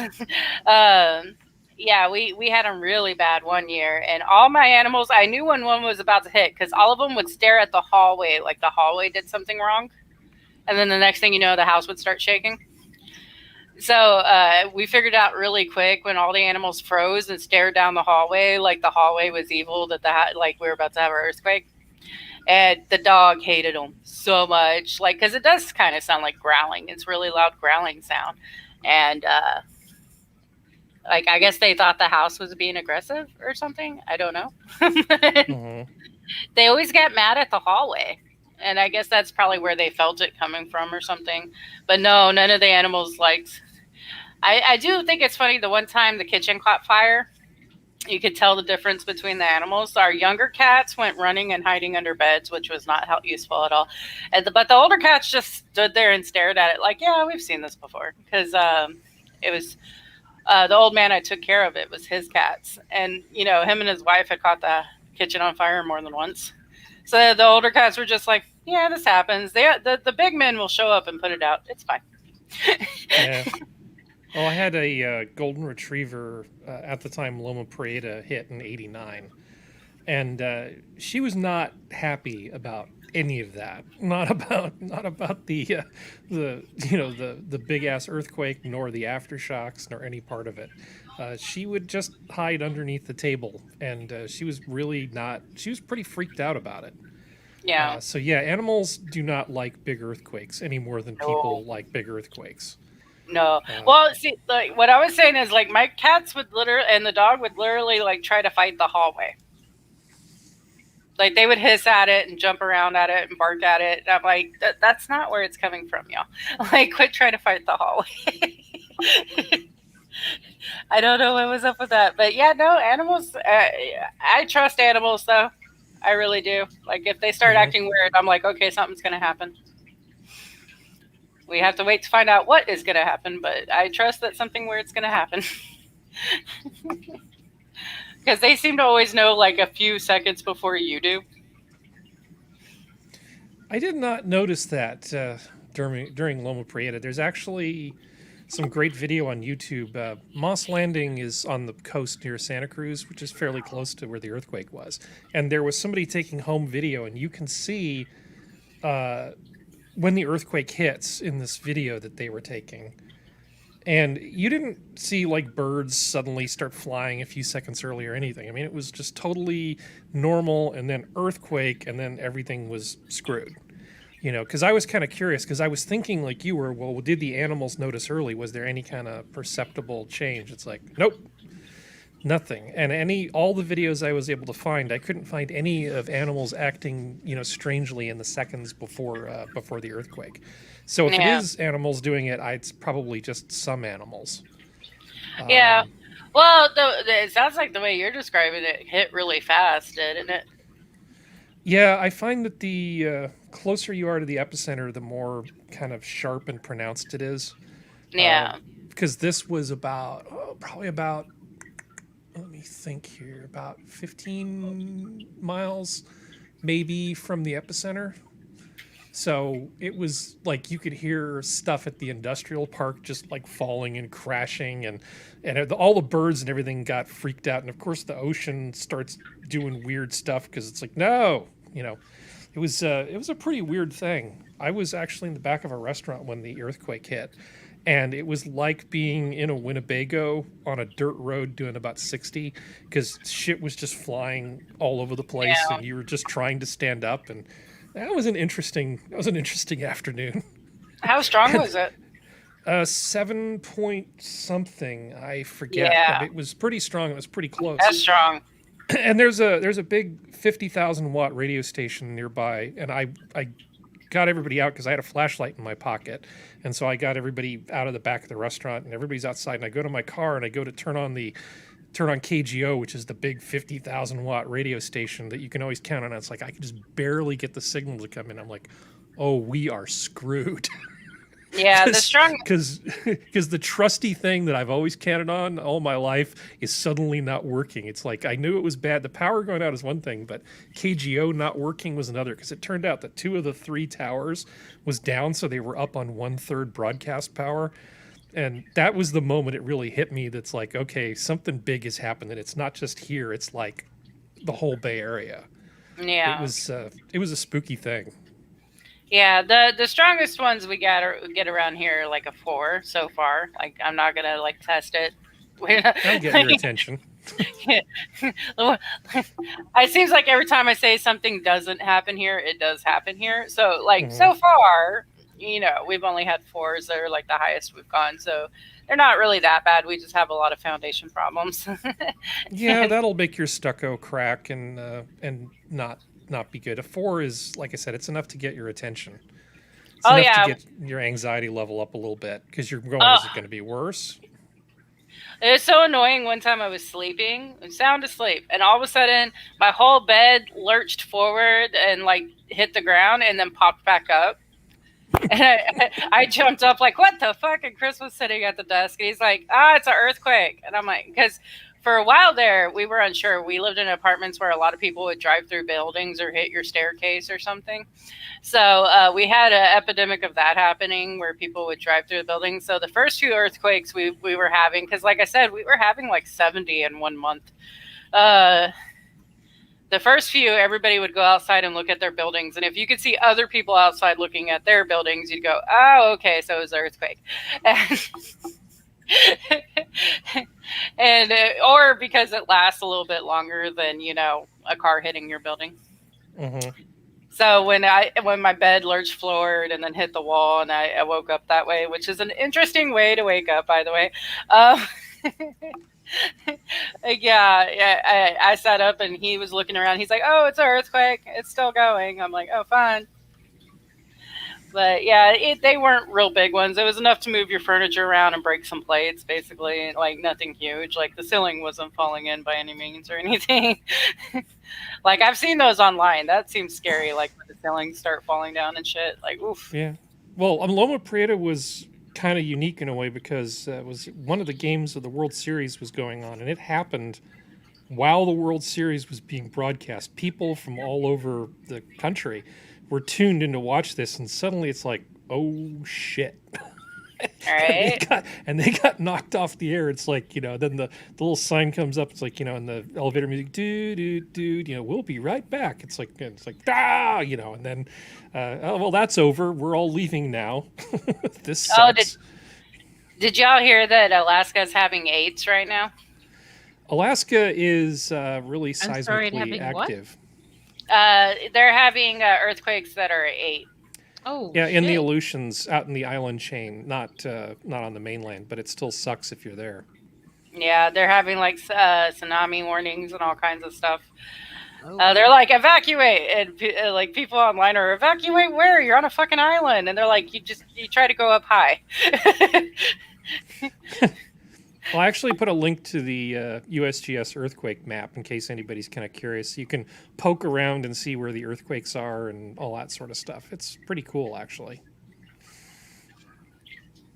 Speaker 2: Yeah, we had them really bad 1 year, and all my animals, I knew when one was about to hit because all of them would stare at the hallway like the hallway did something wrong. And then the next thing you know, the house would start shaking. So we figured out really quick when all the animals froze and stared down the hallway, like the hallway was evil, that like we were about to have an earthquake. And the dog hated them so much, like because it does kind of sound like growling. It's really loud growling sound, and like I guess they thought the house was being aggressive or something. I don't know. They always get mad at the hallway. And I guess that's probably where they felt it coming from or something. But no, none of the animals liked. I do think it's funny. The one time the kitchen caught fire, you could tell the difference between the animals. Our younger cats went running and hiding under beds, which was not useful at all. But the older cats just stood there and stared at it like, yeah, we've seen this before. Because it was the old man I took care of. It was his cats. And, him and his wife had caught the kitchen on fire more than once. So the older cats were just like, yeah, this happens. The big men will show up and put it out. It's fine.
Speaker 3: Yeah. Well, I had a golden retriever at the time Loma Prieta hit in '89. and she was not happy about any of that. Not about the the big ass earthquake, nor the aftershocks, nor any part of it. She would just hide underneath the table, and she was really not. She was pretty freaked out about it.
Speaker 2: Yeah.
Speaker 3: So yeah, animals do not like big earthquakes any more than people like big earthquakes.
Speaker 2: No. Well, see, like what I was saying is like my cats would literally, and the dog would literally like try to fight the hallway. Like they would hiss at it and jump around at it and bark at it. And I'm like, that's not where it's coming from, y'all. Like, quit trying to fight the hallway. I don't know what was up with that, but yeah, no, animals. I trust animals though. I really do. Like if they start acting weird, I'm like, okay, something's gonna happen. We have to wait to find out what is gonna happen, but I trust that something weird's gonna happen. Because they seem to always know like a few seconds before you do.
Speaker 3: I did not notice that during Loma Prieta. There's actually some great video on YouTube. Moss Landing is on the coast near Santa Cruz, which is fairly close to where the earthquake was. And there was somebody taking home video, and you can see when the earthquake hits in this video that they were taking. And you didn't see like birds suddenly start flying a few seconds early or anything. I mean, it was just totally normal, and then earthquake, and then everything was screwed. You know, because I was kind of curious, because I was thinking like you were, well, did the animals notice early? Was there any kind of perceptible change? It's like, nope, nothing. And all the videos I was able to find, I couldn't find any of animals acting, strangely in the seconds before the earthquake. So if it is animals doing it, it's probably just some animals.
Speaker 2: Yeah. Well, it sounds like the way you're describing it hit really fast, didn't it?
Speaker 3: Yeah, I find that the closer you are to the epicenter, the more kind of sharp and pronounced it is.
Speaker 2: Yeah.
Speaker 3: Because this was probably about, let me think here, about 15 miles maybe from the epicenter. So it was like you could hear stuff at the industrial park just like falling and crashing, and all the birds and everything got freaked out. And of course the ocean starts doing weird stuff because it's like, no, it was a pretty weird thing. I was actually in the back of a restaurant when the earthquake hit, and it was like being in a Winnebago on a dirt road doing about 60 because shit was just flying all over the place, and you were just trying to stand up. And that was an interesting afternoon.
Speaker 2: How strong was it?
Speaker 3: 7 point something, I forget.
Speaker 2: Yeah.
Speaker 3: But it was pretty strong. It was pretty close.
Speaker 2: That's strong.
Speaker 3: And there's a big 50,000 watt radio station nearby, and I got everybody out because I had a flashlight in my pocket, and so I got everybody out of the back of the restaurant, and everybody's outside. And I go to my car and I go to turn on KGO, which is the big 50,000 watt radio station that you can always count on. It's like I can just barely get the signal to come in. I'm like, oh, we are screwed.
Speaker 2: Yeah, the strong
Speaker 3: because the trusty thing that I've always counted on all my life is suddenly not working. It's like I knew it was bad. The power going out is one thing, but KGO not working was another, because it turned out that 2 of the 3 towers was down, so they were up on 1/3 broadcast power. And that was the moment it really hit me. That's like, okay, something big has happened, and it's not just here. It's like the whole Bay Area.
Speaker 2: Yeah,
Speaker 3: it was a spooky thing.
Speaker 2: Yeah, the strongest ones we get around here are like a 4 so far. Like I'm not gonna like test it.
Speaker 3: I'll get your attention.
Speaker 2: It seems like every time I say something doesn't happen here, it does happen here. So like so far, we've only had 4s that are like the highest we've gone. So they're not really that bad. We just have a lot of foundation problems.
Speaker 3: Yeah, that'll make your stucco crack and not be good. A 4 is, like I said, it's enough to get your attention. It's enough to get your anxiety level up a little bit, because you're going, is it going to be worse?
Speaker 2: It was so annoying. One time I was sleeping, sound asleep, and all of a sudden my whole bed lurched forward and like hit the ground and then popped back up. And I jumped up like, what the fuck? And Chris was sitting at the desk, and he's like, it's an earthquake. And I'm like, because for a while there, we were unsure. We lived in apartments where a lot of people would drive through buildings or hit your staircase or something. So we had an epidemic of that happening where people would drive through the building. So the first 2 earthquakes we were having, because like I said, we were having like 70 in 1 month. The first few, everybody would go outside and look at their buildings, and if you could see other people outside looking at their buildings, you'd go, "Oh, okay, so it was an earthquake," and or because it lasts a little bit longer than a car hitting your building.
Speaker 3: Mm-hmm.
Speaker 2: So when my bed lurched forward and then hit the wall, and I woke up that way, which is an interesting way to wake up, by the way. I sat up and he was looking around. He's like, "Oh, it's an earthquake. It's still going." I'm like, "Oh, fine." But yeah, they weren't real big ones. It was enough to move your furniture around and break some plates, basically. Like nothing huge. Like the ceiling wasn't falling in by any means or anything. Like I've seen those online. That seems scary. Like when the ceilings start falling down and shit. Like oof.
Speaker 3: Yeah. Well, Loma Prieta was kind of unique in a way because it was one of the games of the World Series was going on, and it happened while the World Series was being broadcast. People from all over the country were tuned in to watch this, and suddenly it's like, oh shit.
Speaker 2: All right.
Speaker 3: and they got knocked off the air. It's like, then the little sign comes up. It's like, in the elevator music, we'll be right back. It's like, and then, oh, well, that's over. We're all leaving now. This sucks.
Speaker 2: Did y'all hear that Alaska's having 8s right now?
Speaker 3: Alaska is really seismically
Speaker 4: having
Speaker 3: active.
Speaker 2: They're having earthquakes that are 8.
Speaker 4: Oh,
Speaker 3: yeah,
Speaker 4: shit.
Speaker 3: in the Aleutians, out in the island chain, not on the mainland, but it still sucks if you're there.
Speaker 2: Yeah, they're having like tsunami warnings and all kinds of stuff. They're like, evacuate, and like people online are, evacuate where? You're on a fucking island, and they're like, you try to go up high.
Speaker 3: Well, I actually put a link to the USGS earthquake map in case anybody's kind of curious. You can poke around and see where the earthquakes are and all that sort of stuff. It's pretty cool, actually.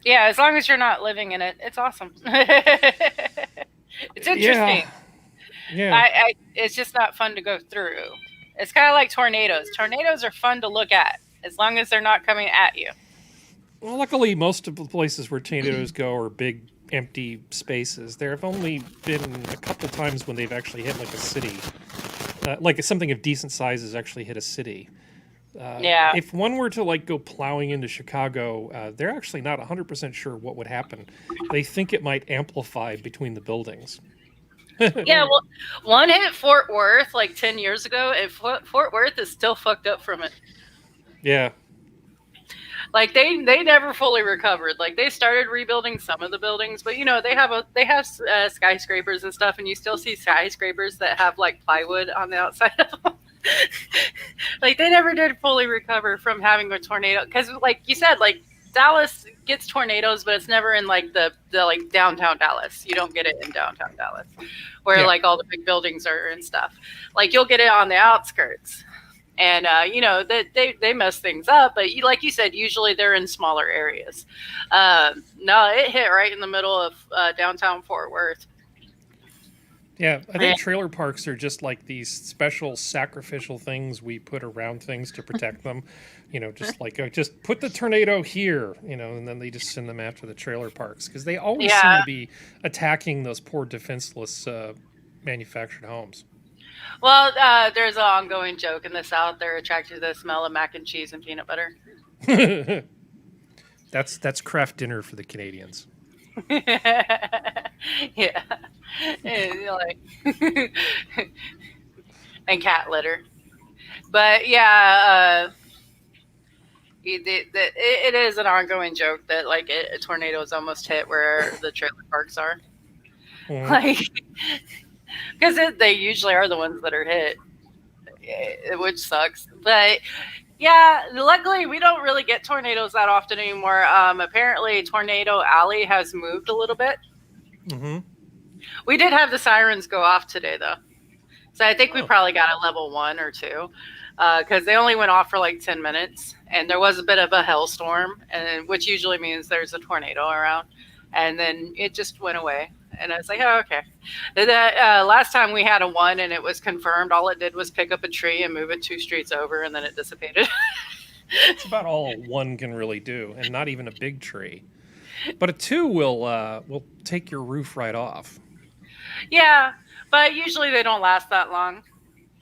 Speaker 2: Yeah, as long as you're not living in it, it's awesome. It's interesting.
Speaker 3: Yeah.
Speaker 2: It's just not fun to go through. It's kind of like tornadoes. Tornadoes are fun to look at as long as they're not coming at you.
Speaker 3: Well, luckily, most of the places where tornadoes go are big, empty spaces. There have only been a couple times when they've actually hit like a city, like something of decent size has actually hit a city.
Speaker 2: Yeah.
Speaker 3: If one were to like go plowing into Chicago, they're actually not 100% sure what would happen. They think it might amplify between the buildings.
Speaker 2: Yeah, well, one hit Fort Worth like 10 years ago, and Fort Worth is still fucked up from it.
Speaker 3: Yeah.
Speaker 2: Like they never fully recovered. Like they started rebuilding some of the buildings, but they have skyscrapers and stuff, and you still see skyscrapers that have like plywood on the outside of them. Like they never did fully recover from having a tornado, because like you said, like Dallas gets tornadoes, but it's never in like the like downtown Dallas. You don't get it in downtown Dallas, where like all the big buildings are and stuff. Like you'll get it on the outskirts. And, they mess things up. But like you said, usually they're in smaller areas. No, it hit right in the middle of downtown Fort Worth.
Speaker 3: Yeah, I think trailer parks are just like these special sacrificial things we put around things to protect them. Just like, just put the tornado here, and then they just send them after the trailer parks. Because they always seem to be attacking those poor defenseless manufactured homes.
Speaker 2: Well, there's an ongoing joke in the South. They're attracted to the smell of mac and cheese and peanut butter.
Speaker 3: That's craft dinner for the Canadians.
Speaker 2: Yeah. And, and cat litter. But yeah, it is an ongoing joke that like a tornado is almost hit where the trailer parks are. Mm-hmm. Like, because they usually are the ones that are hit, which sucks. But yeah, luckily we don't really get tornadoes that often anymore. Apparently Tornado Alley has moved a little bit.
Speaker 3: Mm-hmm.
Speaker 2: We did have the sirens go off today, though. So I think we probably got a level 1 or 2, because they only went off for like 10 minutes. And there was a bit of a hailstorm, which usually means there's a tornado around. And then it just went away. And I was like, oh, okay. Last time we had a 1 and it was confirmed. All it did was pick up a tree and move it 2 streets over, and then it dissipated.
Speaker 3: That's about all 1 can really do, and not even a big tree. But a 2 will take your roof right off.
Speaker 2: Yeah, but usually they don't last that long.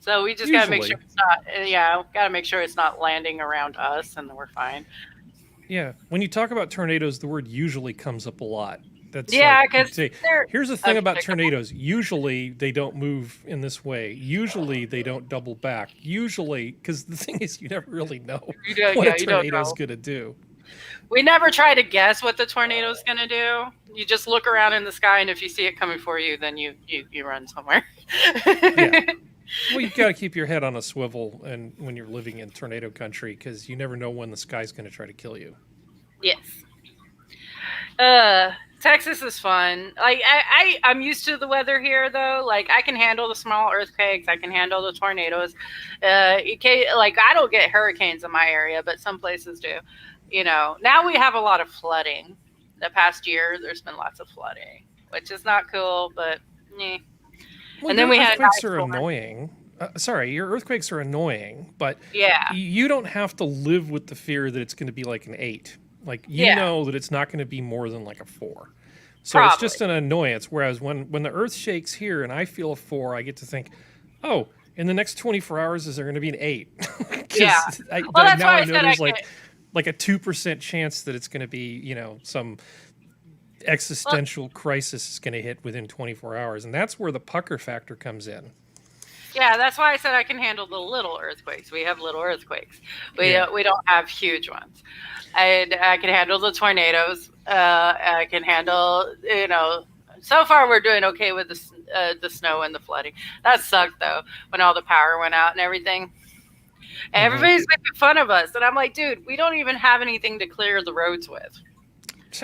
Speaker 2: So we just gotta make
Speaker 3: Usually.
Speaker 2: sure it's not. Yeah, gotta make sure it's not landing around us, and then we're fine.
Speaker 3: Yeah, when you talk about tornadoes, the word usually comes up a lot. That's
Speaker 2: Yeah,
Speaker 3: like,
Speaker 2: because they're
Speaker 3: here's the thing about
Speaker 2: unpredictable.
Speaker 3: tornadoes. Usually they don't move in this way. Usually they don't double back. Usually, because the thing is, you never really know
Speaker 2: You don't,
Speaker 3: what
Speaker 2: yeah,
Speaker 3: a
Speaker 2: you don't
Speaker 3: tornado's
Speaker 2: know.
Speaker 3: going to do.
Speaker 2: We never try to guess what the tornado's gonna do. You just look around in the sky, and if you see it coming for you, then you run somewhere.
Speaker 3: Yeah. Well, you've got to keep your head on a swivel and when you're living in tornado country, because you never know when the sky's going to try to kill you.
Speaker 2: Yes. Texas is fun. Like I'm used to the weather here though. Like I can handle the small earthquakes. I can handle the tornadoes. Like I don't get hurricanes in my area, but some places do. You know, now we have a lot of flooding. The past year, there's been lots of flooding, which is not cool, but eh.
Speaker 3: Well,
Speaker 2: And then we had
Speaker 3: earthquakes are
Speaker 2: ice storm.
Speaker 3: annoying. Sorry, your earthquakes are annoying, but
Speaker 2: Yeah.
Speaker 3: you don't have to live with the fear that it's going to be like an 8. Like you
Speaker 2: Yeah.
Speaker 3: know that it's not going to be more than like a 4. So
Speaker 2: Probably.
Speaker 3: it's just an annoyance. Whereas when the earth shakes here and I feel a 4, I get to think, oh, in the next 24 hours is there going to be an 8? 'Cause
Speaker 2: Yeah.
Speaker 3: Now
Speaker 2: that's why
Speaker 3: I
Speaker 2: I
Speaker 3: know
Speaker 2: said
Speaker 3: there's
Speaker 2: I
Speaker 3: like a 2% chance that it's going to be, some existential crisis is going to hit within 24 hours. And that's where the pucker factor comes in.
Speaker 2: Yeah, that's why I said I can handle the little earthquakes. We have little earthquakes. We don't have huge ones. I can handle the tornadoes. I can handle, so far we're doing okay with the snow and the flooding. That sucked though, when all the power went out and everything. And everybody's making fun of us. And I'm like, dude, we don't even have anything to clear the roads with.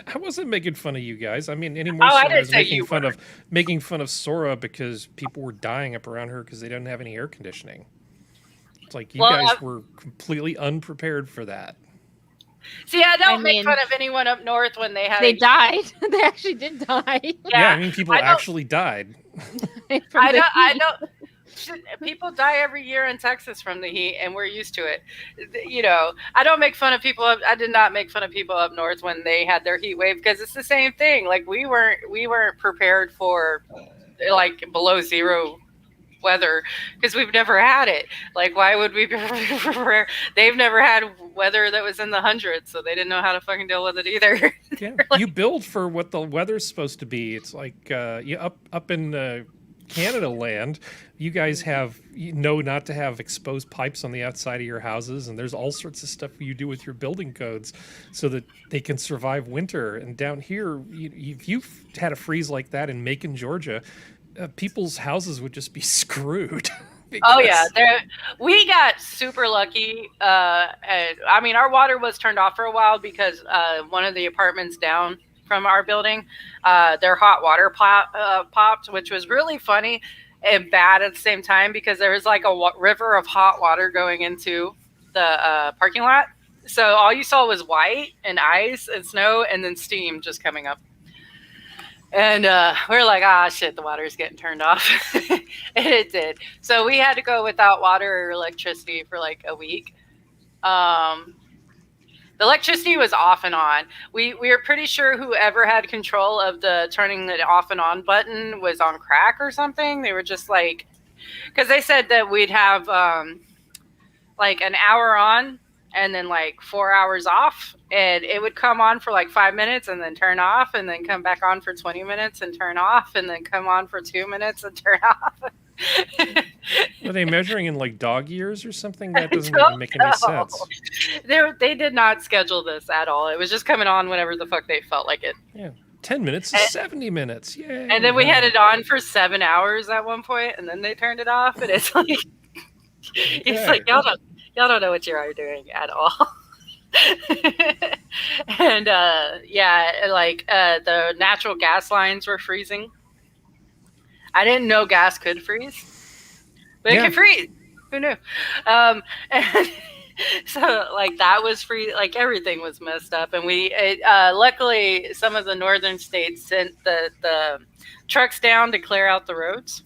Speaker 3: I wasn't making fun of you guys. I mean, any more
Speaker 2: Oh,
Speaker 3: so
Speaker 2: I
Speaker 3: I
Speaker 2: didn't
Speaker 3: was
Speaker 2: say
Speaker 3: making
Speaker 2: you
Speaker 3: fun
Speaker 2: were.
Speaker 3: of making fun of Sora because people were dying up around her because they didn't have any air conditioning. It's like you guys were completely unprepared for that.
Speaker 2: See, I don't make fun of anyone up north when they had.
Speaker 4: They died. They actually did die.
Speaker 3: Yeah, I mean, people actually died.
Speaker 2: I don't. People die every year in Texas from the heat, and we're used to it. I don't make fun of people. I did not make fun of people up north when they had their heat wave because it's the same thing. Like we weren't prepared for like below zero weather because we've never had it. Like why would we be prepared? They've never had weather that was in the hundreds, so they didn't know how to fucking deal with it either.
Speaker 3: Yeah, you build for what the weather's supposed to be. It's like you up in Canada land, you guys know not to have exposed pipes on the outside of your houses, and there's all sorts of stuff you do with your building codes so that they can survive winter. And down here, if you've had a freeze like that in Macon, Georgia, people's houses would just be screwed.
Speaker 2: Oh yeah, we got super lucky. I mean, our water was turned off for a while because one of the apartments down from our building, their hot water popped, which was really funny and bad at the same time because there was like a river of hot water going into the parking lot. So all you saw was white and ice and snow and then steam just coming up. And we're like, shit, the water's getting turned off. And it did. So we had to go without water or electricity for like a week. The electricity was off and on. We were pretty sure whoever had control of the turning it off and on button was on crack or something. They were just like, because they said that we'd have like an hour on and then like 4 hours off, and it would come on for like 5 minutes and then turn off and then come back on for 20 minutes and turn off and then come on for 2 minutes and turn off.
Speaker 3: Are they measuring in like dog years or something? That doesn't even make any sense.
Speaker 2: They did not schedule this at all. It was just coming on whenever the fuck they felt like it.
Speaker 3: Yeah, 10 minutes is 70 minutes. Yeah.
Speaker 2: And then we had it on for 7 hours at one point, and then they turned it off. And it's like, it's like y'all don't know what you are doing at all. And the natural gas lines were freezing. I didn't know gas could freeze, but it could freeze. Who knew? And so like that was free. Like everything was messed up, and luckily some of the northern states sent the trucks down to clear out the roads.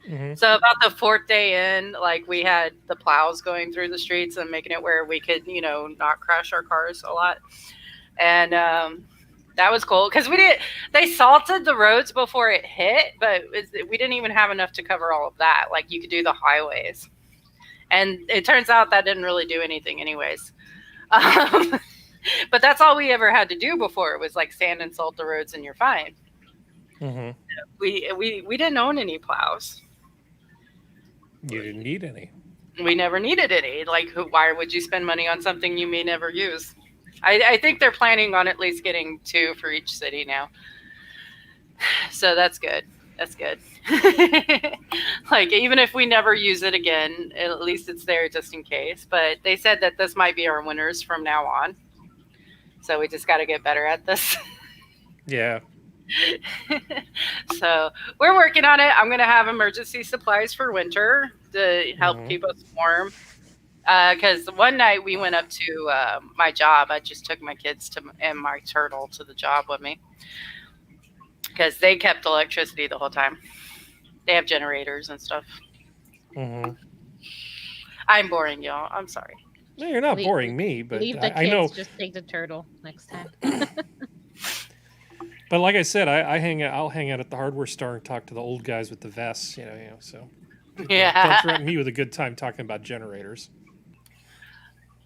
Speaker 2: Mm-hmm. So about the 4th day in, like we had the plows going through the streets and making it where we could, not crash our cars a lot. And That was cool because they salted the roads before it hit, but we didn't even have enough to cover all of that. Like you could do the highways, and it turns out that didn't really do anything, anyways. But that's all we ever had to do before. It was like sand and salt the roads, and you're fine.
Speaker 3: Mm-hmm.
Speaker 2: We didn't own any plows.
Speaker 3: You didn't need any.
Speaker 2: We never needed any. Like, why would you spend money on something you may never use? I think they're planning on at least getting 2 for each city now. So that's good. That's good. Like, even if we never use it again, at least it's there just in case. But they said that this might be our winners from now on. So we just got to get better at this.
Speaker 3: Yeah.
Speaker 2: So we're working on it. I'm going to have emergency supplies for winter to help keep us warm. Because one night we went up to my job. I just took my kids and my turtle to the job with me. Because they kept electricity the whole time. They have generators and stuff.
Speaker 3: Mm-hmm.
Speaker 2: I'm boring y'all. I'm sorry.
Speaker 3: No, you're not boring me, but
Speaker 4: Leave the kids,
Speaker 3: I know.
Speaker 4: just take the turtle next time.
Speaker 3: But like I said, I'll hang out at the hardware store and talk to the old guys with the vests, so.
Speaker 2: Yeah.
Speaker 3: Don't threaten me with a good time talking about generators.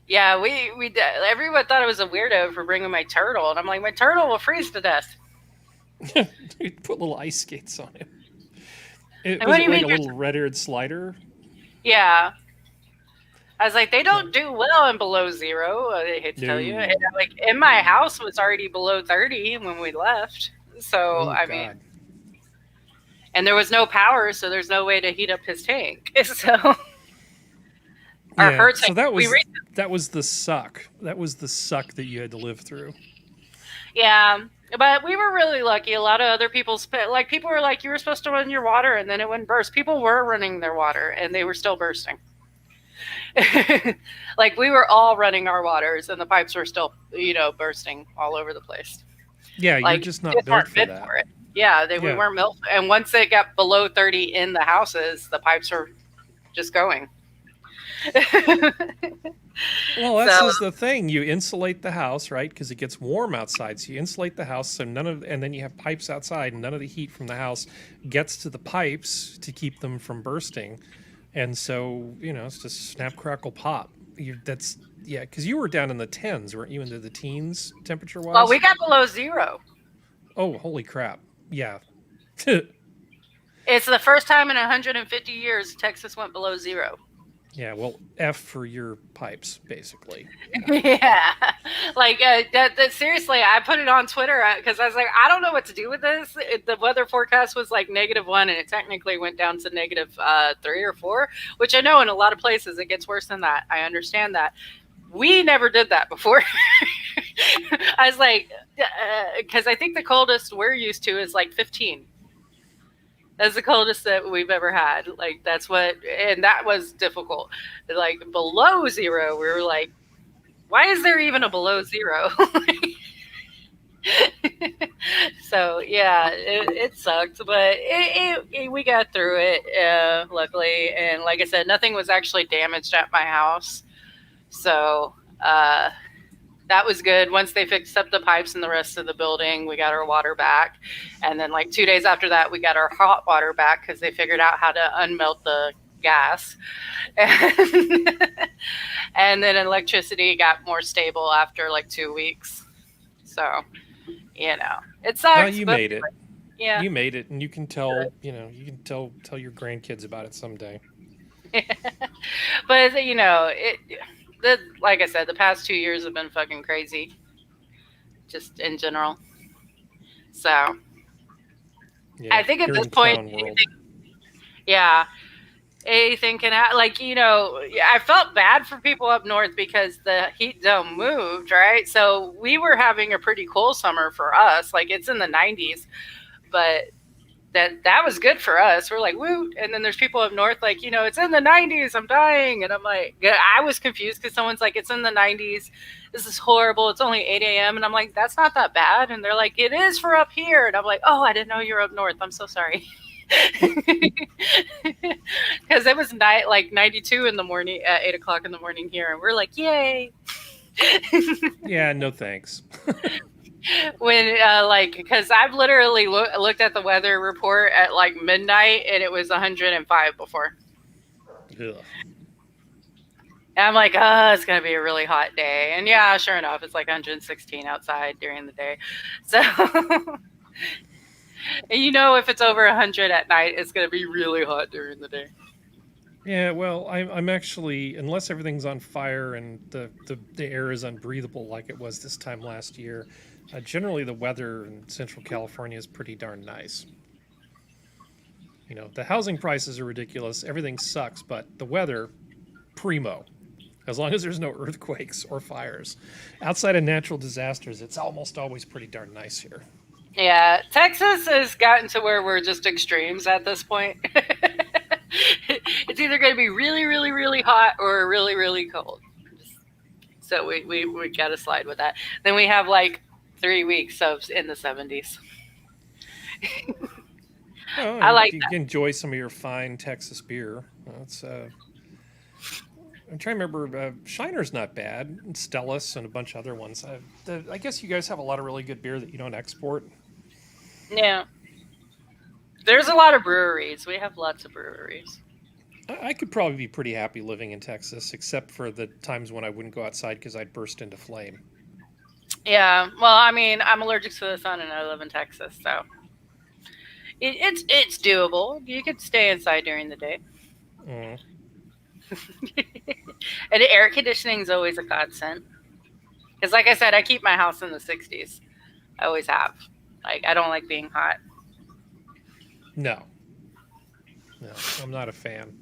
Speaker 2: Yeah, we everyone thought I was a weirdo for bringing my turtle, and I'm like, my turtle will freeze to death.
Speaker 3: Put little ice skates on him. Was
Speaker 2: what do
Speaker 3: it
Speaker 2: you
Speaker 3: like
Speaker 2: mean
Speaker 3: a little red-eared slider?
Speaker 2: Yeah. I was like, they don't do well in below 0. I hate to tell you. And, like, in my house was already below 30 when we left. So, I mean, and there was no power, so there's no way to heat up his tank. So, our her tank,
Speaker 3: so that was the suck. That was the suck that you had to live through.
Speaker 2: Yeah, but we were really lucky. A lot of other people people were like, you were supposed to run your water, and then it wouldn't burst. People were running their water, and they were still bursting. Like, we were all running our waters, and the pipes were still, bursting all over the place.
Speaker 3: Yeah,
Speaker 2: like,
Speaker 3: you're just not built for that.
Speaker 2: For it. Yeah, we weren't built. And once it got below 30 in the houses, the pipes were just going.
Speaker 3: Well, that's the thing. You insulate the house, right? Because it gets warm outside. So you insulate the house, so and then you have pipes outside, and none of the heat from the house gets to the pipes to keep them from bursting. And so, it's just snap, crackle, pop. Because you were down in the 10s, weren't you? Into the teens, temperature-wise?
Speaker 2: Well, we got below 0.
Speaker 3: Oh, holy crap. Yeah.
Speaker 2: It's the first time in 150 years Texas went below 0.
Speaker 3: Yeah, well, F for your pipes, basically.
Speaker 2: Yeah. Like, seriously, I put it on Twitter because I was like, I don't know what to do with this. The weather forecast was like -1, and it technically went down to -3 or 4, which I know in a lot of places it gets worse than that. I understand that. We never did that before. I was like, because I think the coldest we're used to is like 15. That's the coldest that we've ever had. Like, and that was difficult. Like, below 0, we were like, why is there even a below 0? So, yeah, it sucked, but we got through it, luckily. And like I said, nothing was actually damaged at my house. So, that was good. Once they fixed up the pipes in the rest of the building, we got our water back. And then like 2 days after that, we got our hot water back because they figured out how to unmelt the gas. And then electricity got more stable after like 2 weeks. So, it sucks.
Speaker 3: Well, you made it.
Speaker 2: Yeah.
Speaker 3: You made it, and you can tell, tell your grandkids about it someday.
Speaker 2: But, like I said, the past 2 years have been fucking crazy, just in general. So, yeah, I think at this point, anything can happen. Like, I felt bad for people up north because the heat dome moved, right? So we were having a pretty cool summer for us. Like, it's in the 90s, but that was good for us. We're like, woo. And then there's people up north like, it's in the 90s, I'm dying. And I'm like, I was confused because someone's like, it's in the 90s, this is horrible, it's only 8 a.m. And I'm like, that's not that bad. And they're like, it is for up here. And I'm like, oh, I didn't know you were up north, I'm so sorry. Because it was 92 in the morning at 8 o'clock in the morning here, and we're like, yay.
Speaker 3: Yeah, no thanks.
Speaker 2: when because I've literally looked at the weather report at like midnight and it was 105 before.
Speaker 3: Ugh.
Speaker 2: And I'm like, oh, it's gonna be a really hot day. And yeah, sure enough, it's like 116 outside during the day. So and if it's over 100 at night, it's gonna be really hot during the day.
Speaker 3: Yeah, well, I'm actually, unless everything's on fire and the air is unbreathable like it was this time last year, generally the weather in Central California is pretty darn nice. The housing prices are ridiculous, everything sucks, but the weather, primo. As long as there's no earthquakes or fires. Outside of natural disasters, it's almost always pretty darn nice here.
Speaker 2: Yeah, Texas has gotten to where we're just extremes at this point. It's either going to be really, really, really hot or really, really cold. So we got to slide with that. Then we have like 3 weeks of in the 70s. I like
Speaker 3: you
Speaker 2: that.
Speaker 3: can enjoy some of your fine Texas beer. It's I'm trying to remember. Shiner's not bad. And Stellus and a bunch of other ones. I guess you guys have a lot of really good beer that you don't export.
Speaker 2: Yeah. There's a lot of breweries. We have lots of breweries.
Speaker 3: I could probably be pretty happy living in Texas, except for the times when I wouldn't go outside because I'd burst into flame.
Speaker 2: Yeah. Well, I mean, I'm allergic to the sun and I live in Texas, so it's doable. You could stay inside during the day.
Speaker 3: Mm.
Speaker 2: And the air conditioning is always a godsend. Because like I said, I keep my house in the 60s. I always have. Like, I don't like being hot.
Speaker 3: No, I'm not a fan.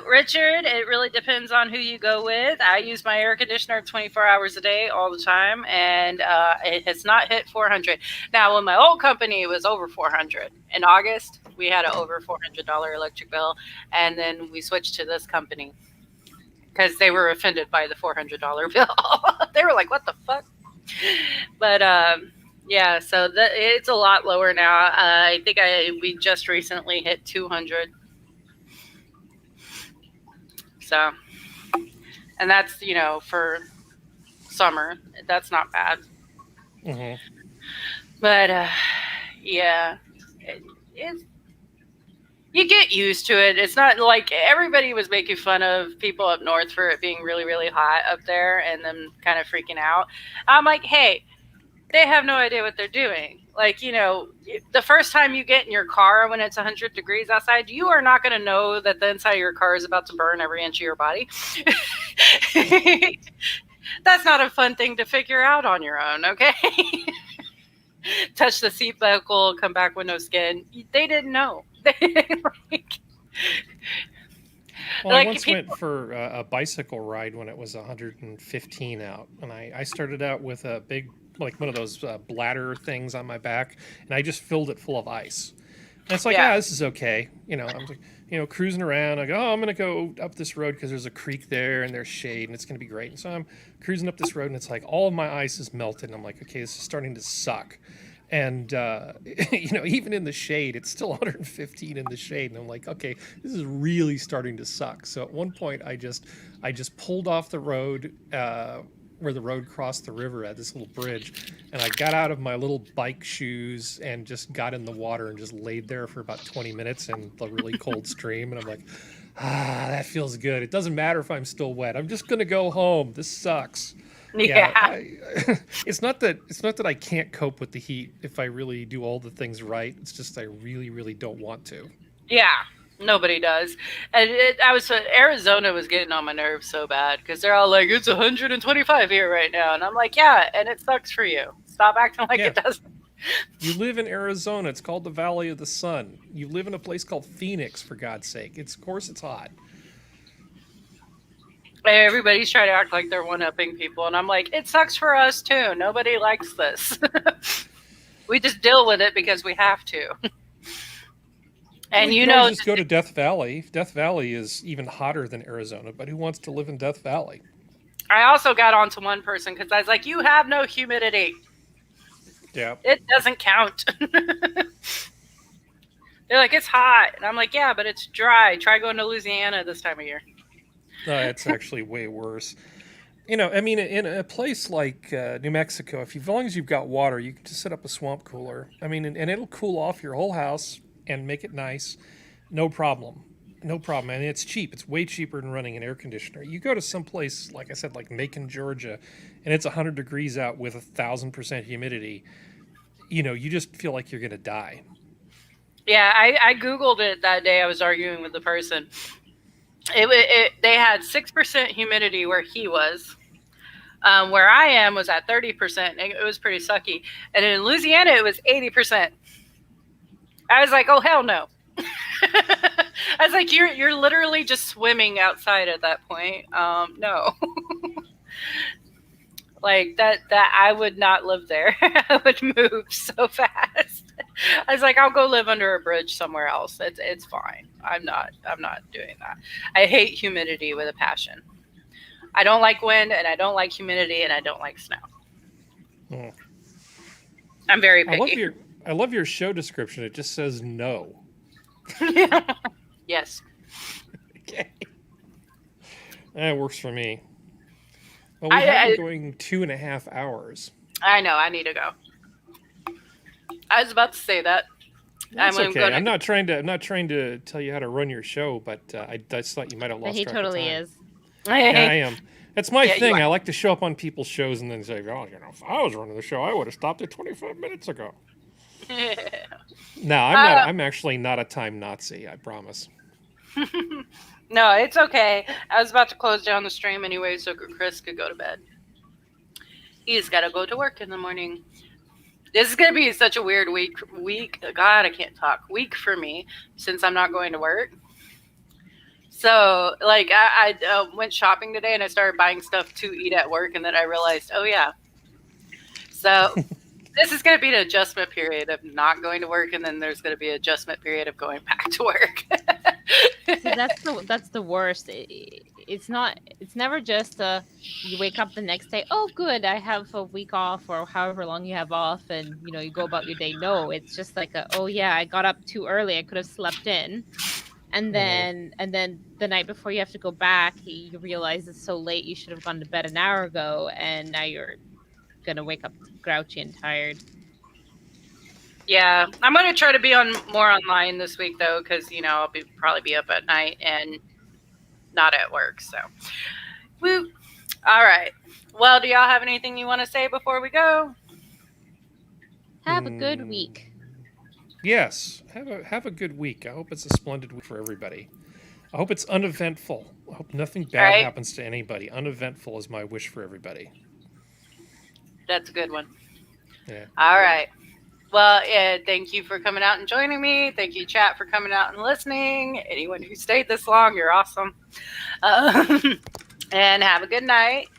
Speaker 2: Richard, it really depends on who you go with. I use my air conditioner 24 hours a day all the time, and it has not hit 400. Now, when my old company was over 400 in August, we had an over $400 electric bill, and then we switched to this company because they were offended by the $400 bill. They were like, "What the fuck?" But yeah, so it's a lot lower now. I think we just recently hit 200. So, and that's, for summer. That's not bad.
Speaker 3: Mm-hmm.
Speaker 2: But, yeah, you get used to it. It's not like everybody was making fun of people up north for it being really, really hot up there and them kind of freaking out. I'm like, hey, they have no idea what they're doing. Like, the first time you get in your car when it's 100 degrees outside, you are not going to know that the inside of your car is about to burn every inch of your body. That's not a fun thing to figure out on your own, okay? Touch the seat buckle, come back with no skin. They didn't know.
Speaker 3: Well, I once went for a bicycle ride when it was 115 out, and I started out with a big, like one of those bladder things on my back, and I just filled it full of ice. And it's like, this is okay. I'm like, cruising around. I go, I'm going to go up this road because there's a creek there and there's shade and it's going to be great. And so I'm cruising up this road and it's like all of my ice is melted. And I'm like, okay, this is starting to suck. And, even in the shade, it's still 115 in the shade. And I'm like, okay, this is really starting to suck. So at one point I just pulled off the road, where the road crossed the river at this little bridge. And I got out of my little bike shoes and just got in the water and just laid there for about 20 minutes in the really cold stream. And I'm like, that feels good. It doesn't matter if I'm still wet. I'm just going to go home. This sucks.
Speaker 2: Yeah.
Speaker 3: It's not that I can't cope with the heat if I really do all the things right. It's just I really, really don't want to.
Speaker 2: Yeah. Nobody does. And Arizona was getting on my nerves so bad because they're all like, it's 125 here right now. And I'm like, yeah, and it sucks for you. Stop acting like it doesn't.
Speaker 3: You live in Arizona. It's called the Valley of the Sun. You live in a place called Phoenix, for God's sake. Of course it's hot.
Speaker 2: Everybody's trying to act like they're one-upping people. And I'm like, it sucks for us too. Nobody likes this. We just deal with it because we have to. And
Speaker 3: you just go to Death Valley. Death Valley is even hotter than Arizona, but who wants to live in Death Valley?
Speaker 2: I also got onto one person because I was like, you have no humidity.
Speaker 3: Yeah.
Speaker 2: It doesn't count. They're like, it's hot. And I'm like, yeah, but it's dry. Try going to Louisiana this time of year.
Speaker 3: No, it's actually way worse. You know, I mean, in a place like New Mexico, as long as you've got water, you can just set up a swamp cooler. I mean, and it'll cool off your whole house and make it nice. No problem. No problem. And it's cheap. It's way cheaper than running an air conditioner. You go to some place, like I said, like Macon, Georgia, and it's 100 degrees out with 1,000% humidity. You know, you just feel like you're going to die.
Speaker 2: Yeah, I Googled it that day I was arguing with the person. They had 6% humidity where he was. Where I am was at 30%. And it was pretty sucky. And in Louisiana, it was 80%. I was like, oh, hell no. I was like, you're literally just swimming outside at that point. No. Like that I would not live there. I would move so fast. I was like, I'll go live under a bridge somewhere else. It's fine. I'm not doing that. I hate humidity with a passion. I don't like wind, and I don't like humidity, and I don't like snow.
Speaker 3: Oh.
Speaker 2: I'm very picky.
Speaker 3: I love your show description. It just says no.
Speaker 2: Yes.
Speaker 3: Okay. That works for me. Well, we're going 2.5 hours.
Speaker 2: I know. I need to go. I was about to say that.
Speaker 3: That's okay. I'm not trying to tell you how to run your show, but I just thought you might have lost track of time.
Speaker 4: He totally is.
Speaker 3: Yeah, I am. That's my thing. I like to show up on people's shows and then say, "Oh, you know, if I was running the show, I would have stopped it 25 minutes ago." No, I'm not. I'm actually not a time Nazi. I promise.
Speaker 2: No, it's okay. I was about to close down the stream anyway, so Chris could go to bed. He's got to go to work in the morning. This is going to be such a weird week. God, I can't talk. Week for me since I'm not going to work. So, like, I went shopping today and I started buying stuff to eat at work, and then I realized, oh yeah. So this is going to be an adjustment period of not going to work, and then there's going to be an adjustment period of going back to work.
Speaker 4: See, that's the worst. It's never just you wake up the next day, oh good, I have a week off, or however long you have off, and you know you go about your day. No, it's just like oh yeah, I got up too early, I could have slept in. And then the night before you have to go back, you realize it's so late, you should have gone to bed an hour ago, and now you're gonna wake up grouchy and tired. Yeah, I'm gonna try to be more online this week though, because you know I'll probably be up at night and not at work. So, woo. All right. Well, do y'all have anything you want to say before we go? Have a good week.
Speaker 3: Yes, have a good week. I hope it's a splendid week for everybody. I hope it's uneventful. I hope nothing bad happens to anybody. Uneventful is my wish for everybody.
Speaker 2: That's a good one.
Speaker 3: Yeah.
Speaker 2: All right. Well, thank you for coming out and joining me. Thank you, chat, for coming out and listening. Anyone who stayed this long, you're awesome. And have a good night.